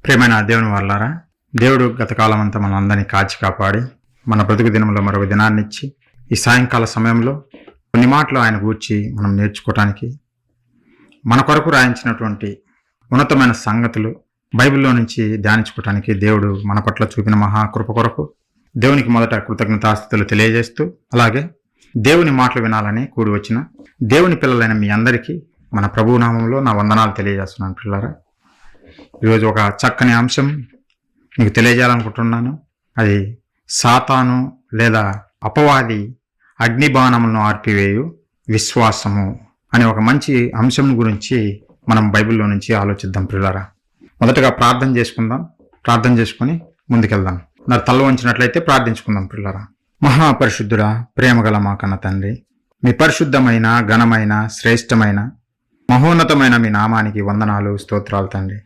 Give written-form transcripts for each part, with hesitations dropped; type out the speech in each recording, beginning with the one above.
ప్రియమైన దేవుని వాళ్ళారా, దేవుడు గత కాలం అంతా మన అందరినీ కాచి కాపాడి మన బ్రతుకు దినంలో మరొక దినాన్ని ఇచ్చి ఈ సాయంకాల సమయంలో కొన్ని మాటలు ఆయన గూర్చి మనం నేర్చుకోవటానికి మన కొరకు రాయించినటువంటి ఉన్నతమైన సంగతులు బైబిల్లో నుంచి ధ్యానించుకోవటానికి దేవుడు మన పట్ల చూపిన మహాకృప కొరకు దేవునికి మొదట కృతజ్ఞతాస్తుతులు తెలియజేస్తూ, అలాగే దేవుని మాటలు వినాలని కూడి వచ్చిన దేవుని పిల్లలైన మీ అందరికీ మన ప్రభువు నామంలో నా వందనాలు తెలియజేస్తున్నాను. పిల్లరా, ఈరోజు ఒక చక్కని అంశం మీకు తెలియజేయాలనుకుంటున్నాను. అది సాతాను లేదా అపవాది అగ్నిబాణములను ఆర్పివేయు విశ్వాసము అనే ఒక మంచి అంశం గురించి మనం బైబిల్లో నుంచి ఆలోచిద్దాం. పిల్లరా, మొదటగా ప్రార్థన చేసుకుందాం. ప్రార్థన చేసుకుని ముందుకెళ్దాం. నా తల వంచినట్లయితే ప్రార్థించుకుందాం. పిల్లరా, మహాపరిశుద్ధుడా, ప్రేమగల మా కన్న తండ్రి, మీ పరిశుద్ధమైన, ఘనమైన, శ్రేష్టమైన, మహోన్నతమైన మీ నామానికి వందనాలు, స్తోత్రాలు తండ్రి.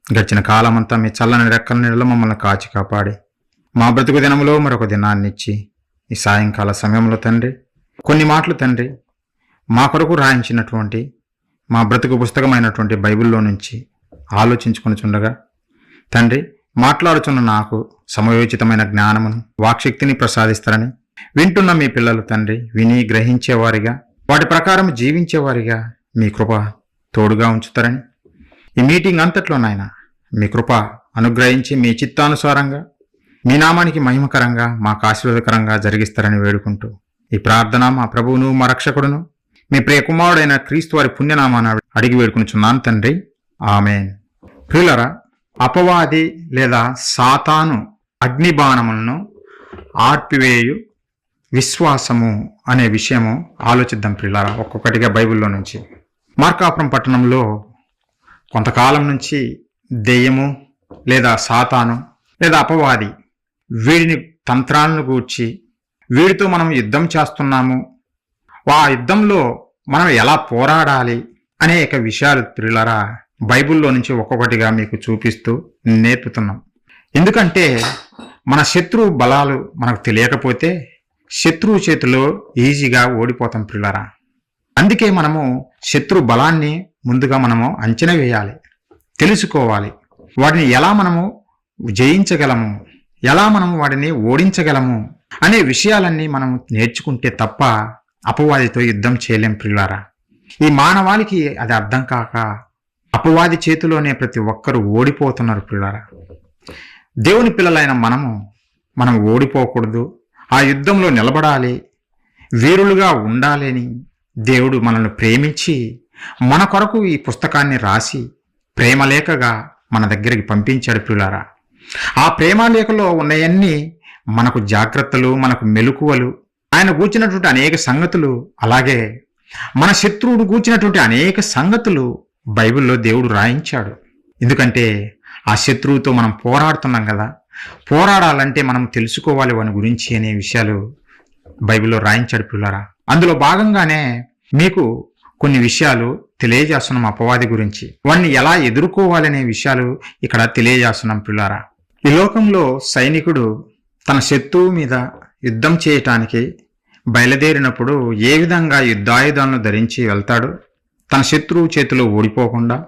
గడిచిన కాలమంతా మీ చల్లని రెక్కల నీడలో మమ్మల్ని కాచి కాపాడి మా బ్రతుకు దినంలో మరొక దినాన్ని ఇచ్చి ఈ సాయంకాల సమయంలో తండ్రి కొన్ని మాటలు తండ్రి మా కొరకు రాయించినటువంటి మా బ్రతుకు పుస్తకమైనటువంటి బైబిల్లో నుంచి ఆలోచించుకొని చుండగా తండ్రి మాట్లాడుచున్న నాకు సమయోచితమైన జ్ఞానమును, వాక్శక్తిని ప్రసాదిస్తారని వింటున్న మీ పిల్లలు తండ్రి విని గ్రహించేవారిగా, వాటి ప్రకారం జీవించేవారిగా మీ కృప తోడుగా ఉంచుతారని ఈ మీటింగ్ అంతట్లో నాయన మీ కృప అనుగ్రహించి మీ చిత్తానుసారంగా మీ నామానికి మహిమకరంగా మాకు ఆశీర్వాదకరంగా జరిగిస్తారని వేడుకుంటూ ఈ ప్రార్థన మా ప్రభువును, మా రక్షకుడును, మీ ప్రియ కుమారుడైన క్రీస్తు వారి పుణ్యనామాన అడిగి వేడుకునిచున్నాను తండ్రి, ఆమేన్. ప్రియులరా, అపవాది లేదా సాతాను అగ్నిబాణములను ఆర్పివేయు విశ్వాసము అనే విషయము ఆలోచిద్దాం. ప్రియులరా, ఒక్కొక్కటిగా బైబిల్లో నుంచి మార్కాపురం పట్టణంలో కొంతకాలం నుంచి దెయ్యము లేదా సాతాను లేదా అపవాది వీడిని తంత్రాలను గూర్చి, వీడితో మనం యుద్ధం చేస్తున్నాము, ఆ యుద్ధంలో మనం ఎలా పోరాడాలి అనేక విషయాలు ప్రియులారా బైబిల్లో నుంచి ఒక్కొక్కటిగా మీకు చూపిస్తూ నేర్పుతున్నాం. ఎందుకంటే మన శత్రువు బలాలు మనకు తెలియకపోతే శత్రువు చేతిలో ఈజీగా ఓడిపోతాం ప్రియులారా. అందుకే మనము శత్రు బలాన్ని ముందుగా మనము అంచనా వేయాలి, తెలుసుకోవాలి. వాటిని ఎలా మనము జయించగలము, ఎలా మనము వాటిని ఓడించగలము అనే విషయాలన్నీ మనం నేర్చుకుంటే తప్ప అపవాదితో యుద్ధం చేయలేం ప్రియులారా. ఈ మానవాళికి అది అర్థం కాక అపవాది చేతిలోనే ప్రతి ఒక్కరూ ఓడిపోతున్నారు ప్రియులారా. దేవుని పిల్లలైన మనం ఓడిపోకూడదు, ఆ యుద్ధంలో నిలబడాలి, వీరులుగా ఉండాలి అని దేవుడు మనల్ని ప్రేమించి మన కొరకు ఈ పుస్తకాన్ని రాసి ప్రేమలేఖగా మన దగ్గరికి పంపించాడు ప్రియులారా. ఆ ప్రేమలేఖలో ఉన్నవన్నీ మనకు జాగ్రత్తలు, మనకు మెలకువలు, ఆయన గూర్చినటువంటి అనేక సంగతులు, అలాగే మన శత్రువుడు గూర్చినటువంటి అనేక సంగతులు బైబిల్లో దేవుడు రాయించాడు. ఎందుకంటే ఆ శత్రువుతో మనం పోరాడుతున్నాం కదా, పోరాడాలంటే మనం తెలుసుకోవాలి వాని గురించి అనే విషయాలు బైబిల్లో రాయించాడు ప్రియులారా. అందులో భాగంగానే మీకు కొన్ని విషయాలు తెలియజేస్తున్నాం అపవాది గురించి, వాడిని ఎలా ఎదుర్కోవాలనే విషయాలు ఇక్కడ తెలియజేస్తున్నాం ప్రియులారా. ఈ లోకంలో సైనికుడు తన శత్రువు మీద యుద్ధం చేయటానికి బయలుదేరినప్పుడు ఏ విధంగా యుద్ధాయుధాలను ధరించి వెళ్తాడు, తన శత్రువు చేతిలో ఓడిపోకుండా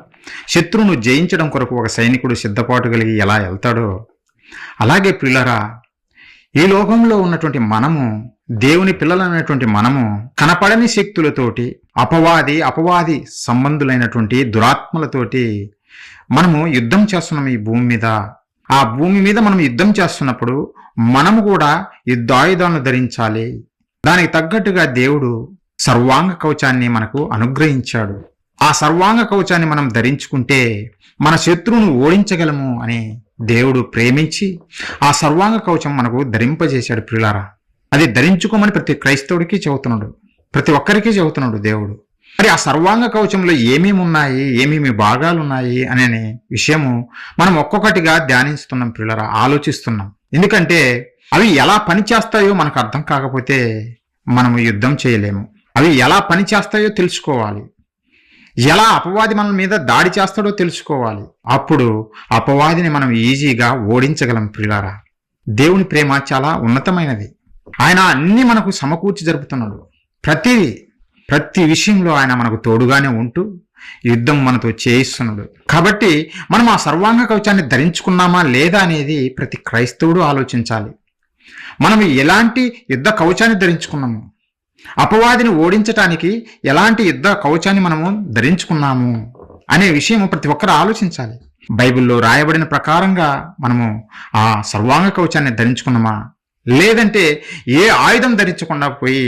శత్రువును జయించడం కొరకు ఒక సైనికుడు సిద్ధపాటు కలిగి ఎలా వెళ్తాడో, అలాగే ప్రియులారా ఈ లోకంలో ఉన్నటువంటి మనము, దేవుని పిల్లలైనటువంటి మనము కనపడని శక్తులతోటి, అపవాది సంబంధులైనటువంటి దురాత్మలతోటి మనము యుద్ధం చేస్తున్నాం ఈ భూమి మీద. ఆ భూమి మీద మనం యుద్ధం చేస్తున్నప్పుడు మనము కూడా యుద్ధాయుధాలను ధరించాలి. దానికి తగ్గట్టుగా దేవుడు సర్వాంగ కవచాన్ని మనకు అనుగ్రహించాడు. ఆ సర్వాంగ కవచాన్ని మనం ధరించుకుంటే మన శత్రువును ఓడించగలము అని దేవుడు ప్రేమించి ఆ సర్వాంగ కవచం మనకు ధరింపజేశాడు ప్రియులారా. అది ధరించుకోమని ప్రతి క్రైస్తవుడికి చెబుతున్నాడు, ప్రతి ఒక్కరికి చెబుతున్నాడు దేవుడు. మరి ఆ సర్వాంగ కవచంలో ఏమేమి ఉన్నాయి, ఏమేమి భాగాలు ఉన్నాయి అనే విషయము మనం ఒక్కొక్కటిగా ధ్యానిస్తున్నాం ప్రియులారా, ఆలోచిస్తున్నాం. ఎందుకంటే అవి ఎలా పనిచేస్తాయో మనకు అర్థం కాకపోతే మనము యుద్ధం చేయలేము. అవి ఎలా పనిచేస్తాయో తెలుసుకోవాలి, ఎలా అపవాది మన మీద దాడి చేస్తాడో తెలుసుకోవాలి. అప్పుడు అపవాదిని మనం ఈజీగా ఓడించగలం ప్రియులారా. దేవుని ప్రేమ చాలా ఉన్నతమైనది. ఆయన అన్ని మనకు సమకూర్చి జరుపుతున్నాడు. ప్రతి విషయంలో ఆయన మనకు తోడుగానే ఉంటూ యుద్ధం మనతో చేయిస్తున్నాడు. కాబట్టి మనం ఆ సర్వాంగ కవచాన్ని ధరించుకున్నామా లేదా అనేది ప్రతి క్రైస్తవుడు ఆలోచించాలి. మనం ఎలాంటి యుద్ధ కవచాన్ని ధరించుకున్నాము, అపవాదిని ఓడించటానికి ఎలాంటి యుద్ధ కవచాన్ని మనము ధరించుకున్నాము అనే విషయం ప్రతి ఒక్కరు ఆలోచించాలి. బైబిల్లో రాయబడిన ప్రకారంగా మనము ఆ సర్వాంగ కవచాన్ని ధరించుకున్నామా, లేదంటే ఏ ఆయుధం ధరించకుండా పోయి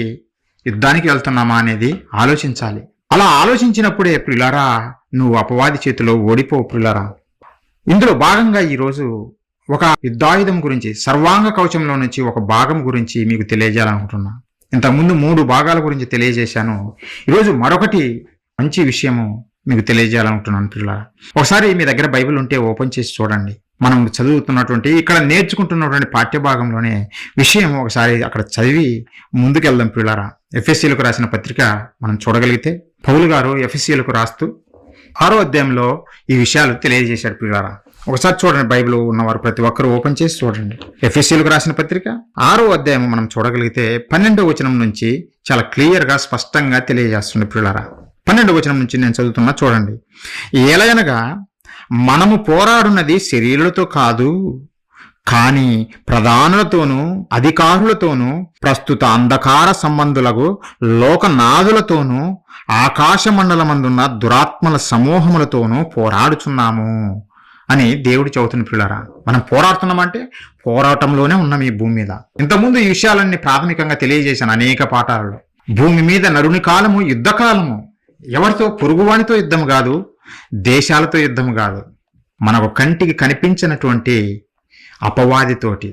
యుద్ధానికి వెళ్తున్నామా అనేది ఆలోచించాలి. అలా ఆలోచించినప్పుడే ప్రియులారా నువ్వు అపవాది చేతిలో ఓడిపోవు ప్రియులారా. ఇందులో భాగంగా ఈరోజు ఒక యుద్ధాయుధం గురించి, సర్వాంగ కవచంలో నుంచి ఒక భాగం గురించి మీకు తెలియజేయాలనుకుంటున్నా. ఇంతకుముందు 3 భాగాల గురించి తెలియజేశాను. ఈరోజు మరొకటి మంచి విషయము మీకు తెలియజేయాలనుకుంటున్నాను పిల్లలారా. ఒకసారి మీ దగ్గర బైబిల్ ఉంటే ఓపెన్ చేసి చూడండి. మనం చదువుతున్నటువంటి ఇక్కడ నేర్చుకుంటున్నటువంటి పాఠ్యభాగంలోనే విషయం ఒకసారి అక్కడ చదివి ముందుకెళ్దాం పిల్లలారా. ఎఫెసీయులకు రాసిన పత్రిక మనం చూడగలిగితే పౌలు గారు ఎఫెసీయులకు రాస్తూ 6వ అధ్యాయంలో ఈ విషయాలు తెలియజేశాడు పిల్లలారా. ఒకసారి చూడండి, బైబిల్ ఉన్నవారు ప్రతి ఒక్కరు ఓపెన్ చేసి చూడండి. ఎఫెసీయులకు రాసిన పత్రిక 6వ అధ్యాయం మనం చూడగలిగితే 12వ వచనం నుంచి చాలా క్లియర్గా స్పష్టంగా తెలియజేస్తుంది పిల్లలారా. 12వ వచనం నుంచి నేను చదువుతున్నా చూడండి. ఏలయనగా మనము పోరాడున్నది శరీరులతో కాదు, కానీ ప్రధానులతోనూ అధికారులతోనూ ప్రస్తుత అంధకార సంబంధులకు లోకనాథులతోనూ ఆకాశ మండలమందున్న దురాత్మల సమూహములతోనూ పోరాడుచున్నాము అని దేవుడు చెబుతున్న పిల్లరా. మనం పోరాడుతున్నామంటే పోరాటంలోనే ఉన్నాం ఈ భూమి మీద. ఇంతకుముందు ఈ విషయాలన్నీ ప్రాథమికంగా తెలియజేశాను అనేక పాఠాలలో. భూమి మీద నరుని కాలము యుద్ధకాలము. ఎవరితో? పొరుగువానితో యుద్ధం కాదు, దేశాలతో యుద్ధం కాదు, మనకు కంటికి కనిపించినటువంటి అపవాదితోటి,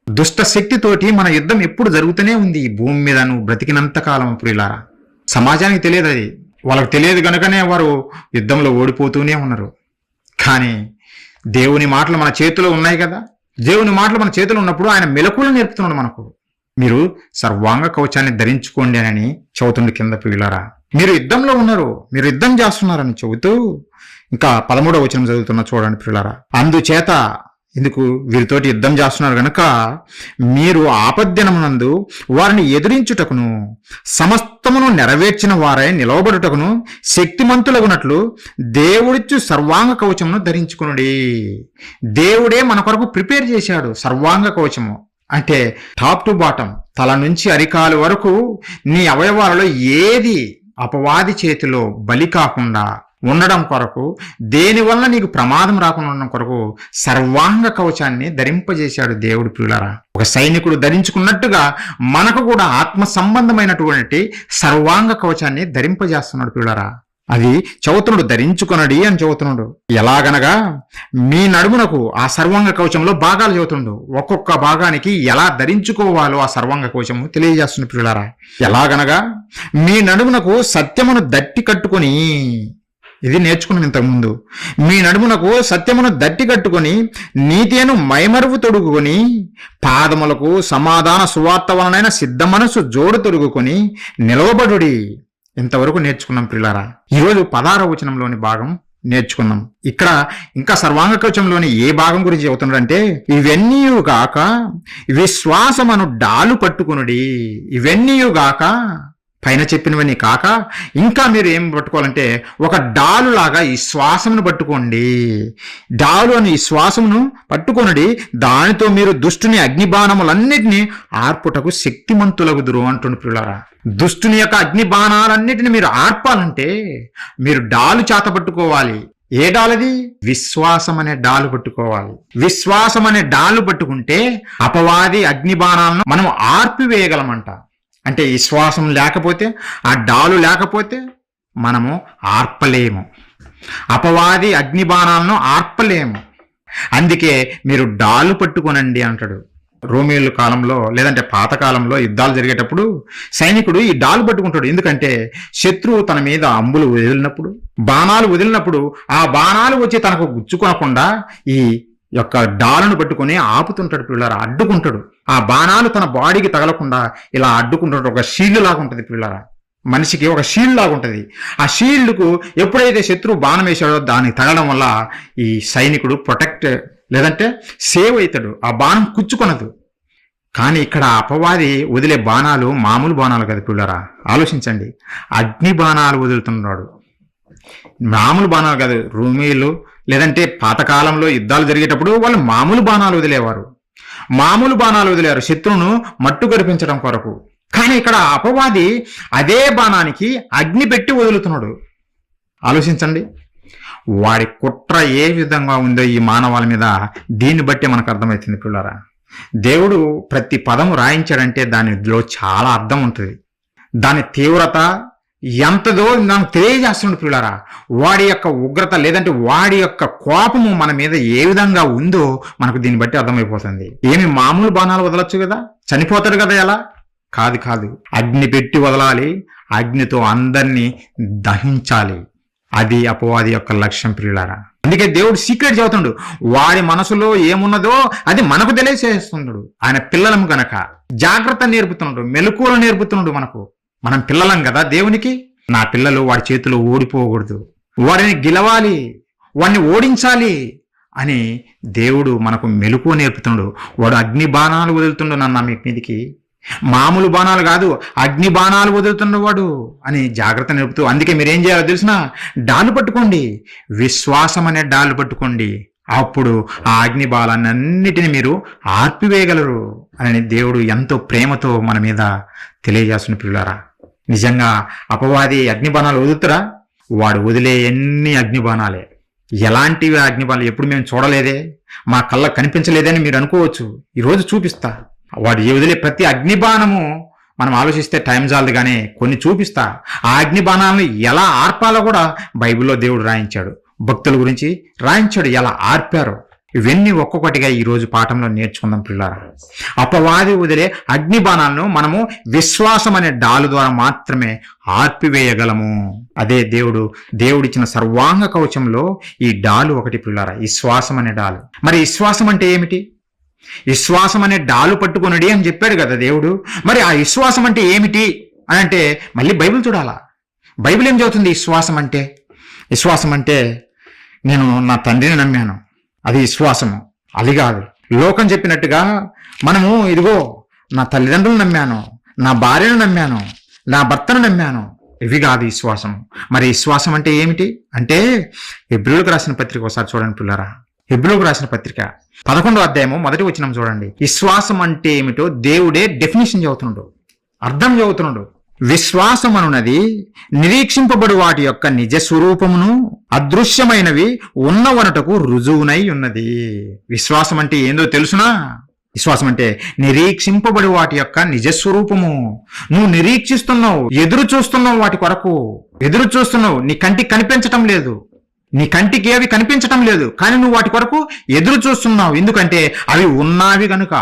దుష్ట శక్తితోటి మన యుద్ధం ఎప్పుడు జరుగుతూనే ఉంది ఈ భూమి మీద నువ్వు బ్రతికినంత కాలం ప్రియులారా. సమాజానికి తెలియదు, అది వాళ్ళకి తెలియదు కనుకనే వారు యుద్ధంలో ఓడిపోతూనే ఉన్నారు. కానీ దేవుని మాటలు మన చేతిలో ఉన్నాయి కదా. దేవుని మాటలు మన చేతిలో ఉన్నప్పుడు ఆయన మెలకువలు నేర్పుతున్నాడు మనకు. మీరు సర్వాంగ కవచాన్ని ధరించుకోండి అని చెబుతుండే కింద పిల్లరా. మీరు యుద్ధంలో ఉన్నారు, మీరు యుద్ధం చేస్తున్నారని చెబుతూ ఇంకా 13వ వచనం చదువుతున్నా చూడండి పిల్లరా. అందుచేత ఎందుకు వీరితోటి యుద్ధం చేస్తున్నారు గనక మీరు ఆపద్దినమునందు వారిని ఎదిరించుటకును సమస్తమును నెరవేర్చిన వారై నిలవబడుటకును శక్తిమంతులగునట్లు దేవుడిచ్చు సర్వాంగ కవచమును ధరించుకునుడి. దేవుడే మన కొరకు ప్రిపేర్ చేశాడు సర్వాంగ కవచము. అంటే టాప్ టు బాటం, తల నుంచి అరికాలు వరకు నీ అవయవాలలో ఏది అపవాది చేతిలో బలి కాకుండా ఉండడం కొరకు, దేనివల్ల నీకు ప్రమాదం రాకుండా ఉండడం కొరకు సర్వాంగ కవచాన్ని ధరింపజేశాడు దేవుడు పిల్లరా. ఒక సైనికుడు ధరించుకున్నట్టుగా మనకు కూడా ఆత్మ సంబంధమైనటువంటి సర్వాంగ కవచాన్ని ధరింపజేస్తున్నాడు పిల్లరా. అది చదువుతున్నాడు, ధరించుకొనడి అని చదువుతున్నాడు. ఎలాగనగా మీ నడుమునకు ఆ సర్వాంగ కవచంలో భాగాలు చదువుతుండు. ఒక్కొక్క భాగానికి ఎలా ధరించుకోవాలో ఆ సర్వాంగ కవచము తెలియజేస్తుంది పిల్లరా. ఎలాగనగా మీ నడుమునకు సత్యమును దట్టి కట్టుకొని, ఇది నేర్చుకున్నాం ఇంతకుముందు. మీ నడుమునకు సత్యమును దట్టి కట్టుకొని నీతిను మైమరువు తొడుగుకొని పాదములకు సమాధాన సువార్త వలనైన సిద్ధ మనసు జోడు తొడుగుకొని నిలవబడుడి. ఇంతవరకు నేర్చుకున్నాం పిల్లారా. ఈరోజు 16వ వచనంలోని భాగం నేర్చుకున్నాం. ఇక్కడ ఇంకా సర్వాంగ కవచంలోని ఏ భాగం గురించి చెబుతున్నాడంటే, ఇవన్నీయుగాక విశ్వాసమును డాలు పట్టుకునుడి. ఇవన్నీయుగాక పైన చెప్పినవన్నీ కాక ఇంకా మీరు ఏం పట్టుకోవాలంటే ఒక డాలు లాగా ఈ శ్వాసమును పట్టుకోండి. డాలు అని ఈ శ్వాసమును పట్టుకొనుడి, దానితో మీరు దుష్టుని అగ్నిబాణములన్నిటినీ ఆర్పుటకు శక్తిమంతులగుదురు అంటుండు పిల్లారా. దుష్టుని యొక్క అగ్నిబాణాలన్నిటిని మీరు ఆర్పాలంటే మీరు డాలు చేత పట్టుకోవాలి. ఏ డాలది? విశ్వాసం అనే డాలు పట్టుకోవాలి. విశ్వాసం అనే డాలు పట్టుకుంటే అపవాది అగ్నిబాణాలను మనం ఆర్పివేయగలమంట. అంటే విశ్వాసం లేకపోతే, ఆ డాలు లేకపోతే మనము ఆర్పలేము, అపవాది అగ్నిబాణాలను ఆర్పలేము. అందుకే మీరు డాలు పట్టుకోనండి అంటాడు. రోమియోల కాలంలో లేదంటే పాతకాలంలో యుద్ధాలు జరిగేటప్పుడు సైనికుడు ఈ డాలు పట్టుకుంటాడు. ఎందుకంటే శత్రువు తన మీద అంబులు వదిలినప్పుడు, బాణాలు వదిలినప్పుడు ఆ బాణాలు వచ్చి తనకు గుచ్చుకోకుండా ఈ యొక్క డాలను పట్టుకొని ఆపుతుంటాడు పిల్లరా, అడ్డుకుంటాడు. ఆ బాణాలు తన బాడీకి తగలకుండా ఇలా అడ్డుకుంటుంటాడు. ఒక షీల్డ్ లాగా ఉంటుంది పిల్లరా, మనిషికి ఒక షీల్డ్ లాగా ఉంటుంది. ఆ షీల్డ్కు ఎప్పుడైతే శత్రువు బాణం వేశాడో దానికి తగలడం వల్ల ఈ సైనికుడు ప్రొటెక్ట్ లేదంటే సేవ్ అవుతాడు, ఆ బాణం కుచ్చుకొనదు. కానీ ఇక్కడ అపవాది వదిలే బాణాలు మామూలు బాణాలు కదా పిల్లరా. ఆలోచించండి, అగ్ని బాణాలు వదులుతున్నాడు. మామూలు బాణాలు కాదు. రూమీలు లేదంటే పాతకాలంలో యుద్ధాలు జరిగేటప్పుడు వాళ్ళు మామూలు బాణాలు వదిలేవారు. మామూలు బాణాలు వదిలేవారు శత్రువును మట్టు కరిపించడం కొరకు. కానీ ఇక్కడ అపవాది అదే బాణానికి అగ్ని పెట్టి వదులుతున్నాడు. ఆలోచించండి, వాడి కుట్ర ఏ విధంగా ఉందో ఈ మానవాళి మీద దీన్ని బట్టి మనకు అర్థమవుతుంది పిల్లరా. దేవుడు ప్రతి పదము రాయించాడంటే దానిలో చాలా అర్థం ఉంటుంది. దాని తీవ్రత ఎంతదో నాకు తెలియజేస్తున్నాడు పిల్లరా. వాడి యొక్క ఉగ్రత లేదంటే వాడి యొక్క కోపము మన మీద ఏ విధంగా ఉందో మనకు దీన్ని బట్టి అర్థమైపోతుంది. ఏమి మామూలు బాణాలు వదలొచ్చు కదా, చనిపోతాడు కదా, ఎలా కాదు కాదు, అగ్ని పెట్టి వదలాలి, అగ్నితో అందరినీ దహించాలి. అది అపవాది యొక్క లక్ష్యం ప్రియులారా. అందుకే దేవుడు సీక్రెట్ చెబుతుండు, వాడి మనసులో ఏమున్నదో అది మనకు తెలియజేస్తున్నాడు. ఆయన పిల్లలం గనక జాగ్రత్త నేర్పుతున్నాడు, మెలకువలు నేర్పుతున్నాడు మనకు. మనం పిల్లలం కదా దేవునికి. నా పిల్లలు వాడి చేతిలో ఓడిపోకూడదు, వాడిని గెలవాలి, వాడిని ఓడించాలి అని దేవుడు మనకు మెలకువ నేర్పుతున్నాడు. వాడు అగ్ని బాణాలు వదులుతుండు నన్న మీ మీదికి, మామూలు బాణాలు కాదు, అగ్ని బాణాలు వదులుతున్నవాడు అని జాగ్రత్త నేర్పుతూ, అందుకే మీరేం చేయాలో తెలిసిన, డాలు పట్టుకోండి, విశ్వాసం అనే డాలు పట్టుకోండి, అప్పుడు ఆ అగ్ని బాణాలన్నిటిని మీరు ఆర్పివేయగలరు అని దేవుడు ఎంతో ప్రేమతో మన మీద తెలియజేస్తున్న పిల్లారా. నిజంగా అపవాది అగ్ని బాణాలు వదులుతారా? వాడు వదిలే ఎన్ని అగ్ని బాణాలే. ఎలాంటివి అగ్ని బాణాలు ఎప్పుడు మేము చూడలేదే, మా కళ్ళకు కనిపించలేదని మీరు అనుకోవచ్చు. ఈరోజు చూపిస్తా. వాడు వదిలే ప్రతి అగ్నిబాణము మనం ఆలోచిస్తే టైం చాలదు, కానీ కొన్ని చూపిస్తా. ఆ అగ్నిబాణాలను ఎలా ఆర్పాలో కూడా బైబిల్లో దేవుడు రాయించాడు, భక్తుల గురించి రాయించాడు, ఎలా ఆర్పారో. ఇవన్నీ ఒక్కొక్కటిగా ఈరోజు పాఠంలో నేర్చుకుందాం పిల్లారా. అపవాది వదిలే అగ్నిబాణాలను మనము విశ్వాసం అనే డాలు ద్వారా మాత్రమే ఆర్పివేయగలము. అదే దేవుడిచ్చిన సర్వాంగ కవచంలో ఈ డాలు ఒకటి పిల్లారా, విశ్వాసం అనే డాలు. మరి విశ్వాసం అంటే ఏమిటి? విశ్వాసం అనే డాలు పట్టుకొనడి అని చెప్పాడు కదా దేవుడు. మరి ఆ విశ్వాసం అంటే ఏమిటి అని అంటే మళ్ళీ బైబిల్ చూడాలా. బైబిల్ ఏం చెబుతుంది విశ్వాసం అంటే? విశ్వాసం అంటే నేను నా తండ్రిని నమ్మాను, అది విశ్వాసము. అది కాదు. లోకం చెప్పినట్టుగా మనము ఇదిగో నా తల్లిదండ్రులు నమ్మాను, నా భార్యను నమ్మాను, నా భర్తను నమ్మాను, ఇవి కాదు విశ్వాసం. మరి విశ్వాసం అంటే ఏమిటి అంటే హెబ్రీయులకు రాసిన పత్రిక ఒకసారి చూడండి పిల్లరా. హెబ్రీయులకు రాసిన పత్రిక 11వ అధ్యాయము 1వ వచనం చూడండి. విశ్వాసం అంటే ఏమిటో దేవుడే డెఫినేషన్ చెబుతున్నాడు, అర్థం చెబుతున్నాడు. విశ్వాసం అనున్నది నిరీక్షింపబడు వాటి యొక్క నిజ స్వరూపమును అదృశ్యమైనవి ఉన్నవనటకు రుజువునై ఉన్నది. విశ్వాసం అంటే ఏందో తెలుసునా? విశ్వాసం అంటే నిరీక్షింపబడి వాటి యొక్క నిజస్వరూపము. నువ్వు నిరీక్షిస్తున్నావు, ఎదురు చూస్తున్నావు, వాటి కొరకు ఎదురు చూస్తున్నావు. నీ కంటికి కనిపించటం లేదు, నీ కంటికి అవి కనిపించటం లేదు, కానీ నువ్వు వాటి కొరకు ఎదురు చూస్తున్నావు. ఎందుకంటే అవి ఉన్నావి గనుక,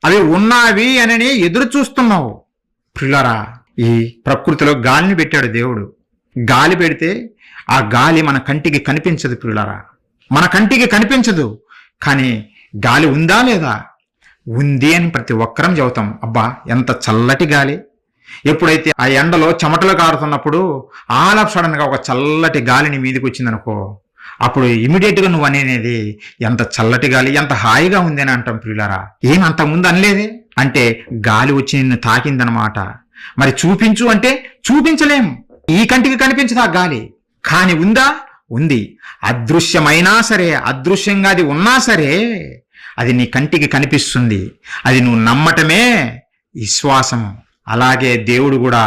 అవి ఉన్నావి అని ఎదురు చూస్తున్నావు. పిల్లరా, ఈ ప్రకృతిలో గాలిని పెట్టాడు దేవుడు. గాలి పెడితే ఆ గాలి మన కంటికి కనిపించదు పిల్లరా, మన కంటికి కనిపించదు. కానీ గాలి ఉందా లేదా? ఉంది అని ప్రతి ఒక్కరం చెబుతాం. అబ్బా ఎంత చల్లటి గాలి. ఎప్పుడైతే ఆ ఎండలో చెమటలు కారుతున్నప్పుడు ఆల్ ఆఫ్ సడన్ గా ఒక చల్లటి గాలిని మీదకి వచ్చిందనుకో, అప్పుడు ఇమీడియట్ గా నువ్వు అనేది ఎంత చల్లటి గాలి, ఎంత హాయిగా ఉంది అని అంటాం పిల్లరా. ఏమంత ముందు అనలేదే అంటే గాలి వచ్చి నిన్ను తాకిందనమాట. మరి చూపించు అంటే చూపించలేం, ఈ కంటికి కనిపించదు ఆ గాలి. కానీ ఉందా? ఉంది. అదృశ్యమైనా సరే, అదృశ్యంగా అది ఉన్నా సరే అది నీ కంటికి కనిపిస్తుంది. అది నువ్వు నమ్మటమే విశ్వాసము. అలాగే దేవుడు కూడా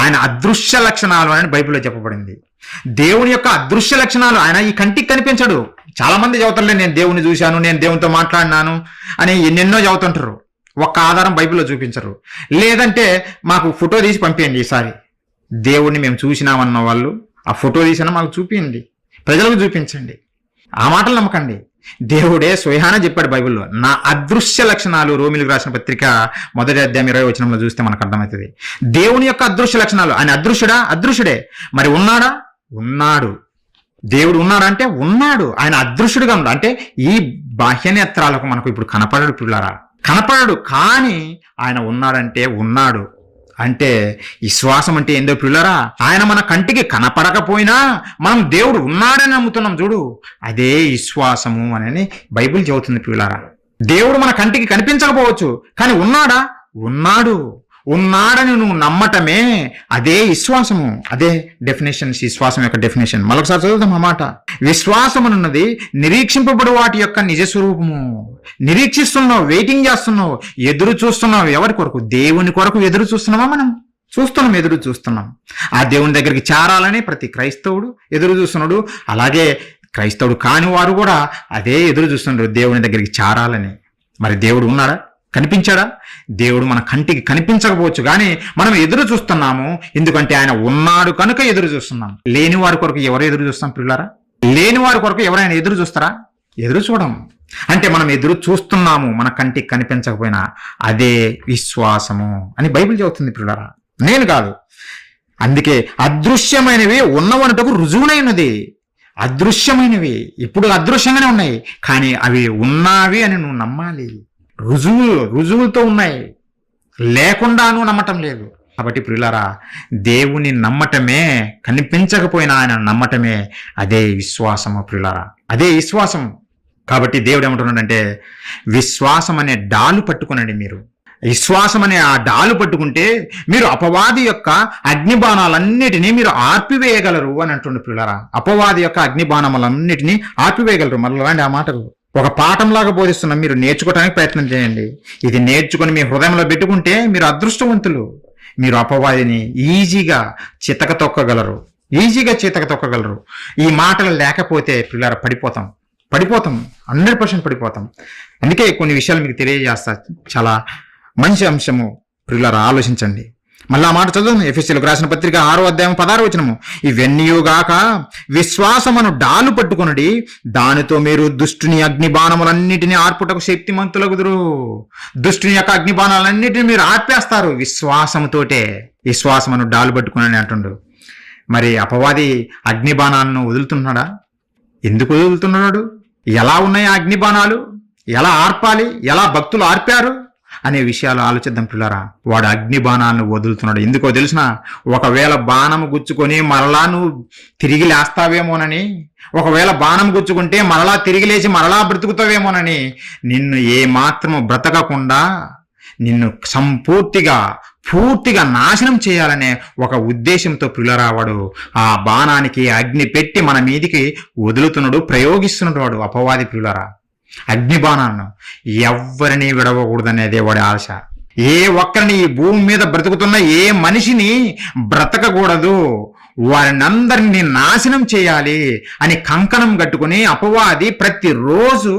ఆయన అదృశ్య లక్షణాలు అని బైబిల్లో చెప్పబడింది. దేవుని యొక్క అదృశ్య లక్షణాలు ఆయన ఈ కంటికి కనిపించడు. చాలా మంది చదువుతారులే, నేను దేవుని చూశాను, నేను దేవునితో మాట్లాడినాను అని ఎన్నెన్నో చదువుతుంటారు. ఒక్క ఆధారం బైబిల్లో చూపించరు. లేదంటే మాకు ఫోటో తీసి పంపించండి, ఈసారి దేవుడిని మేము చూసినామన్న వాళ్ళు ఆ ఫోటో తీసినా మాకు చూపించండి, ప్రజలకు చూపించండి. ఆ మాటలు నమ్మకండి. దేవుడే స్వయాన చెప్పాడు బైబిల్లో, నా అదృశ్య లక్షణాలు. రోమిలకు రాసిన పత్రిక 1వ అధ్యాయం 20వ వచనంలో చూస్తే మనకు అర్థమవుతుంది. దేవుని యొక్క అదృశ్య లక్షణాలు. ఆయన అదృశ్యుడా? అదృశ్యుడే. మరి ఉన్నాడా? ఉన్నాడు. దేవుడు ఉన్నాడా అంటే ఉన్నాడు. ఆయన అదృశ్యుడిగా ఉన్నాడు. అంటే ఈ బాహ్యనేత్రాలకు మనకు ఇప్పుడు కనపడడు పిల్లారా, కనపడడు. కానీ ఆయన ఉన్నాడంటే ఉన్నాడు. అంటే విశ్వాసం అంటే ఏందో పిల్లరా, ఆయన మన కంటికి కనపడకపోయినా మనం దేవుడు ఉన్నాడని నమ్ముతున్నాం చూడు, అదే విశ్వాసము అని బైబిల్ చెబుతుంది పిల్లరా. దేవుడు మన కంటికి కనిపించకపోవచ్చు, కానీ ఉన్నాడా? ఉన్నాడు. ఉన్నాడని నువ్వు నమ్మటమే అదే విశ్వాసము. అదే డెఫినేషన్, విశ్వాసం యొక్క డెఫినేషన్. మరొకసారి చదువుతాం ఆ మాట. విశ్వాసం అన్నది నిరీక్షింపబడు వాటి యొక్క నిజ స్వరూపము. నిరీక్షిస్తున్నావు, వెయిటింగ్ చేస్తున్నావు, ఎదురు చూస్తున్నావు. ఎవరి కొరకు? దేవుని కొరకు ఎదురు చూస్తున్నావా? మనం చూస్తున్నాం, ఎదురు చూస్తున్నాం. ఆ దేవుని దగ్గరికి చేరాలని ప్రతి క్రైస్తవుడు ఎదురు చూస్తున్నాడు. అలాగే క్రైస్తవుడు కాని వారు కూడా అదే ఎదురు చూస్తున్నారు, దేవుని దగ్గరికి చేరాలని. మరి దేవుడు ఉన్నాడా? కనిపించాడా? దేవుడు మన కంటికి కనిపించకపోవచ్చు, కానీ మనం ఎదురు చూస్తున్నాము. ఎందుకంటే ఆయన ఉన్నాడు కనుక ఎదురు చూస్తున్నాం. లేని వారి కొరకు ఎవరు ఎదురు చూస్తాం పిల్లారా? లేని వారి కొరకు ఎవరైనా ఎదురు చూస్తారా? ఎదురు చూడం. అంటే మనం ఎదురు చూస్తున్నాము, మన కంటికి కనిపించకపోయినా. అదే విశ్వాసము అని బైబిల్ చెబుతుంది పిల్లారా, నేను కాదు. అందుకే అదృశ్యమైనవి ఉన్నవనుటకు రుజువునైనది. అదృశ్యమైనవి ఇప్పుడు అదృశ్యంగానే ఉన్నాయి, కానీ అవి ఉన్నావి అని నువ్వు నమ్మాలి. రుజువులతో ఉన్నాయి, లేకుండా నువ్వు నమ్మటం లేదు. కాబట్టి ప్రియులారా, దేవుని నమ్మటమే, కనిపించకపోయినా ఆయన నమ్మటమే అదే విశ్వాసము ప్రియులారా, అదే విశ్వాసం. కాబట్టి దేవుడు ఏమంటున్నాడంటే, విశ్వాసం అనే డాలు పట్టుకునండి. మీరు విశ్వాసం అనే ఆ డాలు పట్టుకుంటే మీరు అపవాది యొక్క అగ్నిబాణాలన్నిటినీ మీరు ఆర్పివేయగలరు అని అంటుండే పిల్లరా. అపవాది యొక్క అగ్నిబాణములన్నిటినీ ఆర్పివేయగలరు. మళ్ళీ ఆ మాటలు ఒక పాఠంలాగా బోధిస్తున్నాం, మీరు నేర్చుకోవడానికి ప్రయత్నం చేయండి. ఇది నేర్చుకుని మీ హృదయంలో పెట్టుకుంటే మీరు అదృష్టవంతులు. మీరు అపవాదిని ఈజీగా చితక తొక్కగలరు. ఈ మాటలు లేకపోతే పిల్లరా పడిపోతాం 100% పడిపోతాం. అందుకే కొన్ని విషయాలు మీకు తెలియజేస్తా. చాలా మంచి అంశము ప్రియులారా, ఆలోచించండి. మళ్ళీ ఆ మాట చదువు. ఎఫెసీయులకు రాసిన పత్రిక 6వ అధ్యాయం 16వ వచనము. ఇవన్నీయుగాక విశ్వాసమును డాలు పట్టుకొనుడి, దానితో మీరు దుష్టుని అగ్నిబాణములన్నిటినీ ఆర్పుటకు శక్తిమంతులగుదురు. దుష్టుని యొక్క అగ్నిబాణాలన్నిటినీ మీరు ఆర్పేస్తారు విశ్వాసముతోటే. విశ్వాసమును డాలు పట్టుకునని అంటుండు. మరి అపవాది అగ్నిబాణాలను వదులుతున్నాడా? ఎందుకు వదులుతున్నాడు? ఎలా ఉన్నాయి ఆ అగ్నిబాణాలు? ఎలా ఆర్పాలి? ఎలా భక్తులు ఆర్పారు అనే విషయాలు ఆలోచిద్దాం పిల్లరా. వాడు అగ్ని బాణాలను వదులుతున్నాడు. ఎందుకో తెలిసిన, ఒకవేళ బాణం గుచ్చుకొని మరలా నువ్వు తిరిగి లేస్తావేమోనని, ఒకవేళ బాణం గుచ్చుకుంటే మరలా తిరిగి లేచి మరలా బ్రతుకుతావేమోనని, నిన్ను ఏమాత్రము బ్రతకకుండా నిన్ను పూర్తిగా నాశనం చేయాలనే ఒక ఉద్దేశంతో పిల్లరావాడు ఆ బాణానికి అగ్ని పెట్టి మన మీదికి వదులుతున్నాడు, ప్రయోగిస్తున్నాడు వాడు అపవాది పిల్లరా. అగ్నిబాణాలను ఎవరిని విడవకూడదనేదే వాడి ఆశ. ఏ ఒక్కరిని ఈ భూమి మీద బ్రతుకుతున్న ఏ మనిషిని బ్రతకకూడదు, వారిని అందరినీ నాశనం చేయాలి అని కంకణం కట్టుకుని అపవాది ప్రతిరోజు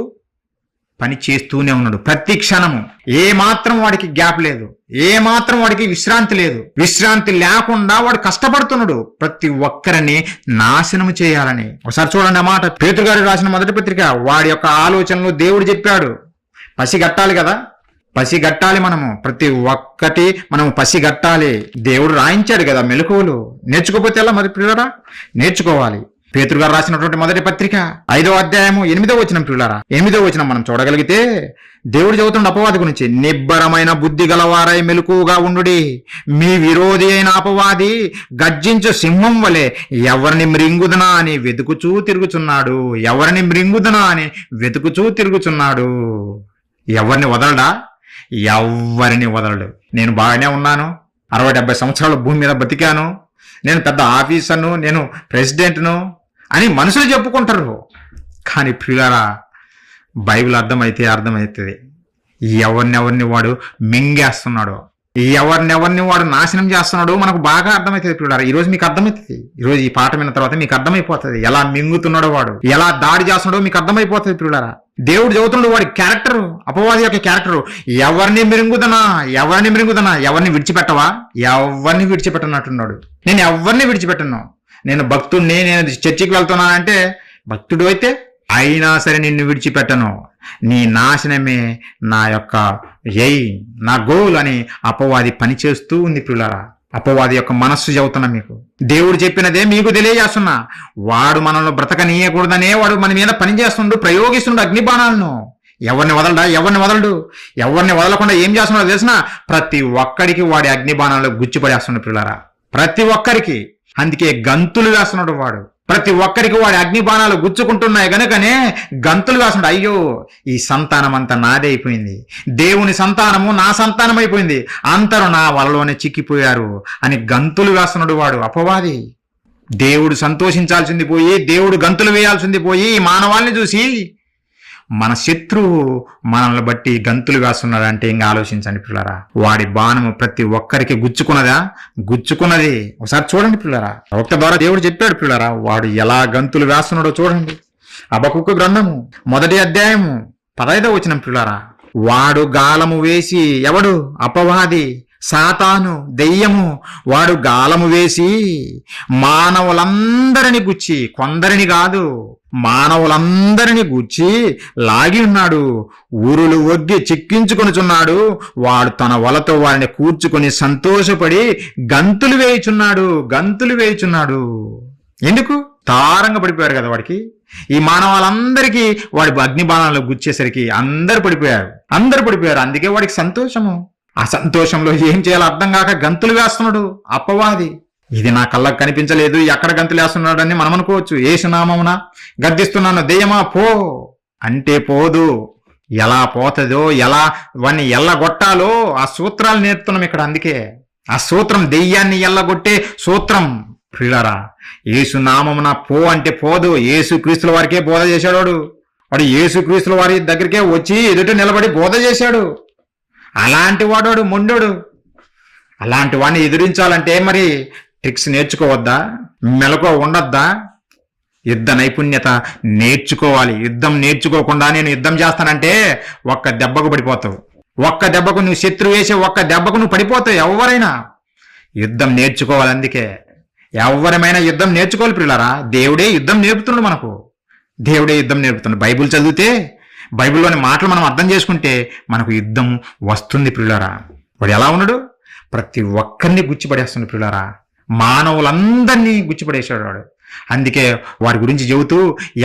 పని చేస్తూనే ఉన్నాడు. ప్రతి క్షణము ఏ మాత్రం వాడికి గ్యాప్ లేదు, ఏ మాత్రం వాడికి విశ్రాంతి లేదు. విశ్రాంతి లేకుండా వాడు కష్టపడుతున్నాడు ప్రతి ఒక్కరిని నాశనం చేయాలని. ఒకసారి చూడండి ఆ మాట. పేతురు గారు రాసిన మొదటి పత్రిక. వాడి యొక్క ఆలోచనలు దేవుడు చెప్పాడు. పసిగట్టాలి కదా, పసిగట్టాలి. మనము ప్రతి ఒక్కటి మనము పసిగట్టాలి. దేవుడు రాయించాడు కదా మెలకువలు. నేర్చుకోకపోతే ఎలా మరి ప్రియులారా? నేర్చుకోవాలి. పేతురు గారు రాసినటువంటి మొదటి పత్రిక 5వ అధ్యాయము 8వ వచనం ప్రియులారా. 8వ వచనం మనం చూడగలిగితే దేవుడు చెబుతున్న అపవాది గురించి. నిబ్బరమైన బుద్ధి గలవారై మెలకువగా ఉండుడి. మీ విరోధి అయిన అపవాది గర్జించు సింహం వలె ఎవరిని మృంగుదనా అని వెతుకుచూ తిరుగుచున్నాడు. ఎవరిని వదలడా? ఎవరిని వదలడు. నేను బాగానే ఉన్నాను, 60-70 సంవత్సరాలు భూమి మీద బతికాను, నేను పెద్ద ఆఫీసర్ను, నేను ప్రెసిడెంట్ను అని మనుషులు చెప్పుకుంటారు. కానీ ప్రియులారా, బైబిల్ అర్థమవుతుంది ఎవరినెవరిని వాడు మింగేస్తున్నాడు, ఎవరినెవరిని వాడు నాశనం చేస్తున్నాడు మనకు బాగా అర్థమవుతుంది ప్రియులారా. ఈరోజు మీకు అర్థమవుతుంది. ఈరోజు ఈ పాఠం విన్న తర్వాత మీకు అర్థమైపోతుంది ఎలా మింగుతున్నాడో వాడు, ఎలా దాడి చేస్తున్నాడో మీకు అర్థమైపోతుంది ప్రియులారా. దేవుడు చెబుతున్నాడు వాడి క్యారెక్టర్, అపవాది యొక్క క్యారెక్టర్. ఎవరిని మింగుదనా, ఎవరిని విడిచిపెట్టవా? ఎవరిని విడిచిపెట్టనట్టున్నాడు. నేను ఎవరిని విడిచిపెట్టను. నేను భక్తుడిని, నేను చర్చికి వెళ్తున్నానంటే భక్తుడు అయితే అయినా సరే నిన్ను విడిచిపెట్టను. నీ నాశనమే నా యొక్క నా గోల్ అని అపవాది పనిచేస్తూ ఉంది ప్రియులారా. అపవాది యొక్క మనస్సు చెబుతున్నా మీకు. దేవుడు చెప్పినదే మీకు తెలియజేస్తున్నా. వాడు మనల్ని బ్రతకనీయకూడదనే వాడు మన మీద పనిచేస్తుండు, ప్రయోగిస్తుండు అగ్నిబాణాలను. ఎవరిని వదలడు. ఎవరిని వదలకుండా ఏం చేస్తున్నాడో తెలిసిన, ప్రతి ఒక్కడికి వాడి అగ్నిబాణాలు గుచ్చిపడేస్తున్నాడు పిల్లరా. ప్రతి ఒక్కరికి. అందుకే గంతులు వేస్తున్నాడు వాడు. ప్రతి ఒక్కరికి వాడి అగ్ని బాణాలు గుచ్చుకుంటున్నాయి గనుకనే గంతులు వేస్తున్నాడు. అయ్యో, ఈ సంతానం అంతా నాదే అయిపోయింది, దేవుని సంతానము నా సంతానం అయిపోయింది, అందరూ నా వలలోనే చిక్కిపోయారు అని గంతులు వేస్తున్నాడు వాడు అపవాది. దేవుడు సంతోషించాల్సింది పోయి, దేవుడు గంతులు వేయాల్సింది పోయి, ఈ మానవాళ్ళని చూసి మన శత్రువు మనల్ని బట్టి గంతులు వేస్తున్నాడంటే ఇంకా ఆలోచించండి పిల్లరా. వాడి బాణము ప్రతి ఒక్కరికి గుచ్చుకున్నదా? గుచ్చుకున్నది. ఒకసారి చూడండి పిల్లరా, ప్రవక్త ద్వారా దేవుడు చెప్పాడు పిల్లరా, వాడు ఎలా గంతులు వేస్తున్నాడో చూడండి. హబక్కూకు గ్రంథము 1వ అధ్యాయము 15వ వచనం పిల్లరా. వాడు గాలము వేసి, ఎవడు? అపవాది, సాతాను, దెయ్యము. వాడు గాలము వేసి మానవులందరిని గుచ్చి, కొందరిని కాదు మానవులందరిని గుచ్చి లాగి ఉన్నాడు. ఊరులు ఒగ్గి చిక్కించుకొనుచున్నాడు. వాడు తన వలతో వారిని కూర్చుకొని సంతోషపడి గంతులు వేయుచున్నాడు. ఎందుకు? తారంగా పడిపోయారు కదా వాడికి. ఈ మానవాళ్ళందరికీ వాడి అగ్ని బాణాలు గుచ్చేసరికి అందరు పడిపోయారు. అందుకే వాడికి సంతోషము. ఆ సంతోషంలో ఏం చేయాలో అర్థం కాక గంతులు వేస్తున్నాడు అపవాది. ఇది నా కళ్ళకు కనిపించలేదు, ఎక్కడ గంతులు వేస్తున్నాడని మనం అనుకోవచ్చు. యేసునామమున గద్దిస్తున్నాను, దెయ్యమా పో అంటే పోదు. ఎలా పోతుందో, ఎలా వాడిని ఎల్లగొట్టాలో ఆ సూత్రాలు నేర్పుతున్నాం ఇక్కడ. అందుకే ఆ సూత్రం, దెయ్యాన్ని ఎల్లగొట్టే సూత్రం ప్రియులారా. యేసునామమున పో అంటే పోదు. యేసుక్రీస్తుల వారికే బోధ చేశాడు వాడు. యేసుక్రీస్తుల వారి దగ్గరికే వచ్చి ఎదుట నిలబడి బోధ చేశాడు. అలాంటి వాడు మొండోడు. అలాంటి వాడిని ఎదిరించాలంటే మరి ట్రిక్స్ నేర్చుకోవద్దా? మెలకువ ఉండద్దా? యుద్ధ నైపుణ్యత నేర్చుకోవాలి. యుద్ధం నేర్చుకోకుండా నేను యుద్ధం చేస్తానంటే ఒక్క దెబ్బకు పడిపోతావు. ఒక్క దెబ్బకు నువ్వు శత్రువు వేసే ఒక్క దెబ్బకు నువ్వు పడిపోతావు. ఎవరైనా యుద్ధం నేర్చుకోవాలి. అందుకే ఎవరమైనా యుద్ధం నేర్చుకోవాలి పిల్లరా. దేవుడే యుద్ధం నేర్పుతున్నాడు మనకు. బైబిల్ చదివితే, బైబిల్లోని మాటలు మనం అర్థం చేసుకుంటే మనకు యుద్ధం వస్తుంది పిల్లరా. వాడు ఎలా ఉన్నాడు? ప్రతి ఒక్కరిని గుచ్చిపడేస్తుంది పిల్లరా. మానవులందరినీ గుచ్చిపడేశాడు వాడు. అందుకే వారి గురించి చెబుతూ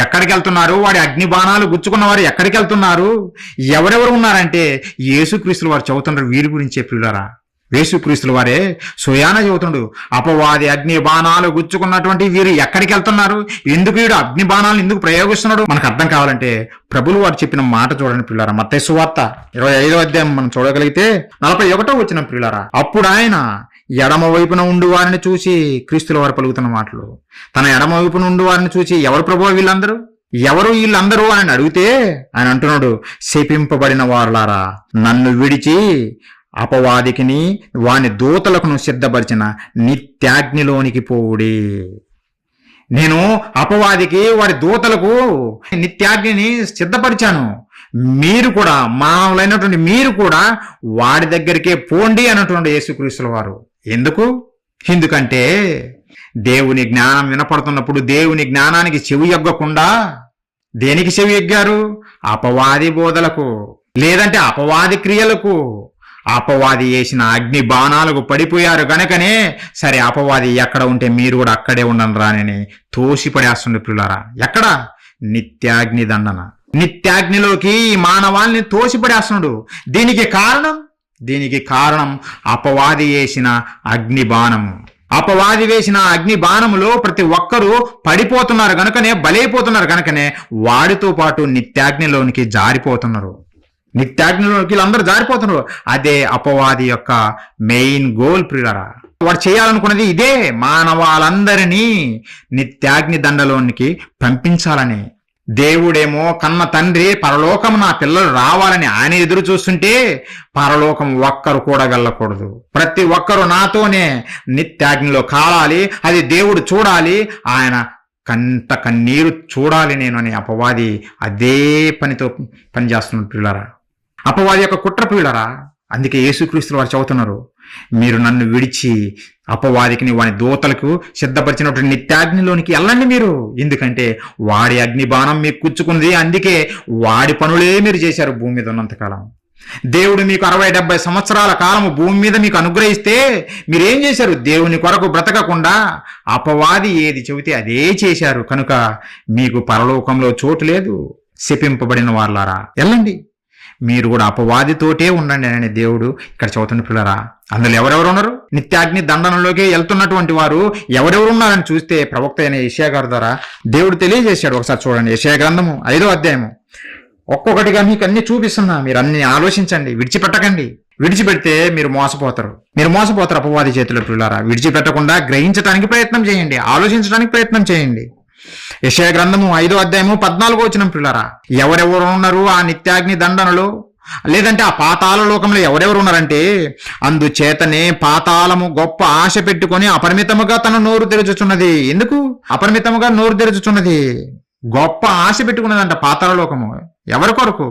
ఎక్కడికి వెళ్తున్నారు, వాడి అగ్ని బాణాలు గుచ్చుకున్న వారు ఎక్కడికి వెళ్తున్నారు, ఎవరెవరు ఉన్నారంటే యేసుక్రీస్తుల వారు చదువుతున్నారు. వీరి గురించే పిల్లరా. యేసుక్రీస్తుల వారే స్వయాన చెబుతుండు, అపవాది అగ్ని బాణాలు గుచ్చుకున్నటువంటి వీరు ఎక్కడికి వెళ్తున్నారు, ఎందుకు వీడు అగ్ని బాణాలను ఎందుకు ప్రయోగిస్తున్నాడు మనకు అర్థం కావాలంటే ప్రభులు వారు చెప్పిన మాట చూడండి పిల్లారా. మత్తయి సువార్త 25వ అధ్యాయం మనం చూడగలిగితే 41వ వచనం పిల్లారా. అప్పుడు ఆయన ఎడమ వైపున ఉండు వారిని చూసి, క్రీస్తుల వారు పలుకుతున్న మాటలు, తన ఎడమ వైపున ఉండు వారిని చూసి, ఎవరు ప్రభువా వీళ్ళందరూ, ఎవరు వీళ్ళందరూ అని అడిగితే ఆయన అంటున్నాడు, శపింపబడిన వారులారా, నన్ను విడిచి అపవాదికిని వాని దూతలకును సిద్ధపరిచిన నిత్యాగ్నిలోనికి పోవుడి. నేను అపవాదికి వాడి దూతలకు నిత్యాగ్నిని సిద్ధపరిచాను. మీరు కూడా, మానవులైనటువంటి మీరు కూడా వాడి దగ్గరికే పోండి అన్నటువంటి యేసుక్రీస్తుల వారు. ఎందుకంటే దేవుని జ్ఞానం వినపడుతున్నప్పుడు దేవుని జ్ఞానానికి చెవి ఎగ్గకుండా దేనికి చెవి ఎగ్గారు? అపవాది బోధలకు, లేదంటే అపవాది క్రియలకు. అపవాది వేసిన అగ్ని బాణాలకు పడిపోయారు గనకనే సరే అపవాది ఎక్కడ ఉంటే మీరు కూడా అక్కడే ఉండండి రానని తోసిపడేస్తుండే పిల్లారా. ఎక్కడ? నిత్యాగ్ని దండన. నిత్యాగ్నిలోకి ఈ మానవాల్ని తోసిపడేస్తున్నాడు. దీనికి కారణం అపవాది వేసిన అగ్ని బాణము. అపవాది వేసిన అగ్ని బాణములో ప్రతి ఒక్కరూ పడిపోతున్నారు గనుకనే, బలైపోతున్నారు గనుకనే వాడితో పాటు నిత్యాగ్నిలోనికి జారిపోతున్నారు. వీళ్ళందరూ జారిపోతున్నారు. అదే అపవాది యొక్క మెయిన్ గోల్ ప్రియులారా. వాడు చేయాలనుకున్నది ఇదే, మానవాళ్ళందరినీ నిత్యాగ్ని దండలోనికి పంపించాలని. దేవుడేమో కన్న తండ్రి పరలోకం నా పిల్లలు రావాలని ఆయన ఎదురు చూస్తుంటే పరలోకం ఒక్కరు కూడా వెళ్ళకూడదు. ప్రతి ఒక్కరు నాతోనే నిత్యాగ్నిలో కాలాలి, అది దేవుడు చూడాలి, ఆయన కంట కన్నీరు చూడాలి నేను అని అపవాది అదే పనితో పనిచేస్తున్నారు పిల్లరా. అపవాది యొక్క కుట్ర పిల్లరా. అందుకే యేసుక్రీస్తుల వారు చదువుతున్నారు, మీరు నన్ను విడిచి అపవాదికి వాని దూతలకు సిద్ధపరిచినటువంటి నిత్యాగ్నిలోనికి వెళ్ళండి మీరు. ఎందుకంటే వాడి అగ్ని బాణం మీకు కూర్చుకుంది. అందుకే వాడి పనులే మీరు చేశారు భూమి మీద ఉన్నంతకాలం. దేవుడు మీకు 60-70 సంవత్సరాల కాలము భూమి మీద మీకు అనుగ్రహిస్తే మీరేం చేశారు? దేవుని కొరకు బ్రతకకుండా అపవాది ఏది చెబితే అదే చేశారు. కనుక మీకు పరలోకంలో చోటు లేదు. శపింపబడిన వాళ్ళారా, వెళ్ళండి, మీరు కూడా అపవాదితోటే ఉండండి అని దేవుడు ఇక్కడ చదువుతున్న పిల్లరా. అందులో ఎవరెవరు ఉన్నారు? నిత్యాగ్ని దండనలోకి వెళ్తున్నటువంటి వారు ఎవరెవరు ఉన్నారని చూస్తే ప్రవక్త అయిన యెషయా గారి ద్వారా దేవుడు తెలియజేశాడు. ఒకసారి చూడండి, యెషయా గ్రంథము 5వ అధ్యాయము. ఒక్కొక్కటిగా మీకు అన్ని చూపిస్తున్నా, మీరు అన్ని ఆలోచించండి, విడిచిపెట్టకండి. విడిచిపెడితే మీరు మోసపోతారు అపవాది చేతిలో. పిల్లారా, విడిచిపెట్టకుండా గ్రహించడానికి ప్రయత్నం చేయండి, ఆలోచించడానికి ప్రయత్నం చేయండి. యెషయా గ్రంథము 5వ అధ్యాయము 14వ వచనం. పిల్లారా, ఎవరెవరు ఉన్నారు ఆ నిత్యాగ్ని దండనలో, లేదంటే ఆ పాతాళ లోకంలో ఎవరెవరు ఉన్నారంటే, అందుచేతనే పాతాళము గొప్ప ఆశ పెట్టుకొని అపరిమితముగా తన నోరు తెరుచుచున్నది. ఎందుకు అపరిమితముగా నోరు తెరుచుచున్నది? గొప్ప ఆశ పెట్టుకున్నదంట పాతాళ లోకము. ఎవరి కొరకు?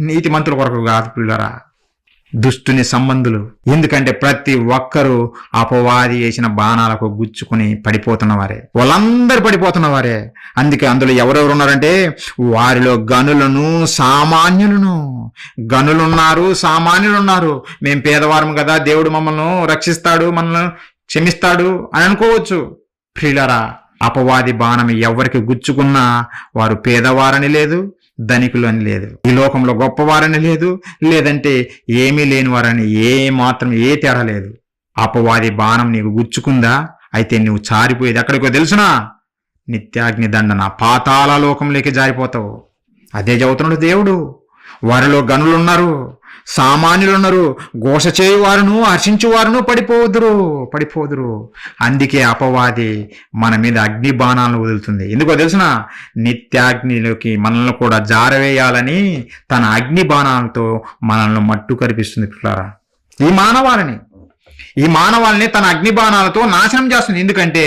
నీతిమంతుల కొరకు కాదు పిల్లరా, దుష్టుని సంబంధులు. ఎందుకంటే ప్రతి ఒక్కరూ అపవాది వేసిన బాణాలకు గుచ్చుకుని పడిపోతున్నవారే, వాళ్ళందరూ పడిపోతున్నవారే. అందుకే అందులో ఎవరెవరు ఉన్నారంటే, వారిలో గనులను సామాన్యులను. గనులున్నారు, సామాన్యులున్నారు. మేం పేదవారం కదా, దేవుడు మమ్మల్ని రక్షిస్తాడు, మనల్ని క్షమిస్తాడు అని అనుకోవచ్చు. ప్రియులరా, అపవాది బాణం ఎవరికి గుచ్చుకున్నా వారు పేదవారని లేదు, ధనికులు అని లేదు, ఈ లోకంలో గొప్పవారని లేదు, లేదంటే ఏమీ లేని వారని ఏ తేడా లేదు. అపవాది బాణం నీకు గుచ్చుకుందా, అయితే నువ్వు చారిపోయేది ఎక్కడికో తెలుసునా? నిత్యాగ్ని దండన, పాతాళ లోకంలోకి జారిపోతావు. అదే చెబుతున్నాడు దేవుడు. వారిలో గనులున్నారు, సామాన్యులున్నారు, ఘోష చేయువారును హర్షించువారును పడిపోదురు. అందుకే అపవాది మన మీద అగ్ని బాణాలను వదులుతుంది. ఎందుకో తెలుసునా? నిత్యాగ్నిలోకి మనల్ని కూడా జారవేయాలని తన అగ్ని బాణాలతో మనల్ని మట్టు కరిపిస్తుంది. పిల్లారా, ఈ మానవాళిని తన అగ్ని బాణాలతో నాశనం చేస్తుంది. ఎందుకంటే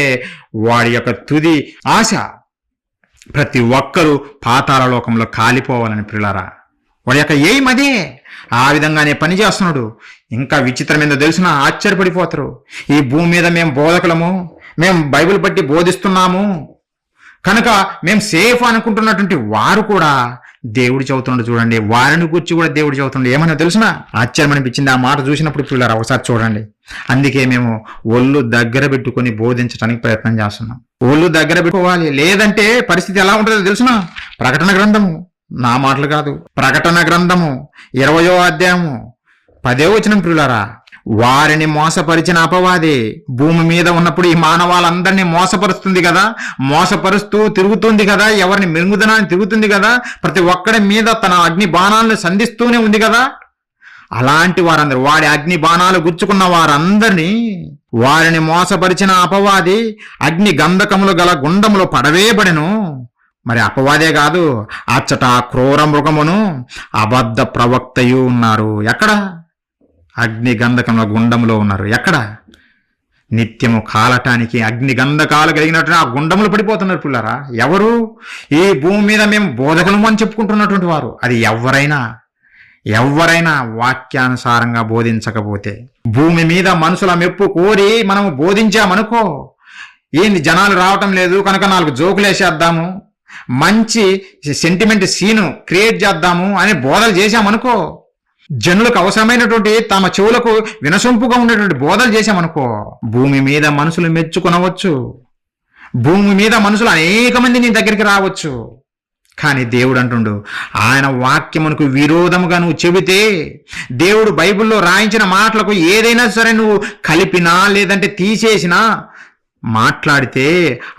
వాడి యొక్క తుది ఆశ ప్రతి ఒక్కరూ పాతాళ లోకంలో కాలిపోవాలని. పిల్లారా, వాడి యొక్క ఎయిమ్ అదే. ఆ విధంగానే పని చేస్తున్నాడు. ఇంకా విచిత్రం ఏందో తెలిసిన ఆశ్చర్యపడిపోతారు. ఈ భూమి మీద మేము బోధకులము, మేము బైబిల్ బట్టి బోధిస్తున్నాము కనుక మేము సేఫ్ అనుకుంటున్నటువంటి వారు కూడా దేవుడు చెబుతున్నాడు. చూడండి, వారిని గురించి కూడా దేవుడు చెబుతున్నాడు. ఏమన్నా తెలిసిన ఆశ్చర్యం అనిపించింది ఆ మాట చూసినప్పుడు. పిల్లలు ఒకసారి చూడండి. అందుకే మేము ఒళ్ళు దగ్గర పెట్టుకుని బోధించడానికి ప్రయత్నం చేస్తున్నాం. ఒళ్ళు దగ్గర పెట్టుకోవాలి, లేదంటే పరిస్థితి ఎలా ఉంటుందో తెలుసిన? ప్రకటన గ్రంథము, నా మాటలు కాదు, ప్రకటన గ్రంథము 20వ అధ్యాయము 10వ వచనం. ప్రియులారా, వారిని మోసపరిచిన అపవాది భూమి మీద ఉన్నప్పుడు ఈ మానవాళ్ళందరినీ మోసపరుస్తుంది కదా, మోసపరుస్తూ తిరుగుతుంది కదా, ఎవరిని మింగుదనాన్ని తిరుగుతుంది కదా, ప్రతి ఒక్కడి మీద తన అగ్ని బాణాలను సంధిస్తూనే ఉంది కదా. అలాంటి వారందరూ, వాడి అగ్ని బాణాలు గుచ్చుకున్న వారందరినీ, వారిని మోసపరిచిన అపవాది అగ్ని గంధకములు గల గుండములో పడవేయబడెను. మరి అపవాదే కాదు, అచ్చట క్రూర మృగమును అబద్ధ ప్రవక్తయు ఉన్నారు. ఎక్కడ? అగ్ని గంధకముల గుండంలో ఉన్నారు. ఎక్కడ? నిత్యము కాలటానికి అగ్ని గంధకాలు కలిగినట్టు ఆ గుండములు పడిపోతున్నారు. పిల్లరా, ఎవరు? ఈ భూమి మీద మేము బోధకులము అని చెప్పుకుంటున్నటువంటి వారు. అది ఎవరైనా వాక్యానుసారంగా బోధించకపోతే, భూమి మీద మనుషుల మెప్పు కోరి మనము బోధించామనుకో, ఏంది జనాలు రావటం లేదు కనుక 4 జోకులు వేసేద్దాము, మంచి సెంటిమెంట్ సీను క్రియేట్ చేద్దాము అని బోధలు చేశామనుకో, జనులకు అవసరమైనటువంటి తమ చెవులకు వినసొంపుగా ఉండేటువంటి బోధలు చేశామనుకో, భూమి మీద మనుషులు మెచ్చుకొనవచ్చు, భూమి మీద మనుషులు అనేక మంది నీ దగ్గరికి రావచ్చు. కానీ దేవుడు అంటుండు, ఆయన వాక్యమునకు విరోధముగా నువ్వు చెబితే, దేవుడు బైబిల్లో రాయించిన మాటలకు ఏదైనా సరే నువ్వు కలిపినా లేదంటే తీసేసినా మాట్లాడితే,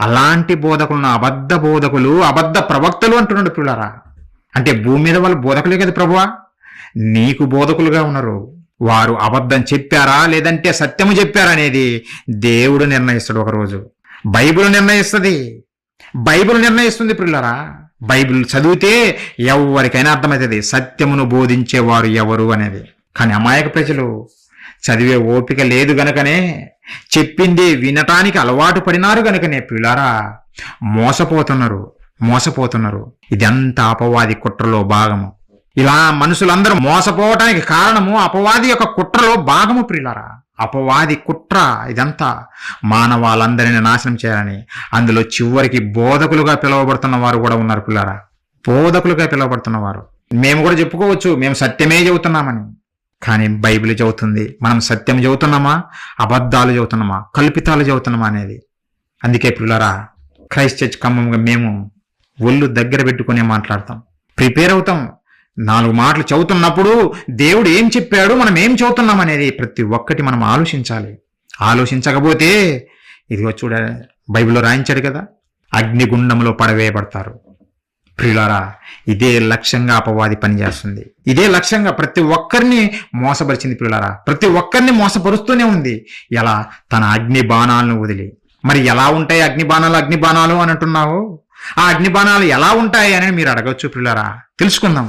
అలాంటి బోధకులను అబద్ధ బోధకులు, అబద్ధ ప్రవక్తలు అంటున్నాడు. పిల్లరా, అంటే భూమి మీద వాళ్ళు బోధకులే కదా ప్రభువా, నీకు బోధకులుగా ఉన్నారు. వారు అబద్ధం చెప్పారా లేదంటే సత్యము చెప్పారా అనేది దేవుడు నిర్ణయిస్తాడు. ఒకరోజు బైబిల్ నిర్ణయిస్తుంది. పిల్లరా, బైబిల్ చదివితే ఎవరికైనా అర్థమవుతుంది సత్యమును బోధించేవారు ఎవరు అనేది. కానీ అమాయక ప్రజలు చదివే ఓపిక లేదు గనుకనే, చెప్పింది వినటానికి అలవాటు పడినారు గనుకనే పిల్లారా మోసపోతున్నారు. ఇదంతా అపవాది కుట్రలో భాగము. ఇలా మనుషులందరూ మోసపోవటానికి కారణము అపవాది యొక్క కుట్రలో భాగము. ప్రియులారా, అపవాది కుట్ర ఇదంతా మానవాళ్ళందరినీ నాశనం చేయాలని. అందులో చివరికి బోధకులుగా పిలువబడుతున్న వారు కూడా ఉన్నారు. పిల్లారా, బోధకులుగా పిలువబడుతున్నవారు. మేము కూడా చెప్పుకోవచ్చు మేము సత్యమే చెబుతున్నామని. కానీ బైబిల్ చెబుతుంది మనం సత్యం చెబుతున్నామా, అబద్ధాలు చెబుతున్నామా, కల్పితాలు చెబుతున్నామా అనేది. అందుకే పిల్లరా, క్రైస్ట్ చర్చ్ ఖమ్మంగా మేము ఒళ్ళు దగ్గర పెట్టుకునే మాట్లాడతాం, ప్రిపేర్ అవుతాం. 4 మాటలు చదువుతున్నప్పుడు దేవుడు ఏం చెప్పాడు, మనం ఏం చదువుతున్నాం అనేది ప్రతి ఒక్కటి మనం ఆలోచించకపోతే ఇదిగో చూడ బైబిల్లో రాయించాడు కదా, అగ్నిగుండంలో పడవేయబడతారు. ప్రియులారా, ఇదే లక్ష్యంగా అపవాది పనిచేస్తుంది. ఇదే లక్ష్యంగా ప్రతి ఒక్కరిని మోసపరిచింది. ప్రియులారా, ప్రతి ఒక్కరిని మోసపరుస్తూనే ఉంది. ఎలా? తన అగ్ని బాణాలను వదిలి. మరి ఎలా ఉంటాయి అగ్ని బాణాలు అని అంటున్నావు? ఆ అగ్ని బాణాలు ఎలా ఉంటాయి అని మీరు అడగచ్చు. ప్రియులారా, తెలుసుకుందాం.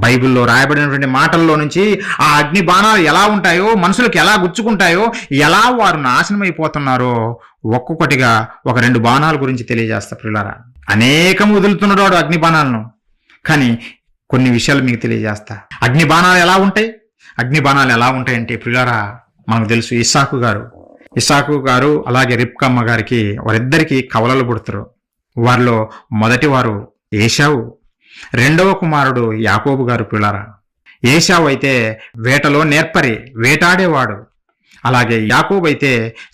బైబిల్లో రాయబడినటువంటి మాటల్లో నుంచి ఆ అగ్ని బాణాలు ఎలా ఉంటాయో, మనుషులకు ఎలా గుచ్చుకుంటాయో, ఎలా వారు నాశనం అయిపోతున్నారో ఒక్కొక్కటిగా ఒక 2 బాణాల గురించి తెలియజేస్తా. ప్రియులారా, అనేకం వదులుతున్నాడు వాడు అగ్ని బాణాలను. కానీ కొన్ని విషయాలు మీకు తెలియజేస్తా. అగ్ని బాణాలు ఎలా ఉంటాయి? అగ్ని బాణాలు ఎలా ఉంటాయంటే ప్రియులారా, మనకు తెలుసు ఇస్సాకు గారు అలాగే రిబ్కమ్మ గారికి వారిద్దరికి కవలలు పుడతారు. వారిలో మొదటి వారు ఏశావు, రెండవ కుమారుడు యాకోబు గారు. ప్రియులారా, ఏశావు అయితే వేటలో నేర్పరి, వేటాడేవాడు. అలాగే యాకోబు అయితే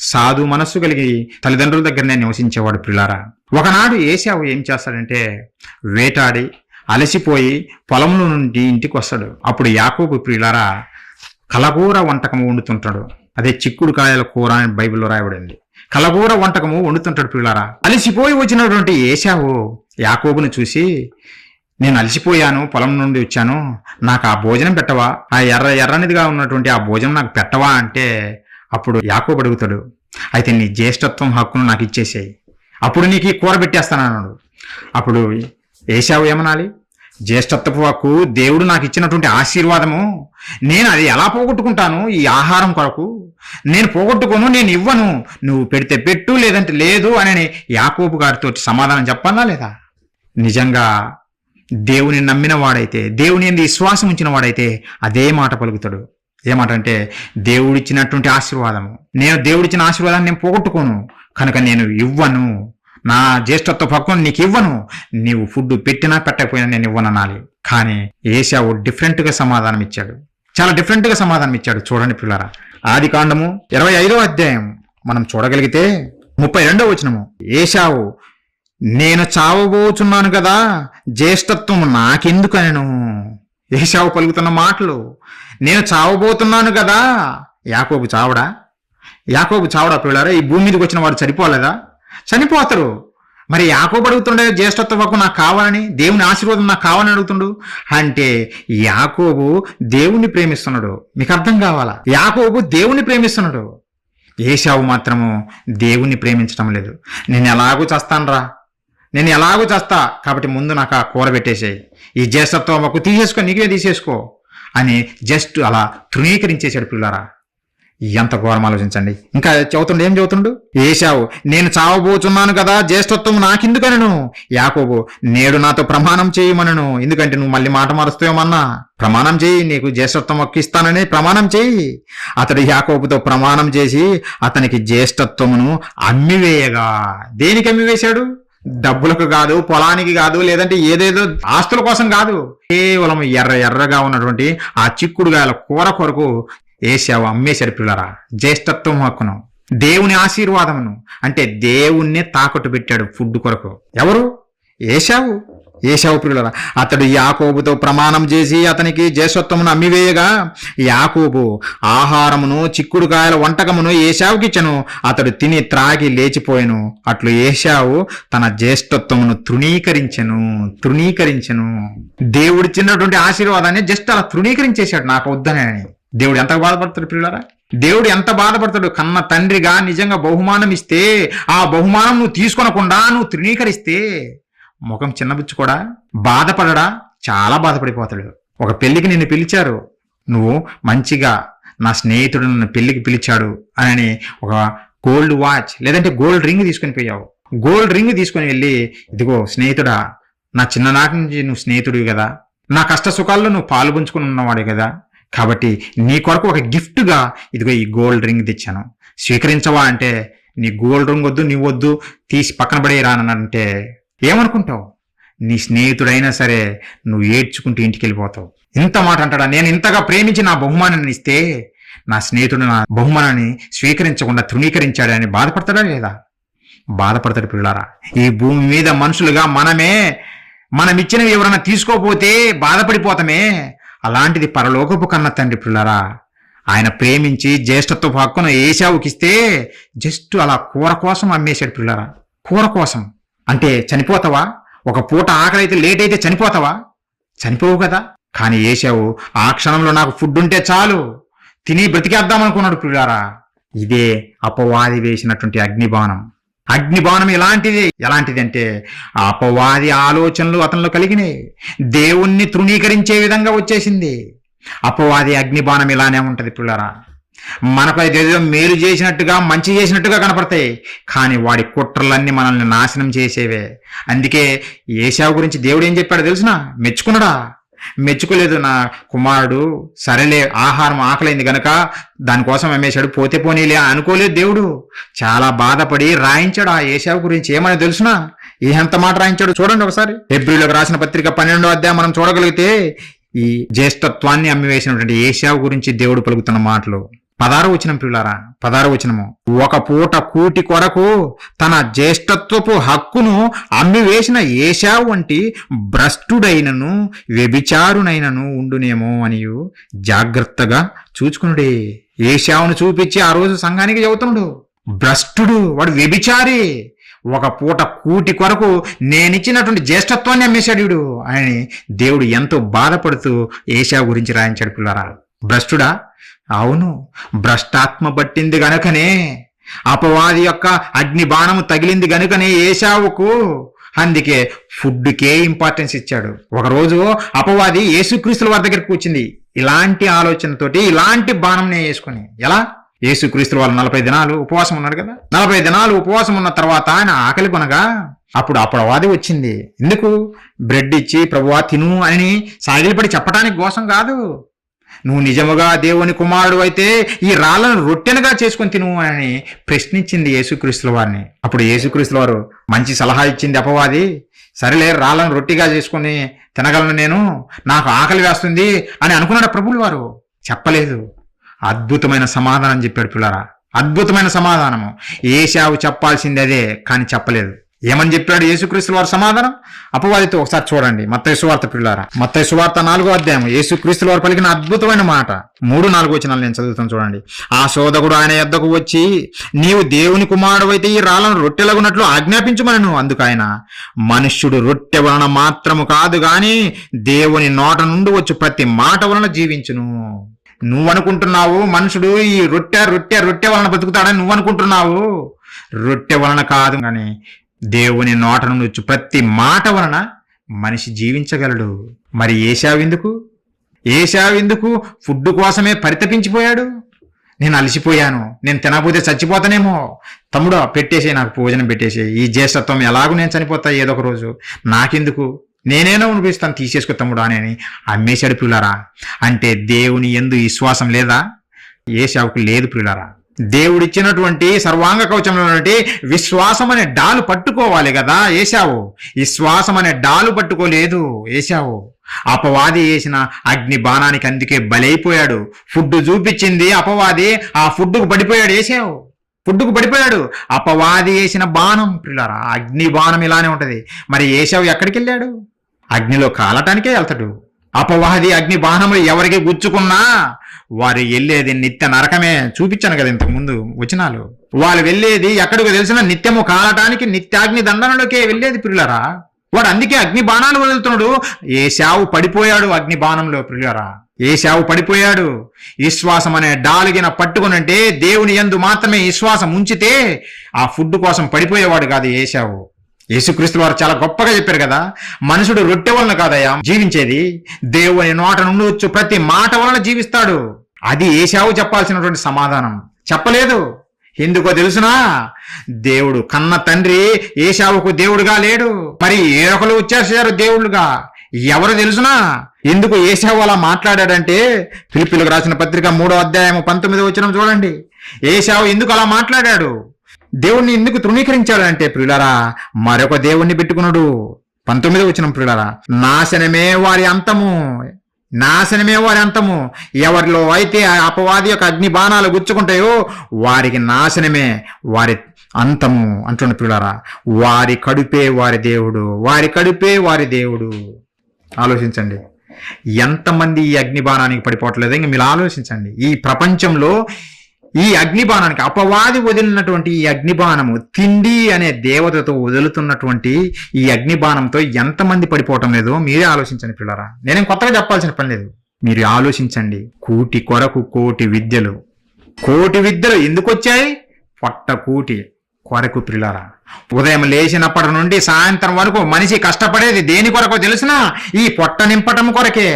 సాధు మనస్సు కలిగి తల్లిదండ్రుల దగ్గరనే నివసించేవాడు. ప్రియులారా, ఒకనాడు ఏశావు ఏం చేస్తాడంటే వేటాడి అలసిపోయి పొలంలో నుండి ఇంటికి వస్తాడు. అప్పుడు యాకోబు ప్రియులారా కలగూర వంటకము వండుతుంటాడు. అదే చిక్కుడు కాయల కూర అని బైబిల్లో రాయబడింది. కలగూర వంటకము వండుతుంటాడు. ప్రియులారా, అలసిపోయి వచ్చినటువంటి ఏశావు యాకోబుని చూసి, నేను అలసిపోయాను, పొలం నుండి వచ్చాను, నాకు ఆ భోజనం పెట్టవా? ఆ ఎర్రనిదిగా ఉన్నటువంటి ఆ భోజనం నాకు పెట్టవా అంటే అప్పుడు యాకోబు అడుగుతాడు, అయితే నీ జ్యేష్ఠత్వం హక్కును నాకు ఇచ్చేసేయి, అప్పుడు నీకు ఈ కూర పెట్టేస్తానన్నాడు. అప్పుడు ఏశావు ఏమనాలి? జ్యేష్ఠత్వపు హక్కు దేవుడు నాకు ఇచ్చినటువంటి ఆశీర్వాదము, నేను అది ఎలా పోగొట్టుకుంటాను? ఈ ఆహారం కొరకు నేను పోగొట్టుకోను, నేను ఇవ్వను, నువ్వు పెడితే పెట్టు, లేదంటే లేదు అని యాకోబు గారితో సమాధానం చెప్పాలా లేదా? నిజంగా దేవుని నమ్మిన వాడైతే, దేవుని యందు విశ్వాసం ఉంచిన వాడైతే అదే మాట పలుకుతాడు. ఏమాట అంటే, దేవుడిచ్చినటువంటి ఆశీర్వాదము, నేను దేవుడిచ్చిన ఆశీర్వాదాన్ని నేను పోగొట్టుకోను, కనుక నేను ఇవ్వను, నా జ్యేష్ఠత్వ హక్కును నీకు ఇవ్వను, నీవు ఫుడ్ పెట్టినా పెట్టకపోయినా నేను ఇవ్వననాలి. కానీ ఏశావు డిఫరెంట్గా సమాధానం ఇచ్చాడు, చాలా డిఫరెంట్గా సమాధానం ఇచ్చాడు. చూడండి పిల్లరా, ఆదికాండము 25వ అధ్యాయం మనం చూడగలిగితే 32వ వచనము, ఏశావు నేను చావబోచున్నాను కదా, జ్యేష్ఠత్వం నాకెందుకనెను. ఏశావు పలుకుతున్న మాటలు, నేను చావబోతున్నాను కదా. యాకోబు చావడా పిల్లారా? ఈ భూమి మీదకి వచ్చిన వాడు చనిపోలేదా? చనిపోతారు. మరి యాకోబు అడుగుతుండే జ్యేష్ఠత్వ హక్కు నాకు కావాలని, దేవుని ఆశీర్వాదం నాకు కావాలని అడుగుతుండు. అంటే యాకోబు దేవుణ్ణి ప్రేమిస్తున్నాడు. మీకు అర్థం కావాలా? యాకోబు దేవుణ్ణి ప్రేమిస్తున్నాడు. ఏశావు మాత్రము దేవుణ్ణి ప్రేమించడం లేదు. నేను ఎలాగూ చేస్తా కాబట్టి ముందు నాకు ఆ కూర పెట్టేసేయి, ఈ జ్యేష్ఠత్వ హక్కు తీసేసుకో, నీకే తీసేసుకో అని జస్ట్ అలా తృణీకరించేశాడు. పిల్లారా, ఎంత ఘోరం ఆలోచించండి. ఇంకా ఏం చదువుతుండు? ఏశావు నేను చావబోచున్నాను కదా, జ్యేష్ఠత్వం నాకెందుకనను. యాకోబు నేడు నాతో ప్రమాణం చేయమనను, ఎందుకంటే నువ్వు మళ్ళీ మాట మారుస్తావేమన్నా, ప్రమాణం చేయి, నీకు జ్యేష్ఠత్వం హక్కిస్తానని ప్రమాణం చేయి. అతడు యాకోబుతో ప్రమాణం చేసి అతనికి జ్యేష్ఠత్వమును అమ్మివేయగా. దేనికి అమ్మివేశాడు? డబ్బులకు కాదు, పొలానికి కాదు, లేదంటే ఏదేదో ఆస్తుల కోసం కాదు, కేవలం ఎర్రగా ఉన్నటువంటి ఆ చిక్కుడుగాయల కూర కొరకు ఏశావు అమ్మేశాడు. పిల్లరా, జ్యేష్ఠత్వం హక్కును, దేవుని ఆశీర్వాదమును, అంటే దేవుణ్ణి తాకట్టు పెట్టాడు ఫుడ్ కొరకు. ఎవరు? ఏశావు పిల్లరా. అతడు యాకోబుతో ప్రమాణం చేసి అతనికి జ్యేష్ఠత్వమును అమ్మివేయగా, యాకోబు ఆహారమును చిక్కుడుకాయల వంటకమును ఏశావుకిచ్చను, అతడు తిని త్రాగి లేచిపోయెను. అట్లు ఏశావు తన జ్యేష్ఠత్వమును తృణీకరించెను. దేవుడిచ్చినటువంటి ఆశీర్వాదాన్ని జస్ట్ అలా తృణీకరించేశాడు, నాకు వద్దనే. దేవుడు ఎంత బాధపడతాడు పిల్లరా? దేవుడు ఎంత బాధపడతాడు? కన్న తండ్రిగా నిజంగా బహుమానం ఇస్తే ఆ బహుమానం నువ్వు తీసుకొనకుండా నువ్వు తృణీకరిస్తే ముఖం చిన్నబుచ్చుకోడా? బాధపడడా? చాలా బాధపడిపోతాడు. ఒక పెళ్లికి నిన్ను పిలిచారు, నువ్వు మంచిగా నా స్నేహితుడు నన్ను పెళ్లికి పిలిచాడు అని ఒక గోల్డ్ వాచ్ లేదంటే గోల్డ్ రింగ్ తీసుకొని పోయావు. గోల్డ్ రింగ్ తీసుకొని వెళ్ళి, ఇదిగో స్నేహితుడా, నా చిన్ననాటి నుంచి నువ్వు స్నేహితుడివి కదా, నా కష్ట సుఖాల్లో నువ్వు పాలు పంచుకుని ఉన్నవాడే కదా, కాబట్టి నీ కొరకు ఒక గిఫ్ట్గా ఇదిగో ఈ గోల్డ్ రింగ్ తెచ్చాను, స్వీకరించవా అంటే, నీ గోల్డ్ రింగ్ వద్దు, నీ వద్దు, తీసి పక్కన పడేయరానంటే ఏమనుకుంటావు? నీ స్నేహితుడైనా సరే నువ్వు ఏడ్చుకుంటూ ఇంటికి వెళ్ళిపోతావు. ఇంత మాట అంటాడా? నేను ఇంతగా ప్రేమించి నా బహుమానాన్ని ఇస్తే నా స్నేహితుడు నా బహుమానాన్ని స్వీకరించకుండా తృణీకరించాడని బాధపడతాడా లేదా? బాధపడతాడు. పిల్లారా, ఈ భూమి మీద మనుషులుగా మనం ఇచ్చినవి ఎవరైనా తీసుకోపోతే బాధపడిపోతామే. అలాంటిది పరలోకపు కన్న తండ్రి పిల్లరా, ఆయన ప్రేమించి జ్యేష్ఠత్వపు హక్కును ఏశావుకిస్తే జస్ట్ అలా కూర కోసం అమ్మేశాడు పిల్లరా. కూర కోసం అంటే చనిపోతావా? ఒక పూట ఆకలి అయితే లేట్ అయితే చనిపోతావా? చనిపోవు కదా. కానీ ఏశావు ఆ క్షణంలో నాకు ఫుడ్ ఉంటే చాలు తిని బ్రతికేద్దామనుకున్నాడు పిల్లారా. ఇదే అపవాది వేసినటువంటి అగ్నిబాణం. అగ్నిబాణం ఎలాంటిది అంటే ఆ అపవాది ఆలోచనలు అతనిలో కలిగినాయి. దేవుణ్ణి తృణీకరించే విధంగా వచ్చేసింది. అపవాది అగ్నిబాణం ఇలానే ఉంటది పిల్లరా. మనపై ఏదో మేలు చేసినట్టుగా మంచి చేసినట్టుగా కనపడతాయి, కానీ వాడి కుట్రలన్నీ మనల్ని నాశనం చేసేవే. అందుకే ఏశావు గురించి దేవుడు ఏం చెప్పాడో తెలుసునా? మెచ్చుకున్నాడా? మెచ్చుకోలేదు. నా కుమారుడు సరేలే ఆహారం ఆకలైంది గనక దానికోసం అమ్మేశాడు, పోతే పోనీలే అనుకోలేదు దేవుడు. చాలా బాధపడి రాయించాడు ఆ ఏశావు గురించి. ఏమని తెలుసునా? ఎంత మాట రాయించాడు చూడండి ఒకసారి. హెబ్రీయులకు రాసిన పత్రిక 12వ అధ్యాయం మనం చూడగలిగితే ఈ జ్యేష్ఠత్వాన్ని అమ్మివేసినటువంటి ఏశావు గురించి దేవుడు పలుకుతున్న మాటలు. 16వ వచనం పిల్లారా, 16వ వచనము. ఒక పూట కూటి కొరకు తన జ్యేష్ఠత్వపు హక్కును అమ్మివేసిన ఏశావు వంటి భ్రష్టుడైనను వ్యభిచారునైనను ఉండునేమో అనియు జాగ్రత్తగా చూచుకునుడే. ఏశావును చూపించి ఆ రోజు సంఘానికి చెబుతున్నాడు, భ్రష్టుడు, వాడు వ్యభిచారి, ఒక పూట కూటి కొరకు నేనిచ్చినటువంటి జ్యేష్ఠత్వాన్ని అమ్మేశాడు వీడు అని దేవుడు ఎంతో బాధపడుతూ ఏశావు గురించి రాయించాడు పిల్లారా. భ్రష్టుడా? అవును, భ్రష్టాత్మ పట్టింది గనుకనే, అపవాది యొక్క అగ్ని బాణము తగిలింది గనుకనే ఏశావుకు అందుకే ఫుడ్కే ఇంపార్టెన్స్ ఇచ్చాడు. ఒకరోజు అపవాది యేసుక్రీస్తుల వారి దగ్గరికి కూర్చుంది ఇలాంటి ఆలోచనతోటి, ఇలాంటి బాణంనే వేసుకుని. ఎలా? యేసుక్రీస్తుల వాళ్ళు 40 దినాలు ఉపవాసం ఉన్నాడు కదా. 40 దినాలు ఉపవాసం ఉన్న తర్వాత ఆయన ఆకలి కొనగా అప్పుడు అపవాది వచ్చింది. ఎందుకు? బ్రెడ్ ఇచ్చి ప్రభువా తిను అని సాగిలిపడి చెప్పడానికి కోసం కాదు. నువ్వు నిజముగా దేవుని కుమారుడు అయితే ఈ రాళ్లను రొట్టెనుగా చేసుకొని తిను అని ప్రశ్నించింది యేసుక్రీస్తుల వారిని. అప్పుడు యేసుక్రీస్తుల వారు మంచి సలహా ఇచ్చింది అపవాది. సరేలే, రాళ్లను రొట్టిగా చేసుకొని తినగలను నేను, నాకు ఆకలి వేస్తుంది అని అనుకున్నాడు ప్రభువుల వారు. చెప్పలేదు. అద్భుతమైన సమాధానం చెప్పాడు పిల్లారా. అద్భుతమైన సమాధానము. ఏశావు చెప్పాల్సింది అదే, కానీ చెప్పలేదు. ఏమని చెప్పాడు యేసుక్రీస్తుల వారి సమాధానం? అపవాదితో ఒకసారి చూడండి. మత్తయి సువార్త పిల్లారా, మత్తయి సువార్త 4వ అధ్యాయం యేసుక్రీస్తుల వారు పలికిన అద్భుతమైన మాట 3-4 వచనాలు నేను చదువుతాను చూడండి. ఆ శోధకుడు ఆయన యొద్దకు వచ్చి, నీవు దేవుని కుమారుడు అయితే ఈ రాళ్లను రొట్టెలగునట్లు ఆజ్ఞాపించుమనను. అందుకు ఆయన, మనుష్యుడు రొట్టె వలన మాత్రము కాదు గాని దేవుని నోట నుండి వచ్చు ప్రతి మాట వలన జీవించును. నువ్వనుకుంటున్నావు మనుషుడు ఈ రొట్టె వలన బతుకుతాడని నువ్వనుకుంటున్నావు. రొట్టె వలన కాదు కానీ దేవుని నోట నుండి వచ్చు ప్రతి మాట వలన మనిషి జీవించగలడు. మరి ఏశావు ఎందుకు ఫుడ్ కోసమే పరితపించిపోయాడు? నేను అలసిపోయాను, నేను తినకపోతే చచ్చిపోతానేమో, తమ్ముడు పెట్టేసే, నాకు భోజనం పెట్టేసే, ఈ జ్యేష్ఠత్వం ఎలాగూ నేను చనిపోతా ఏదో ఒక రోజు, నాకెందుకు, నేనేనో అనిపిస్తాను, తీసేసుకో తమ్ముడు అని అమ్మేశాడు పిల్లారా. అంటే దేవుని యందు విశ్వాసం లేదా? ఏశావుకు లేదు పిల్లారా. దేవుడిచ్చినటువంటి సర్వాంగ కవచంలో విశ్వాసం అనే డాలు పట్టుకోవాలి కదా ఏశావు. విశ్వాసం అనే డాలు పట్టుకోలేదు ఏశావు. అపవాది వేసిన అగ్ని బాణానికి అందుకే బలైపోయాడు. ఫుడ్ చూపించింది అపవాది, ఆ ఫుడ్కు పడిపోయాడు ఏశావు. ఫుడ్కు పడిపోయాడు. అపవాది వేసిన బాణం పిల్లారా, అగ్ని బాణం ఇలానే ఉంటది. మరి ఏశావు ఎక్కడికి వెళ్ళాడు? అగ్నిలో కాలటానికే వెళ్తాడు. అపవాది అగ్ని బాణములు ఎవరికి గుచ్చుకున్నా వారు వెళ్ళేది నిత్య నరకమే. చూపించాను కదా ఇంతకు ముందు వచనాలు. వాళ్ళు వెళ్ళేది ఎక్కడికి తెలిసిన నిత్యము కాలటానికి, నిత్యాగ్ని దండనలోకే వెళ్ళేది పిల్లరా. వాడు అందుకే అగ్ని బాణాలు వదులుతున్నాడు. ఏశావు పడిపోయాడు అగ్ని బాణంలో పిల్లరా. ఏశావు పడిపోయాడు. విశ్వాసం అనే డాలుగిన పట్టుకునంటే దేవుని యందు మాత్రమే విశ్వాసం ఉంచితే ఆ ఫుడ్ కోసం పడిపోయేవాడు కాదు ఏశావు. యేసుక్రీస్తు వారు చాలా గొప్పగా చెప్పారు కదా, మనుషుడు రొట్టె వలన కాదయ్యా జీవించేది, దేవుని నోట నుండి వచ్చు ప్రతి మాట వలన జీవిస్తాడు. అది ఏశావు చెప్పాల్సినటువంటి సమాధానం. చెప్పలేదు. ఎందుకో తెలుసునా? దేవుడు కన్న తండ్రి ఏశావుకు దేవుడుగా లేడు. మరి ఏరొకరు వచ్చేసారు దేవుళ్ళుగా. ఎవరు తెలుసునా? ఎందుకు ఏశావు అలా మాట్లాడాడంటే ఫిలిప్పీయులకు రాసిన పత్రిక 3వ అధ్యాయం 19వ వచనం చూడండి. ఏశావు ఎందుకు అలా మాట్లాడాడు? దేవుణ్ణి ఎందుకు తృణీకరించాడంటే ప్రియులారా, మరొక దేవుణ్ణి పెట్టుకున్నాడు. 19వ వచనం ప్రియులారా, నాశనమే వారి అంతము. ఎవరిలో అయితే అపవాది యొక్క అగ్ని బాణాలు గుచ్చుకుంటాయో వారికి నాశనమే వారి అంతము అంటున్న ప్రియులారా. వారి కడుపే వారి దేవుడు. ఆలోచించండి. ఎంతమంది ఈ అగ్నిబాణానికి పడిపోవట్లేదు? ఇంక మీరు ఆలోచించండి. ఈ ప్రపంచంలో ఈ అగ్నిబాణానికి, అపవాది వదిలినటువంటి ఈ అగ్నిబాణము, తిండి అనే దేవతతో వదులుతున్నటువంటి ఈ అగ్నిబాణంతో ఎంతమంది పడిపోవటం లేదో మీరే ఆలోచించండి పిల్లరా. నేనేం కొత్తగా చెప్పాల్సిన పని లేదు. మీరు ఆలోచించండి. కూటి కొరకు కోటి విద్యలు. కోటి విద్యలు ఎందుకు వచ్చాయి? పొట్ట కూటి కొరకు పిల్లరా. ఉదయం లేచినప్పటి నుండి సాయంత్రం వరకు మనిషి కష్టపడేది దేని కొరకు తెలిసినా? ఈ పొట్ట నింపటం కొరకే.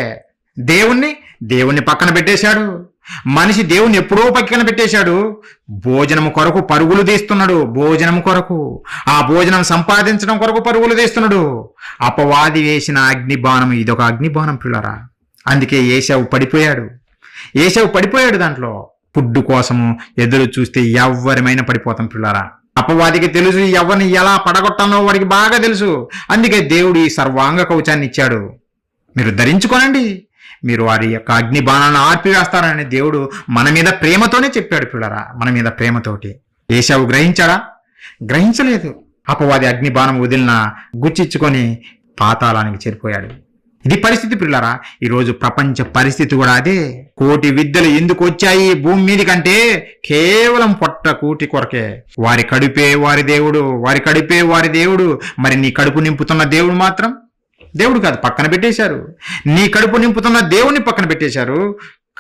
దేవుణ్ణి పక్కన పెట్టేశాడు. మనిషి దేవుణ్ణి ఎప్పుడో పక్కన పెట్టేశాడు. భోజనం కొరకు పరుగులు తీస్తున్నాడు. భోజనం కొరకు, ఆ భోజనం సంపాదించడం కొరకు పరుగులు తీస్తున్నాడు. అపవాది వేసిన అగ్నిబాణం ఇదొక అగ్నిబాణం పిల్లరా. అందుకే ఏశావు పడిపోయాడు దాంట్లో. ఫుడ్ కోసము ఎదురు చూస్తే ఎవ్వరిమైనా పడిపోతాం పిల్లరా. అపవాదికి తెలుసు ఎవరిని ఎలా పడగొట్టాలో వాడికి బాగా తెలుసు. అందుకే దేవుడు ఈ సర్వాంగ కవచాన్ని ఇచ్చాడు. మీరు ధరించుకోనండి, మీరు వారి యొక్క అగ్ని బాణాలను ఆర్పివేస్తారని దేవుడు మన మీద ప్రేమతోనే చెప్పాడు పిల్లరా. మన మీద ప్రేమతోటి. ఏశావు గ్రహించాడా? గ్రహించలేదు. అపవాది అగ్ని బాణం వదిలిన గుచ్చిచ్చుకొని పాతాళానికి చేరిపోయాడు. ఇది పరిస్థితి పిల్లరా. ఈరోజు ప్రపంచ పరిస్థితి కూడా అదే. కోటి విద్యలు ఎందుకు వచ్చాయి భూమి మీద కంటే? కేవలం పొట్ట కూటి కొరకే. వారి కడుపే వారి దేవుడు. మరి నీ కడుపు నింపుతున్న దేవుడు మాత్రం దేవుడు కాదు, పక్కన పెట్టేశారు. నీ కడుపు నింపుతున్న దేవుని పక్కన పెట్టేశారు.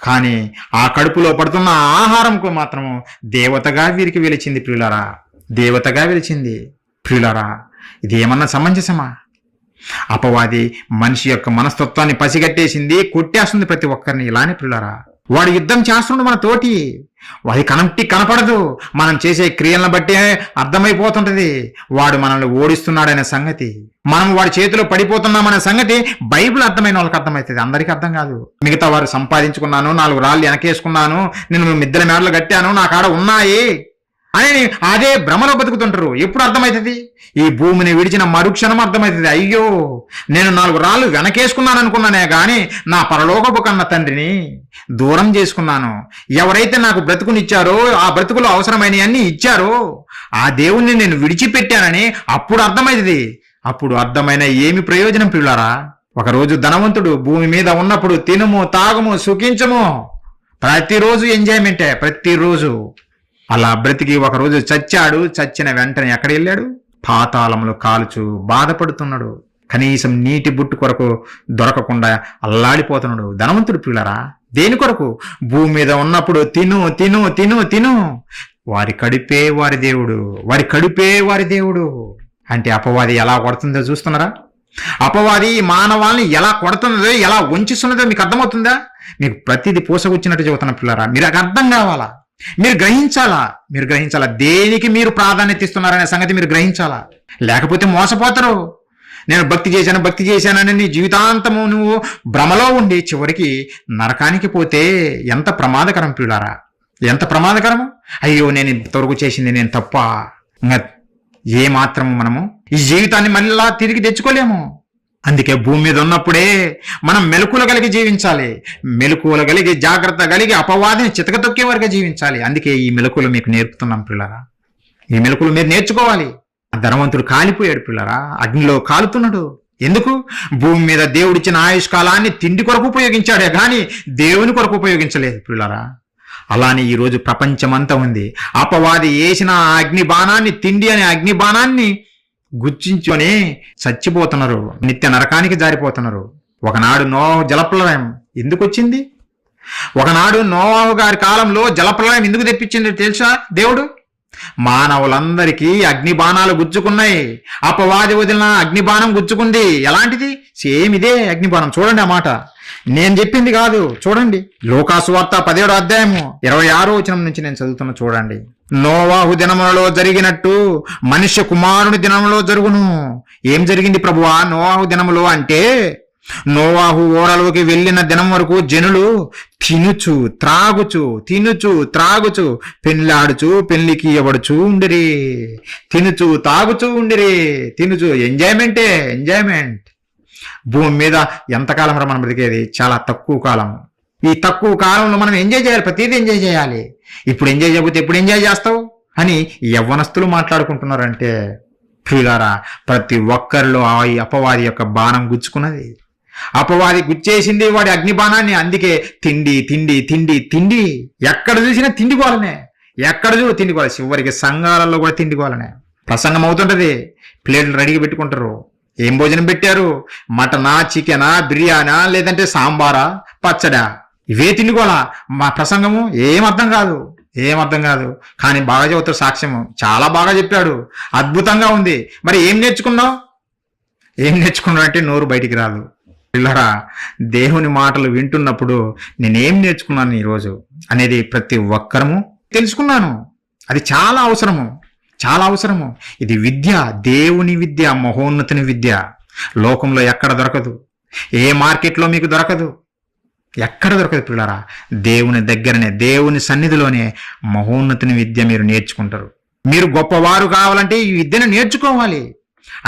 కానీ ఆ కడుపులో పడుతున్న ఆహారంకు మాత్రము దేవతగా వీరికి వెలిచింది ప్రియులారా. దేవతగా వెలిచింది ప్రియులారా. ఇది ఏమన్నా సమంజసమా? అపవాది మనిషి యొక్క మనస్తత్వాన్ని పసిగట్టేసింది, కొట్టేస్తుంది ప్రతి ఒక్కరిని. ఇలానే ప్రియులారా, వాడు యుద్ధం చేస్తున్నాడు మన తోటి. వాడి కనపడదు, మనం చేసే క్రియలను బట్టే అర్థమైపోతుంటది వాడు మనల్ని ఓడిస్తున్నాడనే సంగతి. మనం వాడి చేతిలో పడిపోతున్నామనే సంగతి బైబిల్ అర్థమైన వాళ్ళకి అర్థమవుతుంది, అందరికీ అర్థం కాదు. మిగతా వారు సంపాదించుకున్నాను, 4 రాళ్ళు వెనకేసుకున్నాను, నేను మిద్దెల మేడలు కట్టాను, నా కాడ ఉన్నాయి అని అదే భ్రమలో బతుకుతుంటారు. ఎప్పుడు అర్థమవుతుంది? ఈ భూమిని విడిచిన మరుక్షణం అర్థమవుతుంది. అయ్యో, నేను 4 రాళ్ళు వెనకేసుకున్నాను అనుకున్నానే గాని నా పరలోకపు కన్న తండ్రిని దూరం చేసుకున్నాను. ఎవరైతే నాకు బ్రతుకునిచ్చారో, ఆ బ్రతుకులో అవసరమైనవన్నీ ఇచ్చారో ఆ దేవుణ్ణి నేను విడిచిపెట్టానని అప్పుడు అర్థమైంది. అప్పుడు అర్థమైన ఏమి ప్రయోజనం పిల్లారా? ఒకరోజు ధనవంతుడు భూమి మీద ఉన్నప్పుడు తినుము, తాగుము, సుఖించము, ప్రతిరోజు ఎంజాయ్మెంటే, ప్రతిరోజు. అలా బ్రతికి ఒకరోజు చచ్చాడు. చచ్చిన వెంటనే ఎక్కడ వెళ్ళాడు? పాతాళంలో కాలుచు బాధపడుతున్నాడు. కనీసం నీటి బుట్టు కొరకు దొరకకుండా అల్లాడిపోతున్నాడు ధనవంతుడు పిల్లరా. దేని కొరకు? భూమి మీద ఉన్నప్పుడు తిను తిను తిను తిను. వారి కడుపే వారి దేవుడు. అంటే అపవాది ఎలా కొడుతుందో చూస్తున్నారా? అపవాది మానవాళ్ళని ఎలా కొడుతున్నదో, ఎలా వంచిస్తున్నదో మీకు అర్థమవుతుందా? మీకు ప్రతిదీ పూసగుచ్చినట్టు చెబుతున్న పిల్లరా. మీరు అర్థం కావాలా, మీరు గ్రహించాలా దేనికి మీరు ప్రాధాన్యత ఇస్తున్నారనే సంగతి మీరు గ్రహించాలా. లేకపోతే మోసపోతారు. నేను భక్తి చేశానని నీ జీవితాంతము నువ్వు భ్రమలో ఉండి చివరికి నరకానికి పోతే ఎంత ప్రమాదకరం పిల్లారా, ఎంత ప్రమాదకరము. అయ్యో, నేను ఇంతవరకు చేసింది నేను తప్ప. ఇంకా ఏ మాత్రము మనము ఈ జీవితాన్ని మళ్ళా తిరిగి తెచ్చుకోలేము. అందుకే భూమి మీద ఉన్నప్పుడే మనం మెలకువలు కలిగి జీవించాలి. మెలకువలు కలిగి, జాగ్రత్త కలిగి, అపవాదిని చితకతొక్కే వరకు జీవించాలి. అందుకే ఈ మెలకువలు మీకు నేర్పుతున్నాం పిల్లరా. ఈ మెలకువలు మీరు నేర్చుకోవాలి. ధనవంతుడు కాలిపోయాడు పిల్లరా, అగ్నిలో కాలుతున్నాడు. ఎందుకు? భూమి మీద దేవుడిచ్చిన ఆయుష్కాలాన్ని తిండి కొరకు ఉపయోగించాడే కానీ దేవుని కొరకు ఉపయోగించలేదు పిల్లరా. అలానే ఈరోజు ప్రపంచమంతా ఉంది. అపవాది వేసిన ఆ అగ్ని బాణాన్ని, తిండి అనే అగ్ని బాణాన్ని గుర్తించుకొని చచ్చిపోతున్నారు, నిత్య నరకానికి జారిపోతున్నారు. ఒకనాడు నోవాహు జలప్రలయం ఎందుకు వచ్చింది? ఒకనాడు నోవాహు గారి కాలంలో జలప్రలయం ఎందుకు తెప్పించింది తెలుసా? దేవుడు మానవులందరికీ అగ్ని బాణాలు గుచ్చుకున్నాయి. అపవాది వదిలిన అగ్ని బాణం గుచ్చుకుంది. ఎలాంటిది? సేమ్ ఇదే అగ్ని బాణం. చూడండి, ఆ మాట నేను చెప్పింది కాదు, చూడండి. లూకాసు వార్త 17వ అధ్యాయము 26వ వచనం నుంచి నేను చదువుతున్నా, చూడండి. నోవాహు దినములలో జరిగినట్టు మనుష్య కుమారుని దినములో జరుగును. ఏం జరిగింది ప్రభువా నోవాహు దినములో అంటే? నోవాహు ఓడలోకి వెళ్ళిన దినం వరకు జనులు తినుచు త్రాగుచు పెళ్ళాడుచు పెళ్లికి ఇవ్వబడుచు ఉండిరి. తినుచు తాగుచూ ఉండిరి. ఎంజాయ్మెంట్. భూమి మీద ఎంతకాలం మనం బ్రతికేది? చాలా తక్కువ కాలం. ఈ తక్కువ కాలంలో మనం ఎంజాయ్ చేయాలి, ప్రతిదీ ఎంజాయ్ చేయాలి. ఇప్పుడు ఎంజాయ్ చేయకపోతే ఎప్పుడు ఎంజాయ్ చేస్తావు అని యవ్వనస్తులు మాట్లాడుకుంటున్నారంటే ప్రియులారా, ప్రతి ఒక్కరిలో ఆ అపవాది యొక్క బాణం గుచ్చుకున్నది. అపవాది గుచ్చేసింది వాడి అగ్నిబాణాన్ని. అందుకే తిండి తిండి తిండి తిండి, ఎక్కడ చూసినా తిండి గోలనే, ఎక్కడ చూడు తిండి గోల. చివరికి సంఘాలలో కూడా తిండి గోలనే. ప్రసంగం అవుతుంటది, ప్లేట్లు రెడీగా పెట్టుకుంటారు. ఏం భోజనం పెట్టారు? మటనా, చికెనా, బిర్యానా, లేదంటే సాంబారా, పచ్చడా, ఇవే తిండి గోల. మా ప్రసంగము ఏం అర్థం కాదు, ఏం అర్థం కాదు. కానీ బాగా చదువుతాడు, సాక్ష్యము చాలా బాగా చెప్పాడు, అద్భుతంగా ఉంది. మరి ఏం నేర్చుకున్నావు? ఏం నేర్చుకున్నావు అంటే నోరు బయటికి రాదు. పిల్లరా, దేవుని మాటలు వింటున్నప్పుడు నేనేం నేర్చుకున్నాను ఈరోజు అనేది ప్రతి ఒక్కరము తెలుసుకున్నాను. అది చాలా అవసరము, చాలా అవసరము. ఇది విద్య, దేవుని విద్య, మహోన్నతుని విద్య. లోకంలో ఎక్కడ దొరకదు, ఏ మార్కెట్లో మీకు దొరకదు, ఎక్కడ దొరకదు పిల్లరా. దేవుని దగ్గరనే, దేవుని సన్నిధిలోనే మహోన్నతుని విద్య మీరు నేర్చుకుంటారు. మీరు గొప్పవారు కావాలంటే ఈ విద్యను నేర్చుకోవాలి.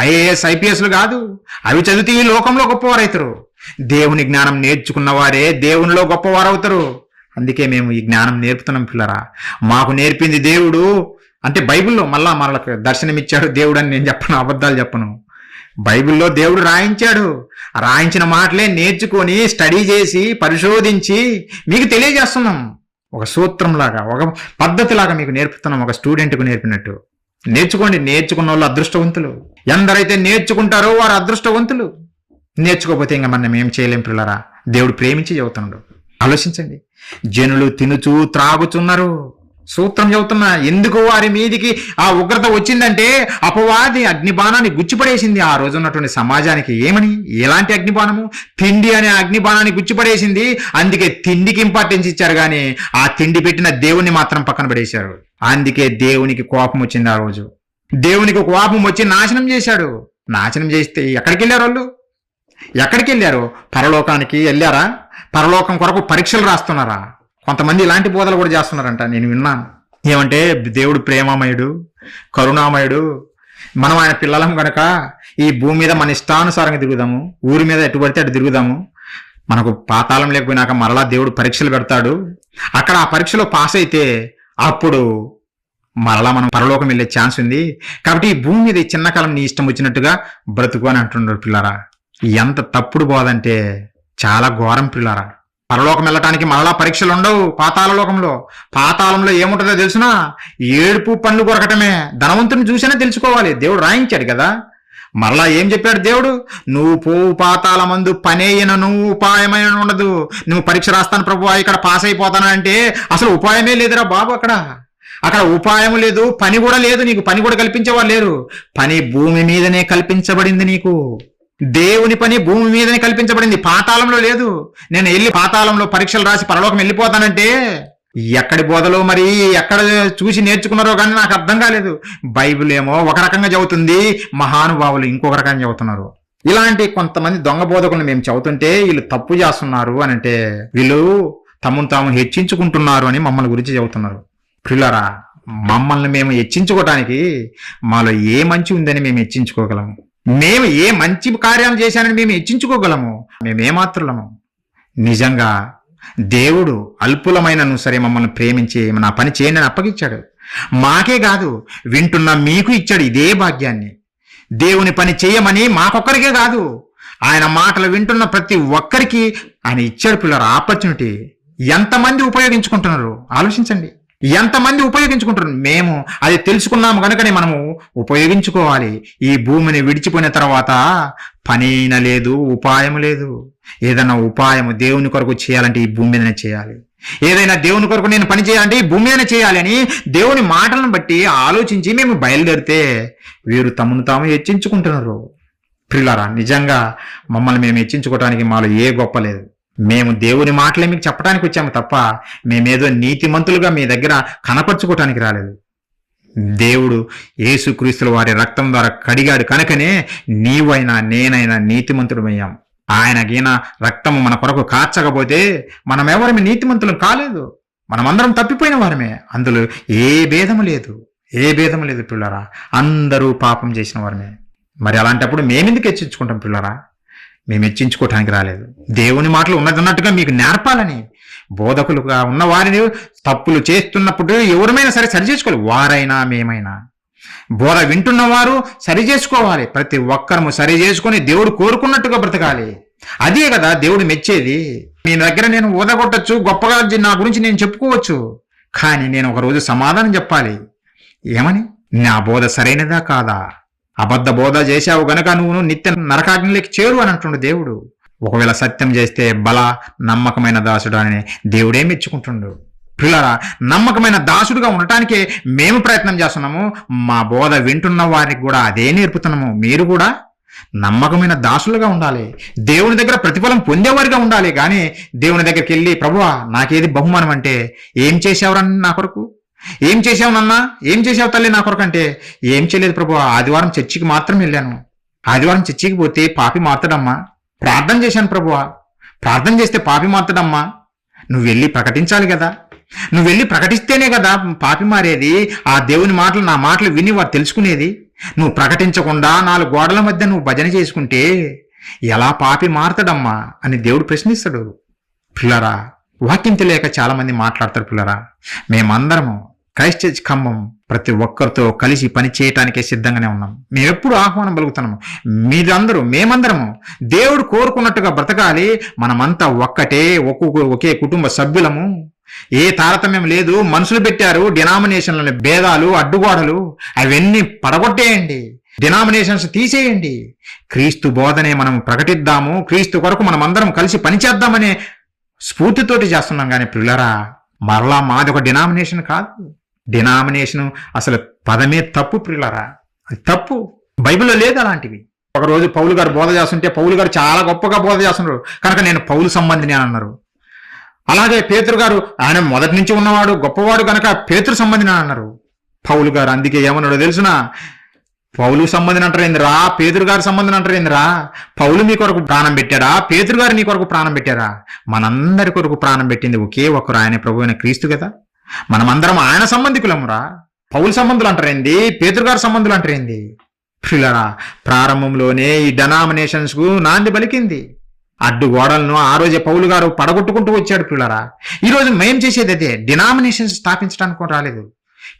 ఐఏఎస్ ఐపీఎస్లు కాదు, అవి చదివితే ఈ లోకంలో గొప్పవారు అవుతారు. దేవుని జ్ఞానం నేర్చుకున్న వారే దేవునిలో గొప్పవారు అవుతారు. అందుకే మేము ఈ జ్ఞానం నేర్పుతున్నాం పిల్లరా. మాకు నేర్పింది దేవుడు అంటే బైబిల్లో మళ్ళా మనకు దర్శనమిచ్చాడు దేవుడు అని నేను చెప్పను, అబద్ధాలు చెప్పను. బైబిల్లో దేవుడు రాయించాడు, రాయించిన మాటలే నేర్చుకొని స్టడీ చేసి పరిశోధించి మీకు తెలియజేస్తున్నాం. ఒక సూత్రంలాగా, ఒక పద్ధతిలాగా మీకు నేర్పుతున్నాం, ఒక స్టూడెంట్కు నేర్పినట్టు. నేర్చుకోండి. నేర్చుకున్న వాళ్ళు అదృష్టవంతులు. ఎందరైతే నేర్చుకుంటారో వారు అదృష్టవంతులు. నేర్చుకోకపోతే ఇంకా మనం ఏం చేయలేం పిల్లరా. దేవుడు ప్రేమించి చెబుతున్నాడు. ఆలోచించండి. జనులు తినుచూ త్రాగుచున్నారు. సూత్రం చెబుతున్నా. ఎందుకు వారి మీదికి ఆ ఉగ్రత వచ్చిందంటే అపవాది అగ్నిబాణాన్ని గుచ్చిపడేసింది ఆ రోజు ఉన్నటువంటి సమాజానికి. ఏమని? ఎలాంటి అగ్నిబాణము? తిండి అనే అగ్నిబాణాన్ని గుచ్చిపడేసింది. అందుకే తిండికి ఇంపార్టెన్స్ ఇచ్చారు, కానీ ఆ తిండి పెట్టిన దేవుణ్ణి మాత్రం పక్కన పడేశారు. అందుకే దేవునికి కోపం వచ్చింది ఆ రోజు. దేవునికి కోపం వచ్చి నాశనం చేశాడు. నాశనం చేస్తే ఎక్కడికి వెళ్ళారు వాళ్ళు? ఎక్కడికి వెళ్ళారు? పరలోకానికి వెళ్ళారా? పరలోకం కొరకు పరీక్షలు రాస్తున్నారా? కొంతమంది ఇలాంటి బోధలు కూడా చేస్తున్నారంట, నేను విన్నాను. ఏమంటే దేవుడు ప్రేమమయుడు, కరుణామయుడు, మనం ఆయన పిల్లలం కనుక ఈ భూమి మీద మన ఇష్టానుసారంగా తిరుగుదాము, ఊరి మీద ఎటు పడితే అటు తిరుగుదాము, మనకు పాతాళం లేకపోయినాక మరలా దేవుడు పరీక్షలు పెడతాడు, అక్కడ ఆ పరీక్షలో పాస్ అయితే అప్పుడు మరలా మనం పరలోకం వెళ్ళే ఛాన్స్ ఉంది, కాబట్టి ఈ భూమి మీద చిన్న కాలం నీ ఇష్టం వచ్చినట్టుగా బ్రతుకు అని అంటున్నారు పిల్లరా. ఎంత తప్పుడు బోధంటే చాలా ఘోరం పిల్లరా. పరలోకం వెళ్ళటానికి మరలా పరీక్షలు ఉండవు. పాతాళలోకంలో, పాతాళంలో ఏముంటుందో తెలుసునా? ఏడుపు పండ్లు కొరకటమే. ధనవంతుని చూసినా తెలుసుకోవాలి, దేవుడు రాయించాడు కదా. మరలా ఏం చెప్పాడు దేవుడు? నువ్వు పోవు పాతాళమందు పనేయన నువ్వు ఉపాయమైన ఉండదు. నువ్వు పరీక్ష రాస్తాను ప్రభు, ఇక్కడ పాస్ అయిపోతానంటే అసలు ఉపాయమే లేదురా బాబు. అక్కడ ఉపాయం లేదు, పని కూడా లేదు. నీకు పని కూడా కల్పించేవాళ్ళు లేరు. పని భూమి మీదనే కల్పించబడింది నీకు. దేవుని పని భూమి మీదనే కల్పించబడింది, పాతాళంలో లేదు. నేను వెళ్ళి పాతాళంలో పరీక్షలు రాసి పరలోకం వెళ్ళిపోతానంటే ఎక్కడి బోధలో మరి ఎక్కడ చూసి నేర్చుకున్నారో కానీ నాకు అర్థం కాలేదు. బైబిల్ ఏమో ఒక రకంగా చదువుతుంది, మహానుభావులు ఇంకొక రకంగా చదువుతున్నారు. ఇలాంటి కొంతమంది దొంగ బోధకులను మేము చదువుతుంటే వీళ్ళు తప్పు చేస్తున్నారు అని అంటే వీళ్ళు తమను తాము హెచ్చించుకుంటున్నారు అని మమ్మల్ని గురించి చెబుతున్నారు. పిల్లరా, మమ్మల్ని మేము హెచ్చించుకోవటానికి మాలో ఏ మంచి ఉందని మేము హెచ్చించుకోగలము? మేము ఏ మంచి కార్యాలు చేశానని మేము హెచ్చించుకోగలము? మేమేమాత్రులము. నిజంగా దేవుడు అల్పులమైనను సరే మమ్మల్ని ప్రేమించి నా పని చేయండి అని అప్పగించాడు. మాకే కాదు, వింటున్న మీకు ఇచ్చాడు ఇదే భాగ్యాన్ని. దేవుని పని చేయమని మాకొక్కరికే కాదు, ఆయన మాటలు వింటున్న ప్రతి ఒక్కరికి ఆయన ఇచ్చాడు పిల్లలు ఆపర్చునిటీ. ఎంతమంది ఉపయోగించుకుంటున్నారు ఆలోచించండి. ఎంతమంది ఉపయోగించుకుంటున్నారు? మేము అది తెలుసుకున్నాము కనుకనే మనము ఉపయోగించుకోవాలి. ఈ భూమిని విడిచిపోయిన తర్వాత పనైన లేదు, ఉపాయం లేదు. ఏదైనా ఉపాయము దేవుని కొరకు చేయాలంటే ఈ భూమి మీదనే చేయాలి. ఏదైనా దేవుని కొరకు నేను పని చేయాలంటే ఈ భూమి మీదనే చేయాలి అని దేవుని మాటలను బట్టి ఆలోచించి మేము బయలుదేరితే వీరు తమను తాము హెచ్చించుకుంటున్నారు. ప్రియులారా, నిజంగా మమ్మల్ని మేము హెచ్చించుకోవడానికి మాలో ఏ గొప్ప లేదు. మేము దేవుని మాటలే మీకు చెప్పడానికి వచ్చాము తప్ప మేమేదో నీతిమంతులుగా మీ దగ్గర కనపరుచుకోవటానికి రాలేదు. దేవుడు యేసుక్రీస్తుల వారి రక్తం ద్వారా కడిగాడు కనుకనే నీవైనా నేనైనా నీతిమంతులమయ్యాం. ఆయన గీన రక్తము మన కొరకు కార్చకపోతే మనం ఎవరమే నీతిమంతులం కాలేదు. మనమందరం తప్పిపోయిన వారమే. అందులో ఏ భేదము లేదు, ఏ భేదము లేదు పిల్లరా. అందరూ పాపం చేసిన వారమే. మరి అలాంటప్పుడు మేమెందుకు హెచ్చించుకుంటాం పిల్లరా? మేము హెచ్చించుకోవటానికి రాలేదు. దేవుని మాటలు ఉన్నట్టుగా మీకు నేర్పాలని, బోధకులుగా ఉన్న వారిని తప్పులు చేస్తున్నప్పుడు ఎవరమైనా సరే సరి చేసుకోవాలి. వారైనా మేమైనా బోధ వింటున్నవారు సరి చేసుకోవాలి. ప్రతి ఒక్కరము సరి చేసుకొని దేవుడు కోరుకున్నట్టుగా బ్రతకాలి. అదే కదా దేవుడు మెచ్చేది. మీ దగ్గర నేను ఊదగొట్టచ్చు, గొప్పగా నా గురించి నేను చెప్పుకోవచ్చు, కానీ నేను ఒకరోజు సమాధానం చెప్పాలి. ఏమని? నా బోధ సరైనదా కాదా? అబద్ధ బోధ చేశావు గనక నువ్వు నిత్య నరకాగ్నిలోకి చేరు అని అంటుండు దేవుడు. ఒకవేళ సత్యం చేస్తే బల నమ్మకమైన దాసుడు అని దేవుడే మెచ్చుకుంటుండు. పిల్లరా, నమ్మకమైన దాసుడుగా ఉండటానికే మేము ప్రయత్నం చేస్తున్నాము. మా బోధ వింటున్న వారికి కూడా అదే నేర్పుతున్నాము. మీరు కూడా నమ్మకమైన దాసులుగా ఉండాలి, దేవుని దగ్గర ప్రతిఫలం పొందేవారిగా ఉండాలి. కానీ దేవుని దగ్గరికి వెళ్ళి ప్రభువా నాకేది బహుమానం అంటే, ఏం చేసావురని నా కొరకు, ఏం చేసావు నాన్నా, ఏం చేసావు తల్లి నా కొరకు అంటే, ఏం చేయలేదు ప్రభువా, ఆదివారం చర్చికి మాత్రం వెళ్ళాను. ఆదివారం చర్చికి పోతే పాపి మారుతాడమ్మా. ప్రార్థన చేశాను ప్రభువా, ప్రార్థన చేస్తే పాపి మారుతాడమ్మా. నువ్వు వెళ్ళి ప్రకటించాలి కదా, నువ్వు వెళ్ళి ప్రకటిస్తేనే కదా పాపి మారేది. ఆ దేవుని మాటలు, నా మాటలు విని వారు తెలుసుకునేది. నువ్వు ప్రకటించకుండా 4 గోడల మధ్య నువ్వు భజన చేసుకుంటే ఎలా పాపి మారుతాడమ్మా అని దేవుడు ప్రశ్నిస్తాడు. పిల్లరా, వాక్యం తెలియక చాలా మంది మాట్లాడతారు. పిల్లరా, మేమందరము క్రైస్ట్ చర్చ్ ఖమ్మం ప్రతి ఒక్కరితో కలిసి పని చేయటానికే సిద్ధంగానే ఉన్నాం. మేమెప్పుడు ఆహ్వానం పలుకుతున్నాము. మీరందరూ, మేమందరము దేవుడు కోరుకున్నట్టుగా బ్రతకాలి. మనమంతా ఒక్కటే, ఒకే కుటుంబ సభ్యులము. ఏ తారతమ్యం లేదు. మనుషులు పెట్టారు డినామినేషన్ల భేదాలు, అడ్డుగోడలు, అవన్నీ పడగొట్టేయండి. డినామినేషన్స్ తీసేయండి. క్రీస్తు బోధనే మనం ప్రకటిద్దాము. క్రీస్తు కొరకు మనం అందరం కలిసి పనిచేద్దామనే స్ఫూర్తితోటి చేస్తున్నాం. కానీ పిల్లరా, మరలా మాది ఒక డినామినేషన్ కాదు. డినామినేషన్ అసలు పదమే తప్పు పిల్లరా, అది తప్పు. బైబిల్లో లేదు అలాంటివి. ఒకరోజు పౌలు గారు బోధ చేస్తుంటే, పౌలు గారు చాలా గొప్పగా బోధ చేస్తున్నారు కనుక నేను పౌలు సంబంధిని అని అన్నారు. అలాగే పేతురు గారు, ఆయన మొదటి నుంచి ఉన్నవాడు, గొప్పవాడు కనుక పేతురు సంబంధిని అని అన్నారు. పౌలు గారు అందుకే ఏమన్నాడో తెలుసునా? పౌలు సంబంధిని అంటారేందిరా, పేతురు గారి సంబంధిని అంటారేందిరా? పౌలు మీ కొరకు ప్రాణం పెట్టాడా, పేతురు గారు నీ కొరకు ప్రాణం పెట్టారా? మనందరి కొరకు ప్రాణం పెట్టింది ఒకే ఒకరు, ఆయన ప్రభు అయిన క్రీస్తు కదా. మనమందరం ఆయన సంబంధికులమురా. పౌలు సంబంధులు అంటారేంది, పేతురు గారి సంబంధులు అంటారేంది? పిల్లరా, ప్రారంభంలోనే ఈ డినామినేషన్స్ కు నాంది పలికింది. అడ్డు గోడలను ఆ రోజే పౌలు గారు పడగొట్టుకుంటూ వచ్చాడు. పిల్లరా, ఈరోజు మేం చేసేది అదే. డినామినేషన్స్ స్థాపించడానికి రాలేదు.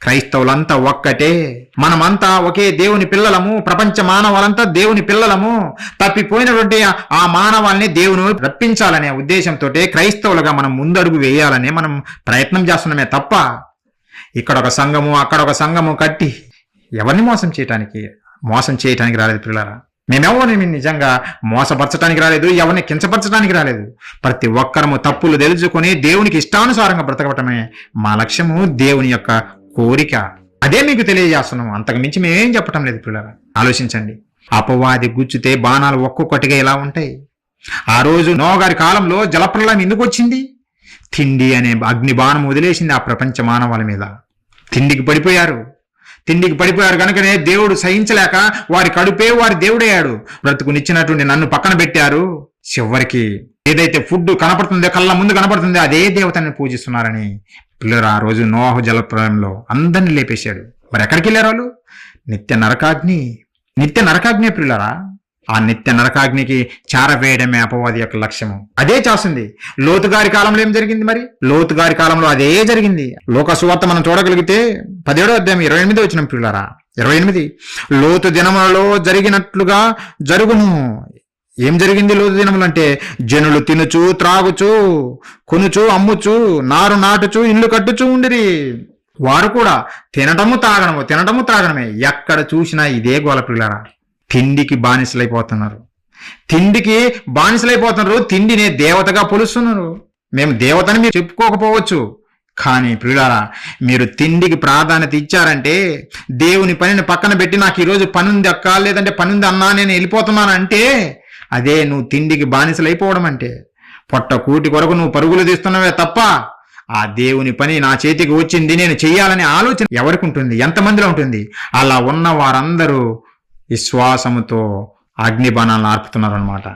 క్రైస్తవులంతా ఒక్కటే, మనమంతా ఒకే దేవుని పిల్లలము. ప్రపంచ మానవాలంతా దేవుని పిల్లలము. తప్పిపోయినటువంటి ఆ మానవాల్ని దేవుని రప్పించాలనే ఉద్దేశంతో క్రైస్తవులుగా మనం ముందడుగు వేయాలనే మనం ప్రయత్నం చేస్తున్నామే తప్ప ఇక్కడ ఒక సంఘము, అక్కడ ఒక సంఘము కట్టి ఎవరిని మోసం చేయటానికి రాలేదు. పిల్లరా, మేమెవరిని నిజంగా మోసపరచడానికి రాలేదు, ఎవరిని కించపరచడానికి రాలేదు. ప్రతి ఒక్కరము తప్పులు తెలుసుకొని దేవునికి ఇష్టానుసారంగా బ్రతకటమే మా లక్ష్యము, దేవుని యొక్క కోరిక. అదే మీకు తెలియజేస్తున్నాము. అంతకు మించి మేమేం చెప్పటం లేదు. పిల్లరా, ఆలోచించండి. అపవాది గుచ్చితే బాణాలు ఒక్కొక్కటిగా ఎలా ఉంటాయి? ఆ రోజు నోవహు గారి కాలంలో జలప్రళయం ఎందుకు వచ్చింది? తిండి అనే అగ్ని బాణం వదిలేసింది ఆ ప్రపంచ మానవాళి మీద. తిండికి పడిపోయారు కనుకనే దేవుడు సహించలేక వారి కడుపే వారి దేవుడయ్యాడు. బ్రతుకునిచ్చినటువంటి నన్ను పక్కన పెట్టారు. చివరికి ఏదైతే ఫుడ్ కనపడుతుందో, కళ్ళ ముందు కనపడుతుందో అదే దేవతని పూజిస్తున్నారని పిల్లలు ఆ రోజు నోవహు జలప్రళయంలో అందరినీ లేపేశాడు. మరి ఎక్కడికి వెళ్ళారు వాళ్ళు? నిత్య నరకాగ్ని పిల్లరా. ఆ నిత్య నరకాగ్నికి చారవేయడమే అపవాది యొక్క లక్ష్యము. అదే చేస్తుంది. లోతు గారి కాలంలో ఏం జరిగింది? మరి లోతు గారి కాలంలో అదే జరిగింది. లోక సువార్త మనం చూడగలిగితే 17వ అధ్యాయం 28 వచ్చిన పిల్లరా, 28 లోతు దినములలో జరిగినట్లుగా జరుగును. ఏం జరిగింది లోతు దినములు అంటే? జనులు తినుచు, త్రాగుచు, కొనుచు, అమ్ముచు, నారు నాటుచు, ఇల్లు కట్టుచు ఉండిరి. వారు కూడా తినటము త్రాగడమే. ఎక్కడ చూసినా ఇదే గోల పిల్లరా. తిండికి బానిసలైపోతున్నారు. తిండినే దేవతగా పొలుస్తున్నారు. మేము దేవతని మీరు చెప్పుకోకపోవచ్చు, కానీ ప్రియులారా, మీరు తిండికి ప్రాధాన్యత ఇచ్చారంటే, దేవుని పనిని పక్కన పెట్టి నాకు ఈరోజు పనుంది అక్క, లేదంటే పనుంది అన్నా నేను వెళ్ళిపోతున్నానంటే అదే నువ్వు తిండికి బానిసలైపోవడం అంటే. పొట్ట కూటి కొరకు నువ్వు పరుగులు తీస్తున్నావే తప్ప ఆ దేవుని పని నా చేతికి వచ్చింది నేను చెయ్యాలనే ఆలోచన ఎవరికి ఉంటుంది? ఎంతమందిలో ఉంటుంది? అలా ఉన్న వారందరూ విశ్వాసముతో అగ్నిబాణాలను ఆర్పుతున్నారు అనమాట.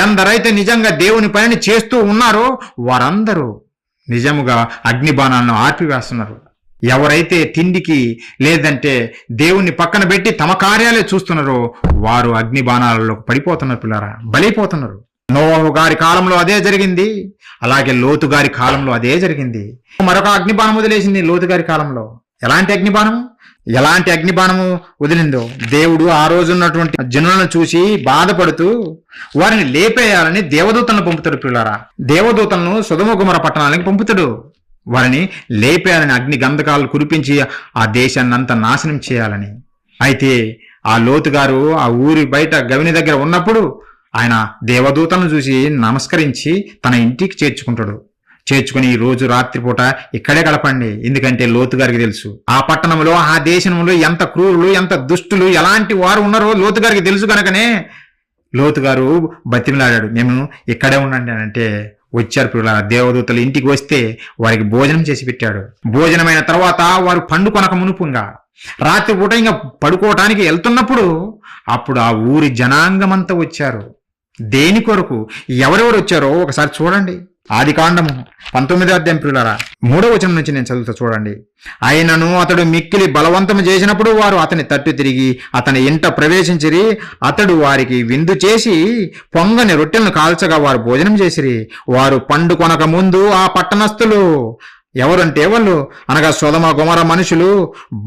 ఎందరైతే నిజంగా దేవుని పనిని చేస్తూ ఉన్నారో వారందరూ నిజముగా అగ్నిబాణాలను ఆర్పివేస్తున్నారు. ఎవరైతే తిండికి లేదంటే దేవుణ్ణి పక్కన పెట్టి తమ కార్యాలే చూస్తున్నారో వారు అగ్నిబాణాలలో పడిపోతున్నారు పిల్లరా, బలైపోతున్నారు. నోవహు గారి కాలంలో అదే జరిగింది. అలాగే లోతు గారి కాలంలో అదే జరిగింది. మరొక అగ్నిబాణం వదిలేసింది లోతు గారి కాలంలో. ఎలాంటి అగ్నిబాణం? ఎలాంటి అగ్నిబాణము వదిలిందో దేవుడు ఆ రోజు ఉన్నటువంటి జనులను చూసి బాధపడుతూ వారిని లేపేయాలని దేవదూతలను పంపుతాడు పిల్లారా. దేవదూతలను సొదొమ గొమొర్రా పట్టణానికి పంపుతాడు. వారిని లేపేయాలని అగ్ని గంధకాలు కురిపించి ఆ దేశాన్ని అంతా నాశనం చేయాలని. అయితే ఆ లోతు గారు ఆ ఊరి బయట గవిని దగ్గర ఉన్నప్పుడు ఆయన దేవదూతలను చూసి నమస్కరించి తన ఇంటికి చేర్చుకుని ఈ రోజు రాత్రిపూట ఇక్కడే గడపండి. ఎందుకంటే లోతు గారికి తెలుసు ఆ పట్టణంలో ఆ దేశంలో ఎంత క్రూరులు ఎంత దుష్టులు ఎలాంటి వారు ఉన్నారో లోతు గారికి తెలుసు కనుకనే లోతు గారు బతిమిలాడాడు, మేము ఇక్కడే ఉండండి అని. అంటే వచ్చారు పిల్లల దేవదూతలు. ఇంటికి వస్తే వారికి భోజనం చేసి పెట్టాడు. భోజనమైన తర్వాత వారు పండుకొనక మునుపుగా రాత్రిపూట ఇంకా పడుకోవటానికి వెళ్తున్నప్పుడు అప్పుడు ఆ ఊరి జనాంగమంతా వచ్చారు. దేని కొరకు ఎవరెవరు వచ్చారో ఒకసారి చూడండి. ఆదికాండము 19వ అధ్యాయం పిల్లరా 3వ వచనం నుంచి నేను చదువుతా చూడండి. ఆయనను అతడు మిక్కిలి బలవంతము చేసినప్పుడు వారు అతని తట్టు తిరిగి అతని ఇంట ప్రవేశించిరి. అతడు వారికి విందు చేసి పొంగని రొట్టెలను కాల్చగా వారు భోజనం చేసిరి. వారు పండుకొనక ముందు ఆ పట్టణస్థులు ఎవరంటే వాళ్ళు అనగా సొదొమ గొమొర్రా మనుషులు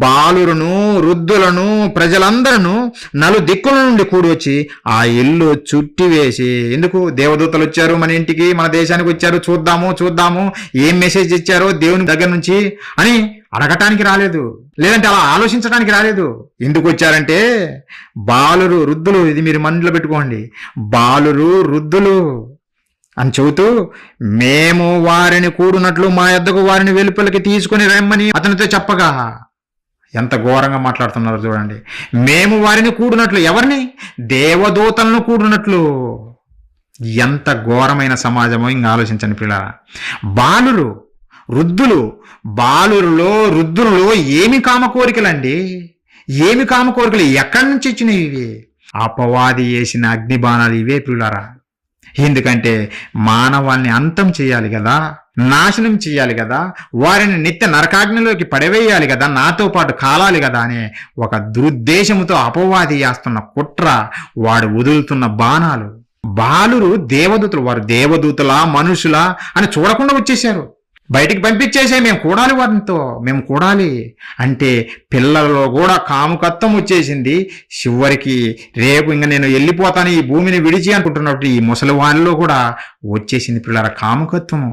బాలురును వృద్ధులను ప్రజలందరూ నలుదిక్కుల నుండి కూడి వచ్చి ఆ ఇల్లు చుట్టివేసి, ఎందుకు దేవదూతలు వచ్చారు మన ఇంటికి మన దేశానికి వచ్చారు, చూద్దాము ఏం మెసేజ్ ఇచ్చారో దేవుని దగ్గర నుంచి అని అడగటానికి రాలేదు, లేదంటే అలా ఆలోచించడానికి రాలేదు. ఎందుకు వచ్చారంటే బాలురు వృద్ధులు, ఇది మీరు మనసులో పెట్టుకోండి, బాలురు వృద్ధులు అని చెబుతూ మేము వారిని కూడినట్లు మా యొద్దకు వారిని వెలుపలికి తీసుకుని రమ్మని అతనితో చెప్పగా, ఎంత ఘోరంగా మాట్లాడుతున్నారు చూడండి. మేము వారిని కూడినట్లు, ఎవరిని? దేవదూతలను కూడినట్లు. ఎంత ఘోరమైన సమాజమో ఇంకా ఆలోచించండి పిల్లల. బాలురు వృద్ధులు, బాలురులో వృద్ధులలో ఏమి కామ కోరికలండి, ఏమి కామ కోరికలు ఎక్కడి నుంచి వచ్చినాయి ఇవి? అపవాది వేసిన అగ్నిబాణాలు ఇవే పిల్లరా. ఎందుకంటే మానవాన్ని అంతం చేయాలి కదా, నాశనం చేయాలి కదా, వారిని నిత్య నరకాగ్నిలోకి పడవేయాలి కదా, నాతో పాటు కాలాలి కదా అనే ఒక దురుద్దేశంతో అపవాది చేస్తున్న కుట్ర, వాడు వదులుతున్న బాణాలు. బాలురు దేవదూతలు, వారు దేవదూతలా మనుషులా అని చూడకుండా వచ్చేసారు. బయటికి పంపించేసే మేము కూడాలి, వారితో మేము కూడాలి అంటే పిల్లలలో కూడా కాముకత్వం వచ్చేసింది. చివరికి రేపు ఇంకా నేను వెళ్ళిపోతాను ఈ భూమిని విడిచి అనుకుంటున్నప్పుడు ఈ ముసలి వాళ్ళలో కూడా వచ్చేసింది పిల్లల కాముకత్వము.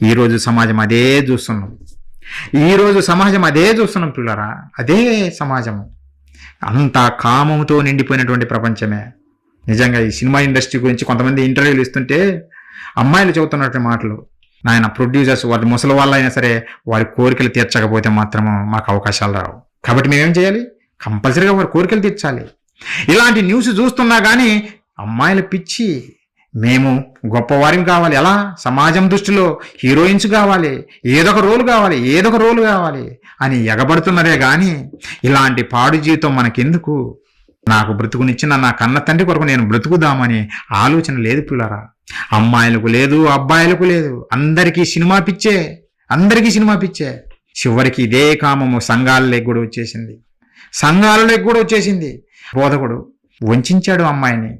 ఈరోజు సమాజం అదే చూస్తున్నాం, పిల్లరా, అదే సమాజము. అంతా కామముతో నిండిపోయినటువంటి ప్రపంచమే. నిజంగా ఈ సినిమా ఇండస్ట్రీ గురించి కొంతమంది ఇంటర్వ్యూలు ఇస్తుంటే అమ్మాయిలు చెబుతున్నటువంటి మాటలు, నాయన ప్రొడ్యూసర్స్ వారి ముసలి వాళ్ళైనా సరే వారి కోరికలు తీర్చకపోతే మాత్రము మాకు అవకాశాలు రావు, కాబట్టి మేమేం చేయాలి, కంపల్సరీగా వారి కోరికలు తీర్చాలి. ఇలాంటి న్యూస్ చూస్తున్నా కానీ అమ్మాయిల పిచ్చి, మేము గొప్పవారిని కావాలి, ఎలా సమాజం దృష్టిలో హీరోయిన్స్ కావాలి, ఏదొక రోలు కావాలి అని ఎగబడుతున్నారే కానీ ఇలాంటి పాడు జీవితం మనకెందుకు? నాకు బ్రతుకునిచ్చిన నా కన్న తండ్రి కొరకు నేను బ్రతుకుదామని ఆలోచన లేదు పిల్లరా. అమ్మాయిలకు లేదు, అబ్బాయిలకు లేదు, అందరికీ సినిమా పిచ్చే. చివరికి ఇదే కామము సంఘాలలోకి కూడా వచ్చేసింది. బోధకుడు వంచాడు అమ్మాయిని,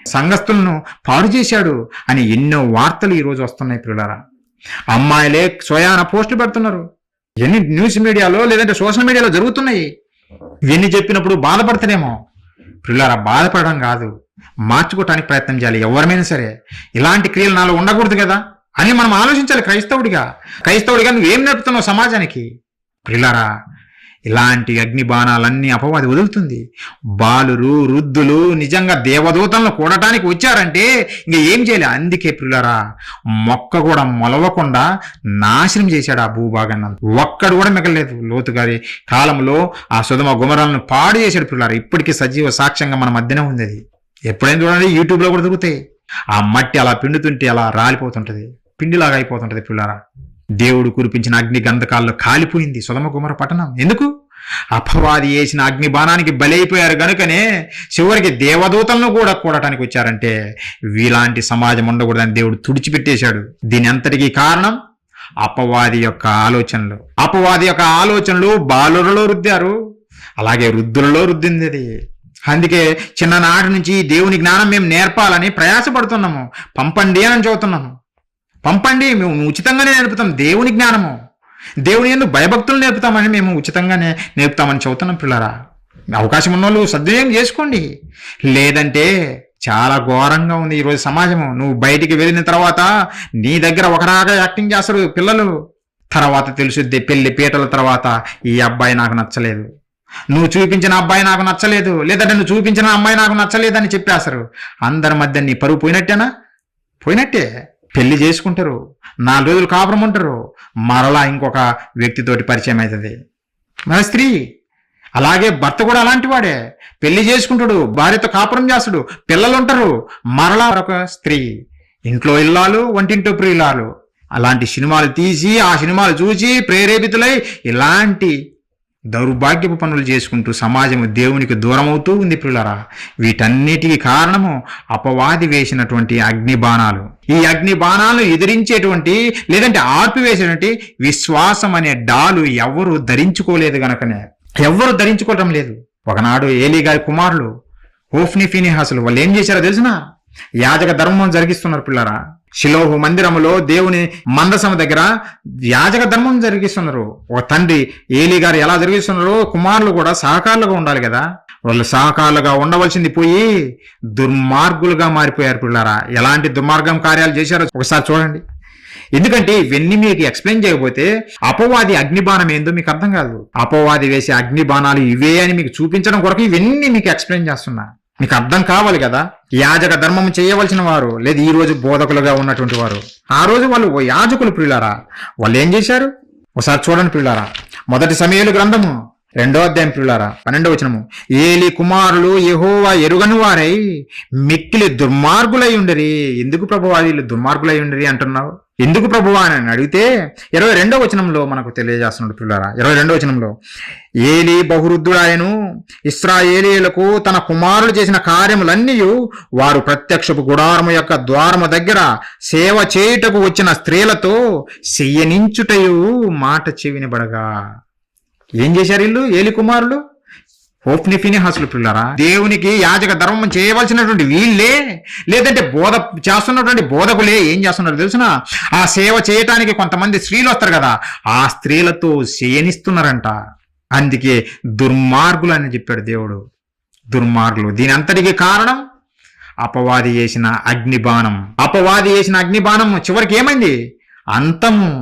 సంఘస్థులను పాడు చేశాడు అని ఎన్నో వార్తలు ఈరోజు వస్తున్నాయి పిల్లరా. అమ్మాయిలే స్వయాన పోస్టులు పెడుతున్నారు, ఎన్ని న్యూస్ మీడియాలో లేదంటే సోషల్ మీడియాలో జరుగుతున్నాయి. ఇవన్నీ చెప్పినప్పుడు బాధపడతానేమో పిల్లరా. బాధపడడం కాదు, మార్చుకోవటానికి ప్రయత్నం చేయాలి. ఎవరిమైనా సరే ఇలాంటి క్రియలు నాలో ఉండకూడదు కదా అని మనం ఆలోచించాలి. క్రైస్తవుడిగా నువ్వేం నేర్పుతున్నావు సమాజానికి? పిల్లరా, ఇలాంటి అగ్ని బాణాలన్నీ అపవాది వదులుతుంది. బాలురు వృద్ధులు నిజంగా దేవదూతలను కూడటానికి వచ్చారంటే ఇంక ఏం చేయాలి? అందుకే పిల్లరా, మొక్క కూడా మొలవకుండా నాశనం చేశాడు ఆ భూభాగాన్ని. ఒక్కడు కూడా మిగలలేదు. లోతు గారి కాలంలో ఆ సొదొమ గొమొర్రాలను పాడు చేశాడు పిల్లరా. ఇప్పటికీ సజీవ సాక్ష్యంగా మన మధ్యనే ఉంది అది. ఎప్పుడైనా చూడండి, యూట్యూబ్లో కూడా దొరుకుతాయి. ఆ మట్టి అలా పిండుతుంటే అలా రాలిపోతుంటది, పిండిలాగా అయిపోతుంటది పిల్లరా. దేవుడు కురిపించిన అగ్ని గంధకాల్లో కాలిపోయింది సొదొమ గొమొర్రా పట్టణం. ఎందుకు? అపవాది వేసిన అగ్ని బాణానికి బలైపోయారు గనుకనే చివరికి దేవదూతలను కూడా కూడటానికి వచ్చారంటే వీలాంటి సమాజం ఉండకూడదని దేవుడు తుడిచిపెట్టేశాడు. దీని అంతటికీ కారణం అపవాది యొక్క ఆలోచనలు బాలురలో రుద్దారు, అలాగే వృద్ధులలో రుద్దింది అది. అందుకే చిన్ననాటి నుంచి దేవుని జ్ఞానం మేము నేర్పాలని ప్రయాసపడుతున్నాము. పంపండి అని చెబుతున్నాము. పంపండి, మేము ఉచితంగానే నేర్పుతాం దేవుని జ్ఞానము. దేవుని యందు భయభక్తులు నేర్పుతామని మేము ఉచితంగానే నేర్పుతామని చెబుతున్నాం పిల్లరా. అవకాశం ఉన్నోళ్ళు సద్వినియోగం చేసుకోండి. లేదంటే చాలా ఘోరంగా ఉంది ఈరోజు సమాజము. నువ్వు బయటికి వెళ్ళిన తర్వాత నీ దగ్గర ఒకరాగా యాక్టింగ్ చేస్తారు పిల్లలు. తర్వాత తెలుసుద్ది పెళ్లి పీటల తర్వాత ఈ అబ్బాయి నాకు నచ్చలేదు, నువ్వు చూపించిన అబ్బాయి నాకు నచ్చలేదు, లేదంటే నువ్వు చూపించిన అమ్మాయి నాకు నచ్చలేదని చెప్పేస్తారు. అందరి మధ్య నీ పరువు పోయినట్టేనా? పోయినట్టే. పెళ్లి చేసుకుంటారు, 4 రోజులు కాపురం ఉంటారు, మరలా ఇంకొక వ్యక్తితోటి పరిచయం అవుతుంది. మన స్త్రీ అలాగే భర్త కూడా అలాంటి వాడే. పెళ్లి చేసుకుంటాడు, భార్యతో కాపురం చేస్తాడు, పిల్లలు ఉంటారు, మరలా ఒక స్త్రీ. ఇంట్లో ఇల్లాలు, వంటింటో ప్రియులాలు. అలాంటి సినిమాలు తీసి ఆ సినిమాలు చూసి ప్రేరేపితులై ఇలాంటి దౌర్భాగ్యపు పనులు చేసుకుంటూ సమాజము దేవునికి దూరం అవుతూ ఉంది ప్రియులారా. వీటన్నిటికీ కారణము అపవాది వేసినటువంటి అగ్నిబాణాలు. ఈ అగ్నిబాణాలను ఎదిరించేటువంటి లేదంటే ఆర్పివేసేటువంటి విశ్వాసం అనే డాలు ఎవరు ధరించుకోలేదు గనకనే, ఎవరు ధరించుకోవటం లేదు. ఒకనాడు ఏలీ గారి కుమారులు హోఫ్ని ఫీనిహాసులు వాళ్ళు ఏం చేశారో తెలిసిన? యాజక ధర్మం జరిగిస్తున్నారు పిల్లరా. షిలోహు మందిరములో దేవుని మందసం దగ్గర యాజక ధర్మం జరిగిస్తున్నారు. ఒక తండ్రి ఏలీ గారు ఎలా జరిగిస్తున్నారో కుమారులు కూడా సహకారులుగా ఉండాలి కదా. వాళ్ళు సహకారులుగా ఉండవలసింది పోయి దుర్మార్గులుగా మారిపోయారు పిల్లారా. ఎలాంటి దుర్మార్గం కార్యాలు చేశారో ఒకసారి చూడండి. ఎందుకంటే ఇవన్నీ మీకు ఎక్స్ప్లెయిన్ చేయకపోతే అపవాది అగ్నిబాణం ఏందో మీకు అర్థం కాదు. అపవాది వేసే అగ్నిబాణాలు ఇవే అని మీకు చూపించడం కొరకు ఇవన్నీ మీకు ఎక్స్ప్లెయిన్ చేస్తున్నా. మీకు అర్థం కావాలి కదా. యాజక ధర్మం చేయవలసిన వారు లేదు ఈ రోజు బోధకులుగా ఉన్నటువంటి వారు, ఆ రోజు వాళ్ళు యాజకులు ప్రియులారా. వాళ్ళు ఏం చేశారు ఒకసారి చూడండి ప్రియులారా. 1 సమూయేలు గ్రంథము 2వ అధ్యాయం ప్రియులారా 12వ వచనము. ఏలీ కుమారులు యెహోవా ఎరుగని వారై మిక్కిలి దుర్మార్గులై ఉండరి. ఎందుకు ప్రభువా వీళ్ళు దుర్మార్గులై ఉండరి అంటున్నావు? ఎందుకు ప్రభువా అని అడిగితే 22వ వచనంలో మనకు తెలియజేస్తున్నాడు పిల్లరా. 22వ వచనంలో ఏలీ బహువృద్ధుడాయను, ఇశ్రాయేలీయులకు తన కుమారులు చేసిన కార్యములన్నీ వారు ప్రత్యక్షపు గుడారము యొక్క ద్వారము దగ్గర సేవ చేయుటకు వచ్చిన స్త్రీలతో చెయ్యనించుటయు మాట చెవినబడగా. ఏం చేశారు వీళ్ళు? ఏలీ కుమారులు హోఫ్ని ఫీనిహాసులు పిల్లరా. దేవునికి యాజక ధర్మం చేయవలసినటువంటి వీళ్ళే లేదంటే బోధ చేస్తున్నటువంటి బోధకులే ఏం చేస్తున్నారు తెలుసునా? ఆ సేవ చేయటానికి కొంతమంది స్త్రీలు వస్తారు కదా, ఆ స్త్రీలతో చేయనిస్తున్నారంట. అందుకే దుర్మార్గులు అని చెప్పాడు దేవుడు. దుర్మార్గులు. దీని అంతటికి కారణం అపవాది చేసిన అగ్నిబాణం. అపవాది చేసిన అగ్నిబాణం చివరికి ఏమైంది? అంతము.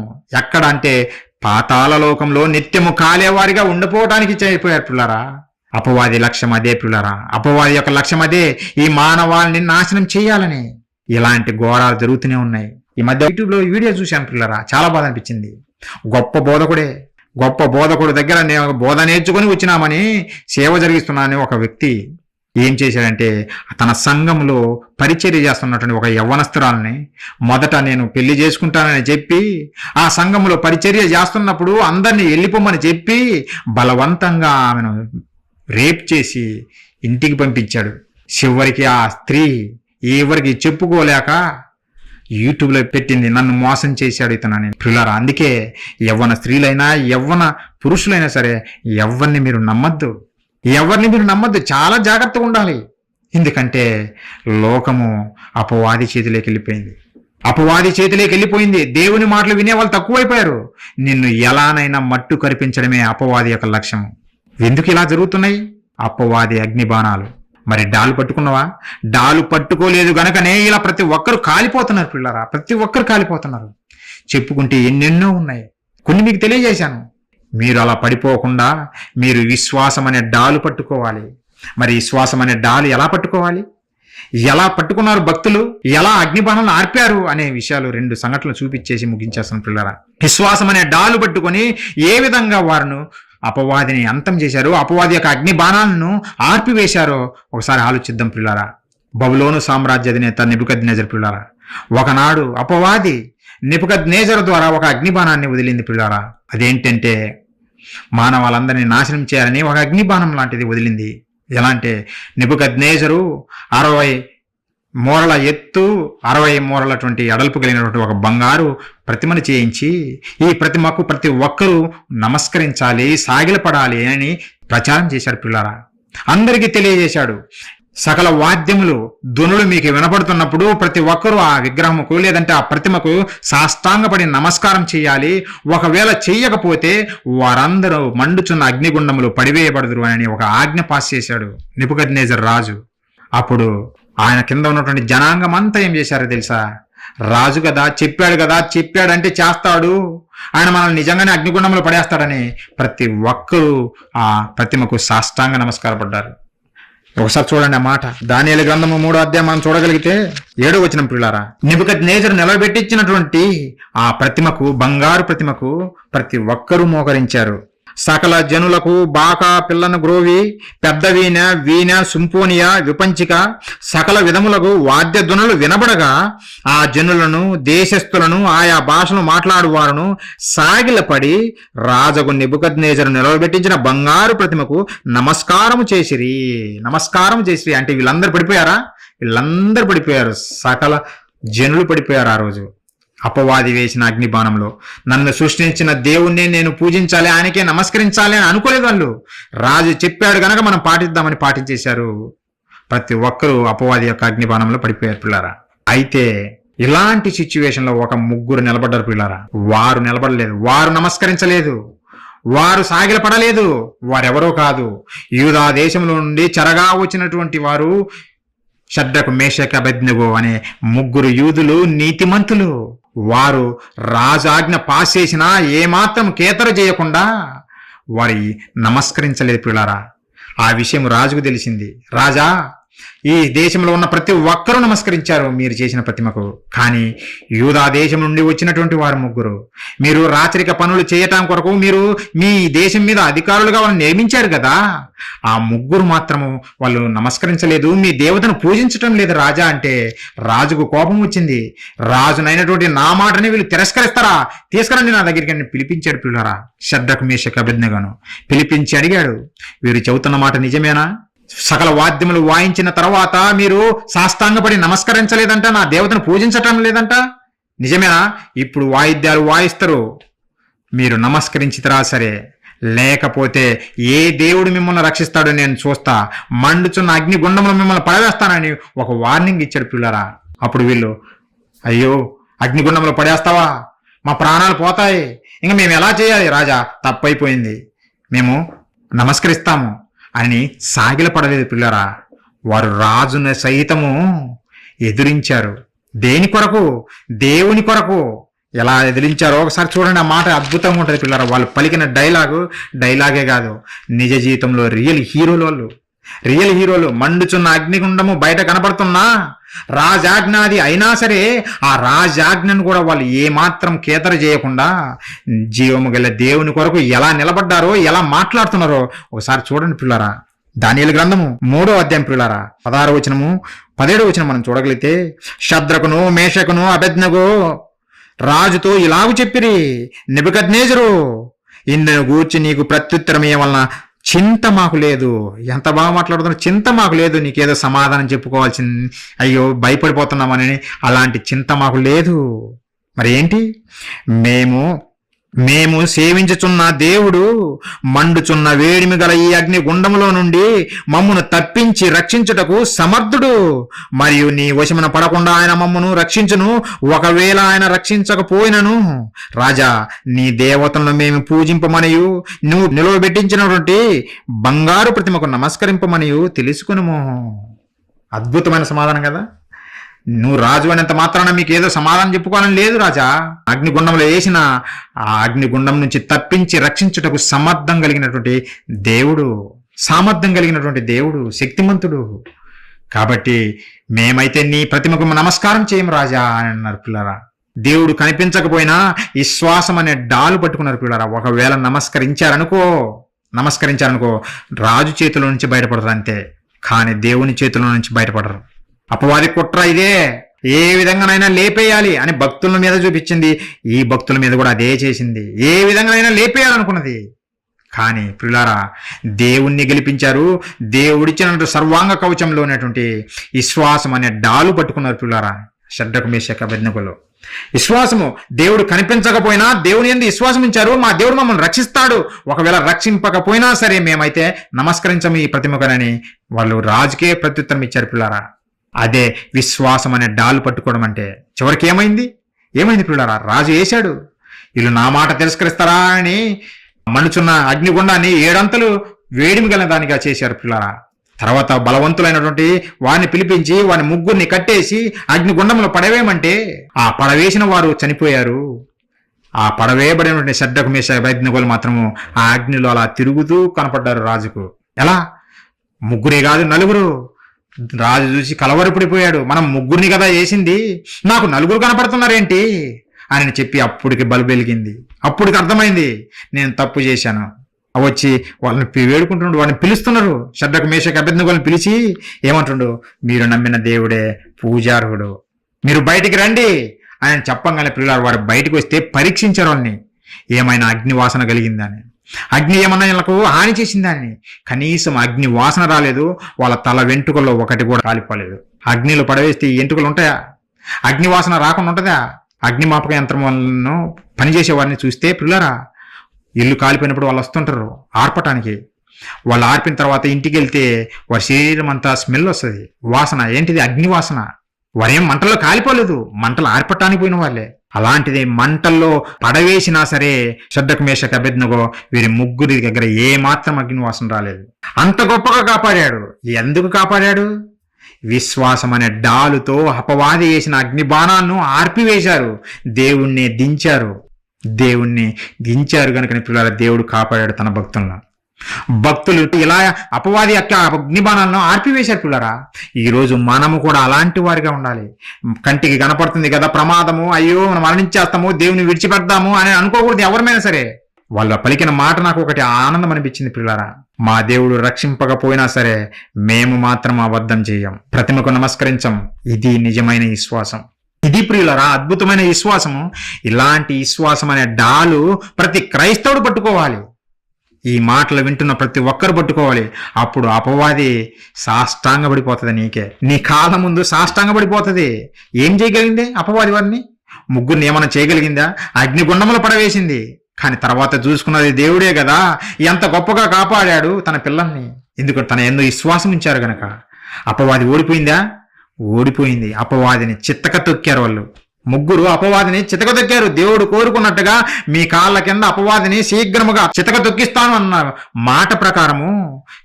ఎక్కడ అంటే పాతాళ లోకంలో నిత్యము కాలేవారిగా ఉండిపోవడానికి చేయిపోయారు పిల్లరా. అపవాది లక్ష్యం అదే పిల్లరా. అపవాది యొక్క లక్ష్యం అదే, ఈ మానవాళిని నాశనం చేయాలని. ఇలాంటి ఘోరాలు జరుగుతూనే ఉన్నాయి. ఈ మధ్య యూట్యూబ్లో వీడియో చూశాను పిల్లరా, చాలా బాధ అనిపించింది. గొప్ప బోధకుడు దగ్గర నేను బోధ నేర్చుకొని వచ్చినామని సేవ జరిగిస్తున్నానని ఒక వ్యక్తి ఏం చేశాడంటే తన సంఘంలో పరిచర్య చేస్తున్నటువంటి ఒక యవ్వనస్తురాలని మొదట నేను పెళ్లి చేసుకుంటానని చెప్పి ఆ సంఘంలో పరిచర్య చేస్తున్నప్పుడు అందరినీ వెళ్ళిపోమని చెప్పి బలవంతంగా ఆమెను రేప్ చేసి ఇంటికి పంపించాడు. చివరికి ఆ స్త్రీ ఎవరికి చెప్పుకోలేక యూట్యూబ్లో పెట్టింది, నన్ను మోసం చేశాడు ఇతనని పిల్లరా. అందుకే యవ్వన స్త్రీలైనా యవ్వన పురుషులైనా సరే ఎవరిని మీరు నమ్మద్దు, చాలా జాగ్రత్తగా ఉండాలి. ఎందుకంటే లోకము అపవాది చేతిలోకి వెళ్ళిపోయింది. దేవుని మాటలు వినే వాళ్ళు తక్కువైపోయారు. నిన్ను ఎలానైనా మట్టు కరిపించడమే అపవాది యొక్క లక్ష్యం. ఎందుకు ఇలా జరుగుతున్నాయి? అపవాది అగ్నిబాణాలు. మరి డాలు పట్టుకున్నావా? డాలు పట్టుకోలేదు గనకనే ఇలా ప్రతి ఒక్కరు కాలిపోతున్నారు పిల్లరా. ప్రతి ఒక్కరు కాలిపోతున్నారు. చెప్పుకుంటే ఎన్నెన్నో ఉన్నాయి, కొన్ని మీకు తెలియజేశాను. మీరు అలా పడిపోకుండా మీరు విశ్వాసం అనే డాలు పట్టుకోవాలి. మరి విశ్వాసం అనే డాలు ఎలా పట్టుకోవాలి? ఎలా పట్టుకున్నారు భక్తులు? ఎలా అగ్నిబాణాలను ఆర్పారు అనే విషయాలు 2 సంఘటనలు చూపించేసి ముగించేస్తాను పిల్లరా. విశ్వాసం అనే డాలు పట్టుకొని ఏ విధంగా వారిను అపవాదిని అంతం చేశారు, అపవాది యొక్క అగ్నిబాణాలను ఆర్పివేశారో ఒకసారి ఆలోచిద్దాం పిల్లారా. బబులోను సామ్రాజ్య అధినేత నెబుకద్నెజరు పిల్లారా, ఒకనాడు అపవాది నెబుకద్నెజరు ద్వారా ఒక అగ్నిబాణాన్ని వదిలింది పిల్లారా. అదేంటంటే మానవాళ్ళందరినీ నాశనం చేయాలని ఒక అగ్నిబాణం లాంటిది వదిలింది. ఎలా అంటే నెబుకద్నెజరు 60 మూరల ఎత్తు 60 మూరలటువంటి ఎడల్పు కలిగినటువంటి ఒక బంగారు ప్రతిమను చేయించి ఈ ప్రతిమకు ప్రతి ఒక్కరూ నమస్కరించాలి, సాగిలపడాలి అని ప్రచారం చేశాడు పిల్లారా. అందరికీ తెలియజేశాడు. సకల వాద్యములు ధ్వనులు మీకు వినపడుతున్నప్పుడు ప్రతి ఒక్కరూ ఆ విగ్రహముకు లేదంటే ఆ ప్రతిమకు సాష్టాంగపడి నమస్కారం చేయాలి. ఒకవేళ చెయ్యకపోతే వారందరూ మండుచున్న అగ్నిగుండములు పడివేయబడదురు అని ఒక ఆజ్ఞ పాస్ చేశాడు నెబుకద్నెజర్ రాజు. అప్పుడు ఆయన కింద ఉన్నటువంటి జనాంగం అంతా ఏం చేశారో తెలుసా? రాజు కదా, చెప్పాడంటే చేస్తాడు, ఆయన మనల్ని నిజంగానే అగ్నిగుండంలో పడేస్తాడని ప్రతి ఒక్కరూ ఆ ప్రతిమకు సాష్టాంగ నమస్కారపడ్డారు. ఒకసారి చూడండి ఆ మాట. దానియేలు గ్రంథము 3వ అధ్యాయం మనం చూడగలిగితే 7వ వచనం ప్రియులారా, నెబుకద్నెజరు నిలబెట్టించినటువంటి ఆ ప్రతిమకు, బంగారు ప్రతిమకు ప్రతి ఒక్కరూ మోకరించారు. సకల జనులకు బాకా, పిల్లను గ్రోవి, పెద్ద వీణ, సుంపోనియా, విపంచిక సకల విధములకు వాద్యధ్వనులు వినబడగా ఆ జనులను, దేశస్థులను, ఆయా భాషను మాట్లాడువారును సాగిలపడి రాజుకు నెబుకద్నెజరు నిలబెట్టించిన బంగారు ప్రతిమకు నమస్కారము చేసిరి అంటే వీళ్ళందరూ పడిపోయారా? వీళ్ళందరూ పడిపోయారు. సకల జనులు పడిపోయారు ఆ రోజు అపవాది వేసిన అగ్నిబాణంలో. నన్ను సృష్టించిన దేవుణ్ణి నేను పూజించాలి, ఆయనకే నమస్కరించాలి అని అనుకోలేదు వాళ్ళు. రాజు చెప్పాడు గనక మనం పాటిద్దామని పాటించేశారు. ప్రతి ఒక్కరూ అపవాది యొక్క అగ్నిబాణంలో పడిపోయారు పిల్లారా. అయితే ఇలాంటి సిచ్యువేషన్లో ఒక ముగ్గురు నిలబడ్డారు పిల్లారా. వారు నిలబడలేదు, వారు నమస్కరించలేదు, వారు సాగిలపడలేదు. వారెవరో కాదు, యూదా దేశంలో నుండి చెరగా వచ్చినటువంటి వారు షద్రకు, మేషకు, అబేద్నెగో అనే ముగ్గురు యూదులు, నీతిమంతులు. వారు రాజాజ్ఞ పాస్ చేసినా ఏమాత్రం కేతరు చేయకుండా వారి నమస్కరించలేదు పిల్లారా. ఆ విషయం రాజుకు తెలిసింది. రాజా, ఈ దేశంలో ఉన్న ప్రతి ఒక్కరూ నమస్కరించారు మీరు చేసిన ప్రతిమకు, కానీ యూదా దేశం నుండి వచ్చినటువంటి వారు ముగ్గురు, మీరు రాచరిక పనులు చేయటం కొరకు మీరు మీ దేశం మీద అధికారులుగా వాళ్ళని నియమించారు కదా, ఆ ముగ్గురు మాత్రము వాళ్ళు నమస్కరించలేదు, మీ దేవతను పూజించటం లేదు రాజా అంటే రాజుకు కోపం వచ్చింది. రాజునైనటువంటి నా మాటని వీళ్ళు తిరస్కరిస్తారా? తీసుకురండి నా దగ్గరికి అని పిలిపించాడు పిల్లారా. షద్రకు, మేషకు, అబేద్నెగోను పిలిపించి అడిగాడు, వీరు చెబుతున్న మాట నిజమేనా? సకల వాద్యములు వాయించిన తర్వాత మీరు సాష్టాంగపడి నమస్కరించలేదంట, నా దేవతను పూజించటం లేదంట, నిజమేనా? ఇప్పుడు వాయిద్యాలు వాయిస్తారు, మీరు నమస్కరించితరా సరే, లేకపోతే ఏ దేవుడు మిమ్మల్ని రక్షిస్తాడో నేను చూస్తా, మండుచున్న అగ్నిగుండంలో మిమ్మల్ని పడవేస్తానని ఒక వార్నింగ్ ఇచ్చాడు పిల్లారా. అప్పుడు వీళ్ళు, అయ్యో అగ్నిగుండంలో పడేస్తావా, మా ప్రాణాలు పోతాయి, ఇంకా మేము ఎలా చేయాలి రాజా, తప్పైపోయింది, మేము నమస్కరిస్తాము అని సాగిలపడలేదు పిల్లరా. వారు రాజుని సైతము ఎదిరించారు. దేని కొరకు? దేవుని కొరకు. ఎలా ఎదిరించారో ఒకసారి చూడండి. ఆ మాట అద్భుతంగా ఉంటుంది పిల్లరా. వాళ్ళు పలికిన డైలాగే కాదు, నిజ జీవితంలో రియల్ హీరోలు. మండుచున్న అగ్నిగుండము బయట కనపడుతున్నా రాజాజ్ఞాది అయినా సరే ఆ రాజాజ్ఞను కూడా వాళ్ళు ఏమాత్రం కేతర చేయకుండా జీవము గల దేవుని కొరకు ఎలా నిలబడ్డారో, ఎలా మాట్లాడుతున్నారో ఒకసారి చూడండి పిల్లరా. దానియేలు గ్రంథము 3వ అధ్యాయం పిల్లరా 16వ వచనము 17వ వచనం మనం చూడగలిగితే, షద్రకును, మేషకును, అబేద్నెగో రాజుతో ఇలాగు చెప్పిరి, నెబుకద్నెజరు ఇందును గూర్చి నీకు ప్రత్యుత్తరం ఇవ్వవలన చింత మాకు లేదు. ఎంత బాగా మాట్లాడుతున్నా, చింత మాకు లేదు, నీకేదో సమాధానం చెప్పుకోవాల్సింది, అయ్యో భయపడిపోతున్నామని అలాంటి చింత మాకు లేదు. మరి ఏంటి? మేము సేవించుచున్న దేవుడు మండుచున్న వేడిమి గల ఈ అగ్ని గుండములో నుండి మమ్మును తప్పించి రక్షించుటకు సమర్థుడు, మరియు నీ వశమున పడకుండా ఆయన మమ్మును రక్షించును. ఒకవేళ ఆయన రక్షించకపోయినను రాజా, నీ దేవతలను మేము పూజింపమనియు నువ్వు నిలవబెట్టించినటువంటి బంగారు ప్రతిమకు నమస్కరింపమనియు తెలుసుకునుము. అద్భుతమైన సమాధానం కదా. నువ్వు రాజు అనేంత మాత్రాన మీకు ఏదో సమాధానం చెప్పుకోవాలని లేదు రాజా. అగ్నిగుండంలో వేసిన ఆ అగ్నిగుండం నుంచి తప్పించి రక్షించుటకు సామర్థ్యం కలిగినటువంటి దేవుడు, శక్తిమంతుడు. కాబట్టి మేమైతే నీ ప్రతిమకు నమస్కారం చేయము రాజా అని అన్నారు పిల్లరా. దేవుడు కనిపించకపోయినా విశ్వాసం అనే డాలు పట్టుకున్నారు పిల్లరా. ఒకవేళ నమస్కరించారనుకో రాజు చేతిలో నుంచి బయటపడరు అంతే, కానీ దేవుని చేతిలో నుంచి బయటపడరు. అపవాది కుట్ర ఇదే, ఏ విధంగానైనా లేపేయాలి అని భక్తుల మీద చూపించింది, ఈ భక్తుల మీద కూడా అదే చేసింది. ఏ విధంగానైనా లేపేయాలనుకున్నది, కానీ ప్రియులారా దేవుణ్ణి గెలిపించారు. దేవుడిచ్చినటువంటి సర్వాంగ కవచంలో ఉన్నటువంటి విశ్వాసం అనే డాలు పట్టుకున్నారు ప్రియులారా. షద్రకు, మేషకు, అబేద్నెగోలు. విశ్వాసము, దేవుడు కనిపించకపోయినా దేవుని యందు విశ్వాసం ఉంచారు, మా దేవుడు మమ్మల్ని రక్షిస్తాడు, ఒకవేళ రక్షింపకపోయినా సరే మేమైతే నమస్కరించము ఈ ప్రతిమకనని వాళ్ళు రాజుకే ప్రత్యుత్తరం ఇచ్చారు పిల్లారా. అదే విశ్వాసం అనే డాలు పట్టుకోవడం అంటే. చివరికి ఏమైంది పిల్లారా? రాజు వేశాడు. వీళ్ళు నా మాట తిరస్కరిస్తారా అని మనుచున్న అగ్నిగుండాన్ని 7 అంతలు వేడిమి గల దానిగా చేశారు పిల్లారా. తర్వాత బలవంతులైనటువంటి వారిని పిలిపించి వారిని ముగ్గురిని కట్టేసి అగ్నిగుండంలో పడవేయమంటే ఆ పడవేసిన వారు చనిపోయారు. ఆ పడవేయబడినటువంటి షడ్రకు మేషకు అబేద్నెగోలు మాత్రము ఆ అగ్నిలో అలా తిరుగుతూ కనపడ్డారు రాజుకు. ఎలా? ముగ్గురే కాదు, 4. రాజు చూసి కలవరపడిపోయాడు. మనం ముగ్గురిని కదా వేసింది, నాకు 4 కనపడుతున్నారేంటి అని చెప్పి అప్పటికి బల్బు వెలిగింది. అప్పటికి అర్థమైంది నేను తప్పు చేశాను. వచ్చి వాళ్ళని వేడుకుంటుండు, వాళ్ళని పిలుస్తున్నారు. షడ్రకు మేషకు అబేద్నెగోలను పిలిచి ఏమంటుండు? మీరు నమ్మిన దేవుడే పూజార్హుడు, మీరు బయటికి రండి ఆయన చెప్పంగానే పిల్లలు వారు బయటకు వస్తే పరీక్షించారు వాళ్ళని, ఏమైనా అగ్ని వాసన కలిగిందని. అగ్ని ఏమన్నా వీళ్ళకు హాని చేసిందని? కనీసం అగ్ని వాసన రాలేదు. వాళ్ళ తల వెంట్రుకల్లో ఒకటి కూడా కాలిపోలేదు. అగ్నిలో పడవేస్తే ఈ ఎంట్రుకలు ఉంటాయా? అగ్ని వాసన రాకుండా ఉంటుందా? అగ్నిమాపక యంత్రం వాళ్ళను పనిచేసే వారిని చూస్తే పిల్లరా, ఇల్లు కాలిపోయినప్పుడు వాళ్ళు వస్తుంటారు ఆర్పటానికి. వాళ్ళు ఆర్పిన తర్వాత ఇంటికి వెళ్తే వారి శరీరం అంతా స్మెల్ వస్తుంది, వాసన. ఏంటిది? అగ్ని వాసన. వారేం మంటల్లో కాలిపోలేదు, మంటలు ఆర్పటానికి పోయిన వాళ్ళే. అలాంటిది మంటల్లో పడవేసినా సరే షడ్రకు మేషకు అబేద్నెగో వీరి ముగ్గురి దగ్గర ఏ మాత్రం అగ్ని వాసన రాలేదు. అంత గొప్పగా కాపాడాడు. ఎందుకు కాపాడాడు? విశ్వాసం అనే డాలుతో అపవాది వేసిన అగ్ని బాణాలను ఆర్పివేశారు, దేవుణ్ణి దించారు కనుక పిల్లల దేవుడు కాపాడాడు తన భక్తులను. భక్తులు ఇలా అపవాది యొక్క అగ్నిబాణాలను ఆర్పివేశారు పిల్లరా. ఈరోజు మనము కూడా అలాంటి వారిగా ఉండాలి. కంటికి కనపడుతుంది కదా ప్రమాదము, అయ్యో మనం మరణించేస్తాము, దేవుని విడిచిపెడతాము అని అనుకోకూడదు ఎవరిమైనా సరే. వాళ్ళ పలికిన మాట నాకు ఒకటి ఆనందం అనిపించింది పిల్లరా. మా దేవుడు రక్షింపకపోయినా సరే మేము మాత్రం అబద్ధం చేయం, ప్రతిమకు నమస్కరించం. ఇది నిజమైన విశ్వాసం. ఇది ప్రియులరా అద్భుతమైన విశ్వాసము. ఇలాంటి విశ్వాసం అనే డాలు ప్రతి క్రైస్తవుడు పట్టుకోవాలి. ఈ మాటలు వింటున్న ప్రతి ఒక్కరు పట్టుకోవాలి. అప్పుడు అపవాది సాష్టాంగపడిపోతుంది. నీ కాళ్ళ ముందు సాష్టాంగపడిపోతుంది. ఏం చేయగలిగింది అపవాది? వారిని ముగ్గురిని ఏమైనా చేయగలిగిందా? అగ్నిగుండంలో పడవేసింది. కానీ తర్వాత చూసుకున్నది దేవుడే కదా, ఎంత గొప్పగా కాపాడాడు తన పిల్లల్ని. ఎందుకంటే తన ఎందు విశ్వాసం ఉంచారు గనక. అపవాది ఓడిపోయిందా? ఓడిపోయింది. అపవాదిని చిత్తక తొక్కారు వాళ్ళు. ముగ్గురు అపవాదిని చితక తొక్కారు. దేవుడు కోరుకున్నట్టుగా మీ కాళ్ళ కింద అపవాదిని శీఘ్రముగా చితక తొక్కిస్తాను అన్న మాట ప్రకారము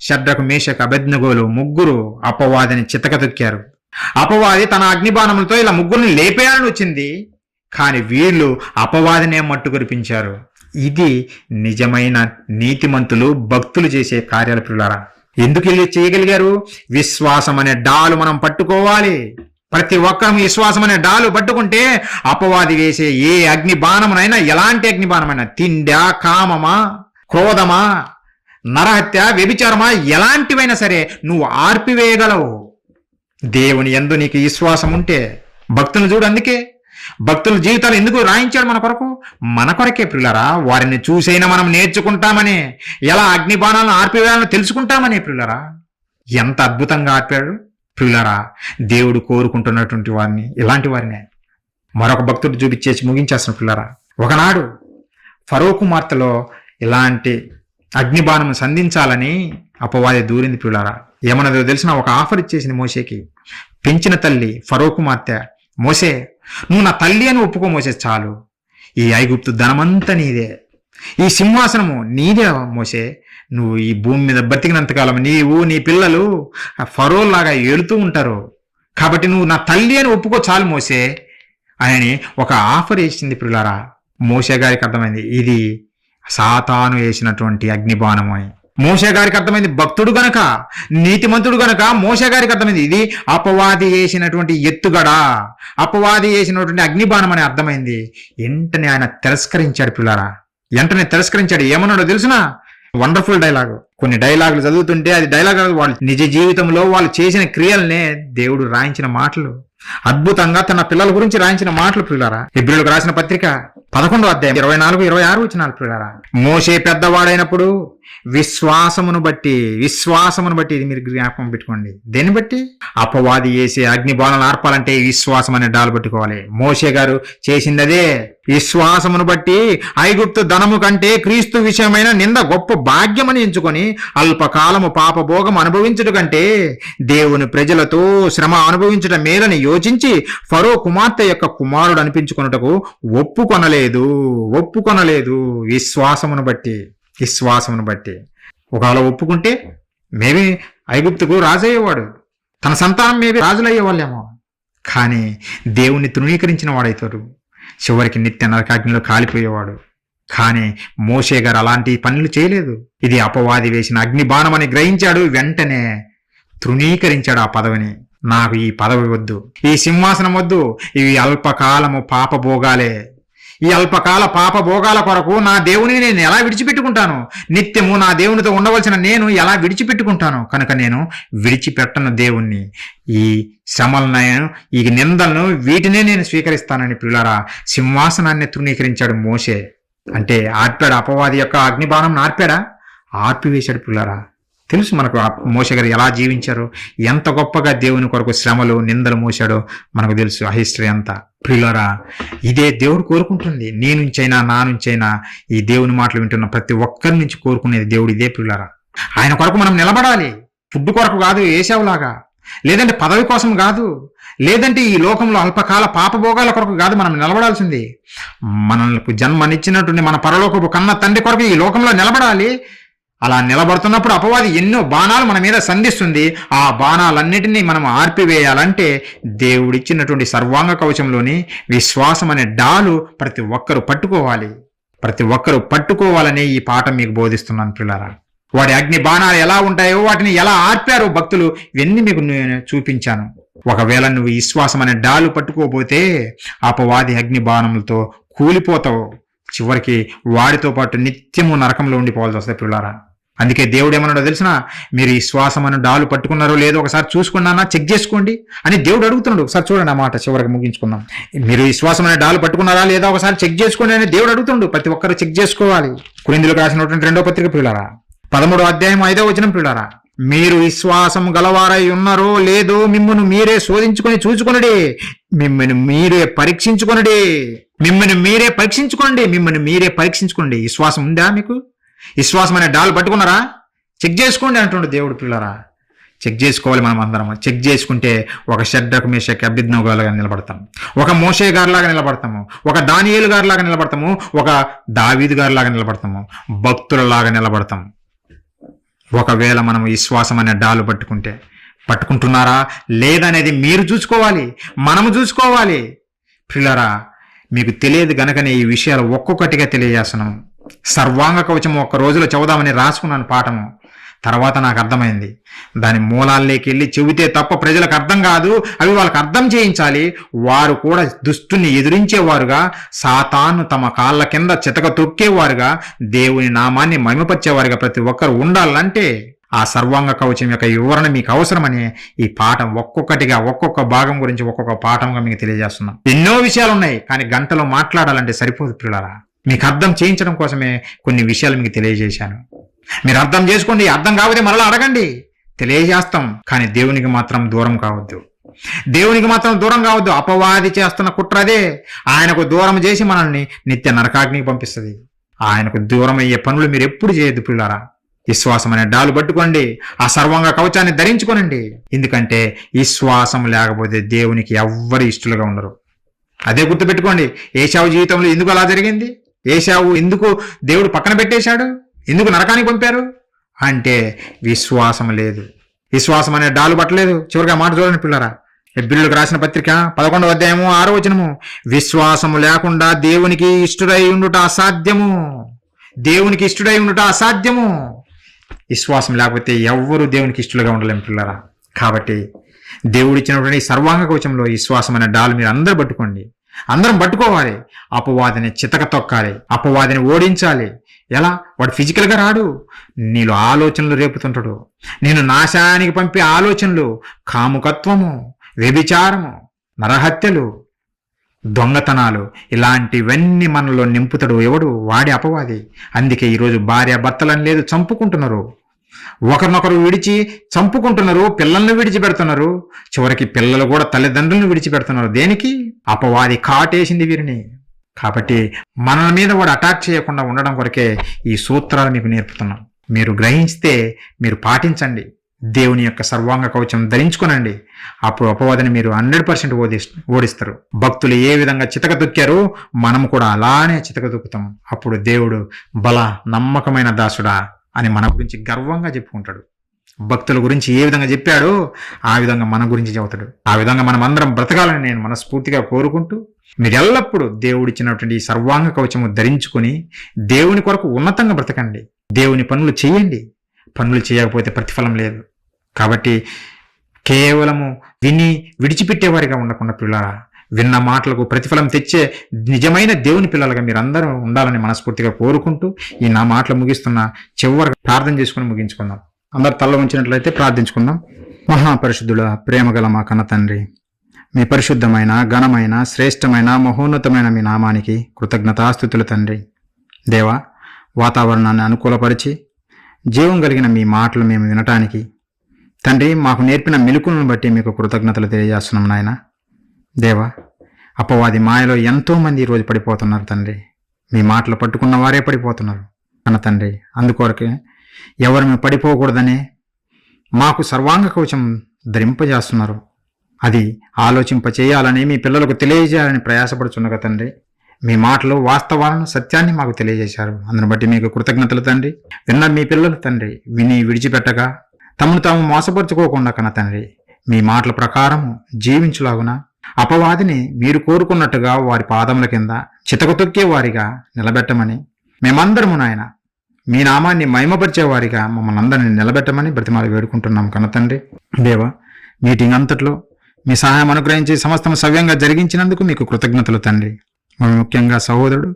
షడ్రకు మేషకు అబేద్నెగోలు ముగ్గురు అపవాదిని చితక తొక్కారు. అపవాది తన అగ్నిబాణములతో ఇలా ముగ్గురిని లేపేయాలని వచ్చింది, కానీ వీళ్ళు అపవాదినే మట్టు కురిపించారు. ఇది నిజమైన నీతిమంతులు భక్తులు చేసే కార్యాల పిల్లారా. ఎందుకు వీళ్ళు చేయగలిగారు? విశ్వాసం అనే డాలు మనం పట్టుకోవాలి. ప్రతి ఒక్కరం విశ్వాసం అనే డాలు పట్టుకుంటే అపవాది వేసే ఏ అగ్ని బాణమునైనా, ఎలాంటి అగ్ని బాణమైనా, తిండా, కామమా, క్రోధమా, నరహత్య, వ్యభిచారమా, ఎలాంటివైనా సరే నువ్వు ఆర్పివేయగలవు. దేవుని యందు నీకు విశ్వాసం ఉంటే. భక్తులు చూడు, అందుకే భక్తుల జీవితాలు ఎందుకు రాయించాడు మన కొరకే ప్రియులారా. వారిని చూసైనా మనం నేర్చుకుంటామని, ఎలా అగ్ని బాణాలను ఆర్పివేయాలని తెలుసుకుంటామని ప్రియులారా. ఎంత అద్భుతంగా ఆర్పాడు ప్రియులారా. దేవుడు కోరుకుంటున్నటువంటి వారిని, ఇలాంటి వారినే. మరొక భక్తుడు చూపించేసి ముగించేస్తున్న ప్రియులారా. ఒకనాడు ఫరో కుమార్తెలో ఇలాంటి అగ్నిబాణం సంధించాలని అపవాది దూరింది ప్రియులారా. ఏమన్నదో తెలిసిన ఒక ఆఫర్ ఇచ్చేసింది మోషేకి. పెంచిన తల్లి ఫరో కుమార్తె, మోసే నువ్వు నా తల్లి అని ఒప్పుకో మోసే, చాలు. ఈ ఐగుప్తు ధనమంతా నీదే, ఈ సింహాసనము నీదే మోసే. నువ్వు ఈ భూమి మీద బతికినంతకాలం నీవు నీ పిల్లలు ఫరోలాగా ఏలుతూ ఉంటారు, కాబట్టి నువ్వు నా తల్లి అని ఒప్పుకో, చాలు మోసే అని ఒక ఆఫర్ వేసింది పిల్లారా. మోసే గారికి అర్థమైంది ఇది సాతాను వేసినటువంటి అగ్నిబాణము అని. మోషే గారికి అర్థమైంది, భక్తుడు గనక, నీతిమంతుడు గనక మోషే గారికి అర్థమైంది ఇది అపవాది వేసినటువంటి ఎత్తుగడ, అపవాది వేసినటువంటి అగ్నిబాణం అని అర్థమైంది. వెంటనే ఆయన తిరస్కరించాడు పిల్లారా. వెంటనే తిరస్కరించాడు. ఏమన్నాడో తెలుసునా? Wonderful dialogue. కొన్ని డైలాగులు చదువుతుంటే అది డైలాగ్, వాళ్ళు నిజ జీవితంలో వాళ్ళు చేసిన క్రియలనే దేవుడు రాయించిన మాటలు. అద్భుతంగా తన పిల్లల గురించి రాయించిన మాటలు పిల్లారా. హెబ్రీయులకు రాసిన పత్రిక 11వ అధ్యాయం 24-26 వచనాలు ప్రియులారా. మోషే పెద్దవాడైనప్పుడు విశ్వాసమును బట్టి ఇది మీరు జ్ఞాపకం పెట్టుకోండి. దేన్ని బట్టి? అపవాది వేసే అగ్నిబాణాలు ఆర్పాలంటే విశ్వాసం అనే డాలు పట్టుకోవాలి. మోషే గారు చేసింది అదే. విశ్వాసమును బట్టి ఐగుప్తు ధనము కంటే క్రీస్తు విషయమైన నింద గొప్ప భాగ్యమని ఎంచుకొని అల్పకాలము పాపభోగం అనుభవించుట కంటే దేవుని ప్రజలతో శ్రమ అనుభవించుట మేలని యోచించి ఫరో కుమార్తె యొక్క కుమారుడు అనిపించుకొనుటకు ఒప్పుకొనలేదు. విశ్వాసమును బట్టి ఒకవేళ ఒప్పుకుంటే మేబీ ఐగుప్తుకు రాజయ్యేవాడు, తన సంతానం మేబీ రాజులు అయ్యేవాళ్ళేమో. కానీ దేవుణ్ణి తృణీకరించిన వాడైతాడు, చివరికి నిత్య నరకాగ్నిలో కాలిపోయేవాడు. కానీ మోషే గారు అలాంటి పనులు చేయలేదు. ఇది అపవాది వేసిన అగ్నిబాణం అని గ్రహించాడు. వెంటనే తృణీకరించాడు ఆ పదవిని. నాకు ఈ పదవి వద్దు, ఈ సింహాసనం వద్దు, ఇవి అల్పకాలము పాపభోగాలే. ఈ అల్పకాల పాపభోగాల కొరకు నా దేవుని నేను ఎలా విడిచిపెట్టుకుంటాను? నిత్యము నా దేవునితో ఉండవలసిన నేను ఎలా విడిచిపెట్టుకుంటాను? కనుక నేను విడిచిపెట్టను దేవుణ్ణి. ఈ శ్రమలను, ఈ నిందలను, వీటినే నేను స్వీకరిస్తానని ప్రియులారా సింహాసనాన్ని తృణీకరించాడు మోషే. అంటే ఆర్పాడు, అపవాది యొక్క అగ్నిబాణం ఆర్పివేశాడు ప్రియులారా. తెలుసు మనకు మోషే గారు ఎలా జీవించారో, ఎంత గొప్పగా దేవుని కొరకు శ్రమలు నిందలు మోసాడో మనకు తెలుసు. ఆ హిస్టరీ అంతా ప్రియులారా ఇదే దేవుడు కోరుకుంటుంది. నీ నుంచైనా నా నుంచైనా ఈ దేవుని మాటలు వింటున్న ప్రతి ఒక్కరి నుంచి కోరుకునేది దేవుడు ఇదే ప్రియులారా. ఆయన కొరకు మనం నిలబడాలి. ఫుడ్ కొరకు కాదు, ఏశావులాగా, లేదంటే పదవి కోసం కాదు, లేదంటే ఈ లోకంలో అల్పకాల పాపభోగాల కొరకు కాదు మనం నిలబడాల్సింది. మనకు జన్మనిచ్చినటువంటి మన పరలోకపు కన్న తండ్రి కొరకు ఈ లోకంలో నిలబడాలి. అలా నిలబడుతున్నప్పుడు అపవాది ఎన్నో బాణాలు మన మీద సంధిస్తుంది. ఆ బాణాలన్నిటినీ మనం ఆర్పివేయాలంటే దేవుడిచ్చినటువంటి సర్వాంగ కవచంలోని విశ్వాసం అనే డాలు ప్రతి ఒక్కరూ పట్టుకోవాలని ఈ పాఠం మీకు బోధిస్తున్నాను పిల్లారా. వాడి అగ్ని బాణాలు ఎలా ఉంటాయో, వాటిని ఎలా ఆర్పారో భక్తులు, ఇవన్నీ మీకు నేను చూపించాను. ఒకవేళ నువ్వు విశ్వాసం అనే డాలు పట్టుకోపోతే అపవాది అగ్ని బాణములతో కూలిపోతావు. చివరికి వాడితో పాటు నిత్యము నరకంలో ఉండిపోవాల్సి వస్తాయి పిల్లారా. అందుకే దేవుడు ఏమన్నాడో తెలిసిన, మీరు విశ్వాసం అనే డాలు పట్టుకున్నారో లేదో ఒకసారి చూసుకున్నానా, చెక్ చేసుకోండి అని దేవుడు అడుగుతున్నాడు. ఒకసారి చూడండి, ఆ మాట చివరికి ముగించుకుందాం. మీరు విశ్వాసం అనే డాలు పట్టుకున్నారా లేదా ఒకసారి చెక్ చేసుకోండి అని దేవుడు అడుగుతున్నాడు. ప్రతి ఒక్కరు చెక్ చేసుకోవాలి. కొరింథీయులకు రాసినటువంటి 2వ పత్రిక పిల్లారా 13వ అధ్యాయం 5వ వచనం పిల్లారా, మీరు విశ్వాసం గలవారై ఉన్నారో లేదో మిమ్మల్ని మీరే శోధించుకొని చూచుకొనడి, మిమ్మల్ని మీరే పరీక్షించుకోండి. విశ్వాసం ఉందా మీకు? విశ్వాసం అనే డాలు పట్టుకున్నారా? చెక్ చేసుకోండి అంటుండే దేవుడు పిల్లరా. చెక్ చేసుకోవాలి. మనం అందరం చెక్ చేసుకుంటే ఒక షడ్రకు మేషకు అబేద్నెగోలాగా నిలబడతాం, ఒక మోషే గారిలాగా నిలబడతాము, ఒక దానియేలు గారిలాగా నిలబడతాము, ఒక దావీదు గారిలాగా నిలబడతాము, భక్తులలాగా నిలబడతాం. ఒకవేళ మనం విశ్వాసం అనే డాలు పట్టుకుంటున్నారా లేదనేది మీరు చూసుకోవాలి, మనము చూసుకోవాలి. పిల్లరా మీకు తెలియదు గనకనే ఈ విషయాలు ఒక్కొక్కటిగా తెలియజేస్తున్నాం. సర్వాంగ కవచం ఒక్క రోజులో చదువుదామని రాసుకున్నాను పాఠము. తర్వాత నాకు అర్థమైంది, దాని మూలాల్లోకి వెళ్ళి చెబితే తప్ప ప్రజలకు అర్థం కాదు, అవి వాళ్ళకి అర్థం చేయించాలి. వారు కూడా దుష్టుని ఎదిరించేవారుగా, సాతాను తమ కాళ్ళ కింద చితక తొక్కేవారుగా, దేవుని నామాన్ని మహిమపరిచేవారుగా ప్రతి ఒక్కరు ఉండాలంటే ఆ సర్వాంగ కవచం యొక్క వివరణ మీకు అవసరమని ఈ పాఠం ఒక్కొక్కటిగా, ఒక్కొక్క భాగం గురించి ఒక్కొక్క పాఠంగా మీకు తెలియజేస్తున్నాం. ఎన్నో విషయాలు ఉన్నాయి, కానీ గంటలో మాట్లాడాలంటే సరిపోదు పిల్లరా. మీకు అర్థం చేయించడం కోసమే కొన్ని విషయాలు మీకు తెలియజేశాను. మీరు అర్థం చేసుకోండి, అర్థం కాకపోతే మరలా అడగండి, తెలియజేస్తాం. కానీ దేవునికి మాత్రం దూరం కావద్దు. అపవాది చేస్తున్న కుట్ర అదే. ఆయనకు దూరం చేసి మనల్ని నిత్య నరకాగ్నికి పంపిస్తుంది. ఆయనకు దూరం అయ్యే పనులు మీరు ఎప్పుడు చేయొద్దు పిల్లారా. విశ్వాసం అనే డాలు పట్టుకోండి, ఆ సర్వంగ కవచాన్ని ధరించుకోనండి. ఎందుకంటే విశ్వాసం లేకపోతే దేవునికి ఎవ్వరు ఇష్టలుగా ఉండరు. అదే గుర్తుపెట్టుకోండి. ఏశావు జీవితంలో ఎందుకు అలా జరిగింది? ఏశావు ఎందుకు దేవుడు పక్కన పెట్టేశాడు? ఎందుకు నరకానికి పంపారు అంటే విశ్వాసం లేదు, విశ్వాసం అనే డాలు పట్టలేదు. చివరిగా మాట చూడండి పిల్లరా, హెబ్రీయులకు రాసిన పత్రిక 11వ అధ్యాయము 6వ వచనము, విశ్వాసము లేకుండా దేవునికి ఇష్టుడై ఉండుట అసాధ్యము. విశ్వాసం లేకపోతే ఎవ్వరూ దేవునికి ఇష్టలుగా ఉండలేము పిల్లరా. కాబట్టి దేవుడు ఇచ్చినటువంటి సర్వాంగ కవచంలో విశ్వాసం అనే డాలు మీరు అందరూ పట్టుకోండి, అందరం పట్టుకోవాలి. అపవాదిని చితక తొక్కాలి, అపవాదిని ఓడించాలి. ఎలా? వాడు ఫిజికల్గా రాడు, నీలో ఆలోచనలు రేపుతుంటాడు. నేను నాశానికి పంపే ఆలోచనలు, కాముకత్వము, వ్యభిచారము, నరహత్యలు, దొంగతనాలు, ఇలాంటివన్నీ మనలో నింపుతాడు ఎవడు? వాడి అపవాది. అందుకే ఈరోజు భార్య భర్తలని లేదు, చంపుకుంటున్నారు, ఒకరినొకరు విడిచి చంపుకుంటున్నారు, పిల్లల్ని విడిచిపెడుతున్నారు, చివరికి పిల్లలు కూడా తల్లిదండ్రులను విడిచిపెడుతున్నారు. దేనికి? అపవాది కాటేసింది వీరిని. కాబట్టి మన మీద వాడు అటాక్ చేయకుండా ఉండడం కొరకే ఈ సూత్రాలు మీకు నేర్పుతున్నాం. మీరు గ్రహిస్తే మీరు పాటించండి, దేవుని యొక్క సర్వాంగ కవచం ధరించుకోనండి. అప్పుడు అపవాదిని మీరు 100% ఓడిస్తారు. భక్తులు ఏ విధంగా చితక దొక్కారో మనం కూడా అలానే చితక దొక్కుతాం. అప్పుడు దేవుడు బల నమ్మకమైన దాసుడా అని మన గురించి గర్వంగా చెప్పుకుంటాడు. భక్తుల గురించి ఏ విధంగా చెప్పాడో ఆ విధంగా మన గురించి చెబుతాడు. ఆ విధంగా మనం అందరం బ్రతకాలని నేను మనస్ఫూర్తిగా కోరుకుంటూ, మీరు ఎల్లప్పుడూ దేవుడిచ్చినటువంటి ఈ సర్వాంగ కవచము ధరించుకొని దేవుని కొరకు ఉన్నతంగా బ్రతకండి. దేవుని పనులు చేయండి. పనులు చేయకపోతే ప్రతిఫలం లేదు. కాబట్టి కేవలము విని విడిచిపెట్టేవారిగా ఉండకుండా పిల్లరా, విన్న మాటలకు ప్రతిఫలం తెచ్చే నిజమైన దేవుని పిల్లలుగా మీరు అందరూ ఉండాలని మనస్ఫూర్తిగా కోరుకుంటూ ఈ నా మాటలు ముగిస్తున్న చివరి ప్రార్థన చేసుకుని ముగించుకుందాం. అందరు తల్ల ఉంచినట్లయితే ప్రార్థించుకుందాం. మహాపరిశుద్ధుల ప్రేమగల మా కన్న తండ్రి, మీ పరిశుద్ధమైన ఘనమైన శ్రేష్టమైన మహోన్నతమైన మీ నామానికి కృతజ్ఞతాస్తుతులు తండ్రి. దేవా, వాతావరణాన్ని అనుకూలపరిచి జీవం కలిగిన మీ మాటలు మేము వినటానికి తండ్రి మాకు నేర్పిన మెలకులను బట్టి మీకు కృతజ్ఞతలు తెలియజేస్తున్నాం నాయన. దేవా, అపవాది మాయలో ఎంతోమంది ఈరోజు పడిపోతున్నారు తండ్రి. మీ మాటలు పట్టుకున్న వారే పడిపోతున్నారు అన్న తండ్రి. అందుకొరకే ఎవరు మేము పడిపోకూడదనే మాకు సర్వాంగ కవచం ధరింపజేస్తున్నారు. అది ఆలోచింపచేయాలని మీ పిల్లలకు తెలియజేయాలని ప్రయాసపడుచున్నగా తండ్రి. మీ మాటలు వాస్తవాలను సత్యాన్ని మాకు తెలియజేశారు. అందును బట్టి మీకు కృతజ్ఞతలు తండ్రి. విన్న మీ పిల్లలు తండ్రి విని విడిచిపెట్టగా తమను తాము మోసపరుచుకోకుండా కన్న తండ్రి మీ మాటల ప్రకారము జీవించులాగున అపవాదిని మీరు కోరుకున్నట్టుగా వారి పాదముల కింద చితక తొక్కే వారిగా నిలబెట్టమని, మేమందరము నాయన మీ నామాన్ని మహిమపరిచేవారిగా మమ్మల్ని అందరినీ నిలబెట్టమని బ్రతిమాలు వేడుకుంటున్నాం కన్న తండ్రి. దేవా, మీటింగ్ అంతట్లో మీ సహాయం అనుగ్రహించి సమస్తం సవ్యంగా జరిగించినందుకు మీకు కృతజ్ఞతలు తండ్రి. ముఖ్యంగా సహోదరుడు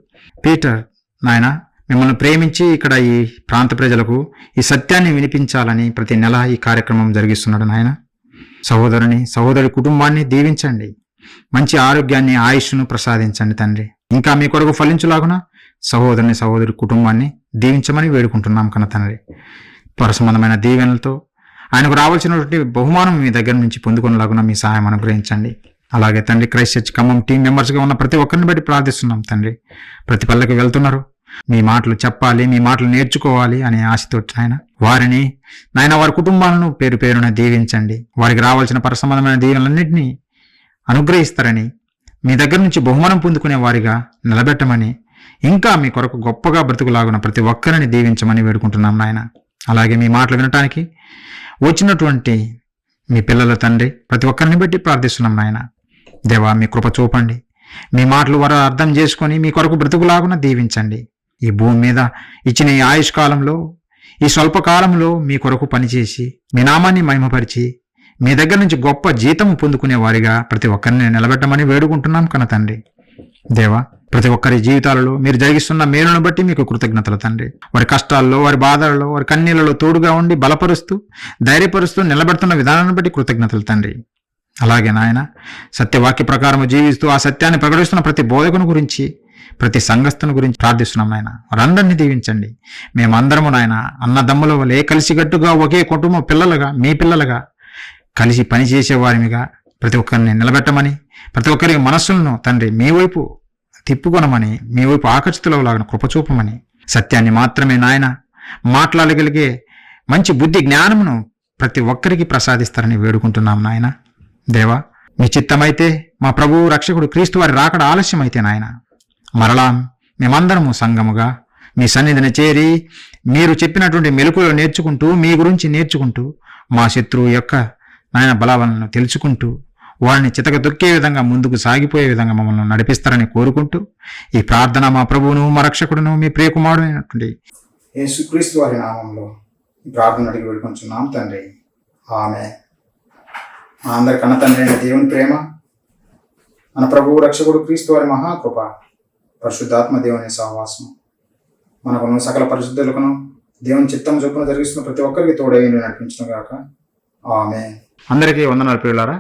పీటర్ నాయన మిమ్మల్ని ప్రేమించి ఇక్కడ ఈ ప్రాంత ప్రజలకు ఈ సత్యాన్ని వినిపించాలని ప్రతి నెల ఈ కార్యక్రమం జరిగిస్తున్నాడు నాయన. సహోదరి కుటుంబాన్ని దీవించండి. మంచి ఆరోగ్యాన్ని, ఆయుష్ను ప్రసాదించండి తండ్రి. ఇంకా మీ కొరకు ఫలించులాగున సహోదరి కుటుంబాన్ని దీవించమని వేడుకుంటున్నాం కన్న తండ్రి. పరసంబంధమైన దీవెనలతో ఆయనకు రావాల్సినటువంటి బహుమానం మీ దగ్గర నుంచి పొందుకునేలాగున మీ సహాయం అనుగ్రహించండి. అలాగే తండ్రి, క్రైస్ట్ చర్చ్ ఖమ్మం టీం మెంబర్స్గా ఉన్న ప్రతి ఒక్కరిని బట్టి ప్రార్థిస్తున్నాం తండ్రి. ప్రతి పల్లెకి వెళ్తున్నారు, మీ మాటలు చెప్పాలి, మీ మాటలు నేర్చుకోవాలి అనే ఆశతో నాయన వారిని నాయన వారి కుటుంబాలను పేరు పేరున దీవించండి. వారికి రావాల్సిన పరసంబంధమైన దీవెనలన్నింటినీ అనుగ్రహిస్తారని, మీ దగ్గర నుంచి బహుమానం పొందుకునే వారిగా నిలబెట్టమని, ఇంకా మీ కొరకు గొప్పగా బ్రతుకులాగున ప్రతి ఒక్కరిని దీవించమని వేడుకుంటున్నాం నాయన. అలాగే మీ మాటలు వినటానికి వచ్చినటువంటి మీ పిల్లల తండ్రి ప్రతి ఒక్కరిని బట్టి ప్రార్థిస్తున్నాం నాయన. దేవా, మీ కృప చూపండి. మీ మాటలు వారు అర్థం చేసుకొని మీ కొరకు బ్రతుకులాగున దీవించండి. ఈ భూమి మీద ఇచ్చిన ఈ ఆయుష్ కాలంలో, ఈ స్వల్పకాలంలో మీ కొరకు పనిచేసి మీ నామాన్ని మహిమపరిచి మీ దగ్గర నుంచి గొప్ప జీతము పొందుకునే వారిగా ప్రతి ఒక్కరిని నిలబెట్టమని వేడుకుంటున్నాం కన్న తండ్రి. దేవా, ప్రతి ఒక్కరి జీవితాలలో మీరు జరిగిస్తున్న మేలును బట్టి మీకు కృతజ్ఞతలు తండ్రి. వారి కష్టాల్లో, వారి బాధలలో, వారి కన్నీళ్లలో తోడుగా ఉండి బలపరుస్తూ ధైర్యపరుస్తూ నిలబెడుతున్న విధానాన్ని బట్టి కృతజ్ఞతలు తండ్రి. అలాగే నాయన, సత్యవాక్య ప్రకారం జీవిస్తూ ఆ సత్యాన్ని ప్రకటిస్తున్న ప్రతి బోధకుని గురించి, ప్రతి సంఘస్థుని గురించి ప్రార్థిస్తున్నాం నాయన. వారందరినీ దీవించండి. మేమందరము నాయన అన్నదమ్ముల వలె కలిసికట్టుగా ఒకే కుటుంబ పిల్లలుగా, మీ పిల్లలుగా కలిసి పనిచేసే వారిగా ప్రతి ఒక్కరిని నిలబెట్టమని, ప్రతి ఒక్కరి మనస్సులను తండ్రి మీ వైపు తిప్పుకొనమని, మీ వైపు ఆకర్షితులలాగా కృపచూపమని, సత్యాన్ని మాత్రమే నాయన మాట్లాడగలిగే మంచి బుద్ధి జ్ఞానమును ప్రతి ఒక్కరికి ప్రసాదిస్తారని వేడుకుంటున్నాం నాయన. దేవా, మీ చిత్తమైతే మా ప్రభువు రక్షకుడు క్రీస్తు వారి రాకడ ఆలస్యమైతే నాయన మరలా మేమందరము సంఘముగా మీ సన్నిధిని చేరి మీరు చెప్పినటువంటి మెలకువలు నేర్చుకుంటూ, మీ గురించి నేర్చుకుంటూ, మా శత్రువు యొక్క నాయన బలాలను తెలుసుకుంటూ వారిని చితక దొక్కే విధంగా ముందుకు సాగిపోయే విధంగా మమ్మల్ని నడిపిస్తారని కోరుకుంటూ ఈ ప్రార్థన మా ప్రభువును, మా రక్షకుడును, మీ ప్రియకుమారుడు అయినటువంటి యేసుక్రీస్తు వారి నామంలో ఈ ప్రార్థన అడిగి వేడుకొంచున్నాం తండ్రి. ఆమేన్. మా అందరి కన్న తండ్రి అయిన దేవుని ప్రేమ, మన ప్రభువు రక్షకుడు క్రీస్తు వారి మహాకృప, పరిశుద్ధాత్మ దేవుని సహవాసం మనకును సకల పరిశుద్ధులకును దేవుని చిత్తం చొప్పున జరిగిస్తున్న ప్రతి ఒక్కరికి తోడై నడిపించును గాక. ఆమేన్. అందరికీ వందనాలు ప్రియులారా.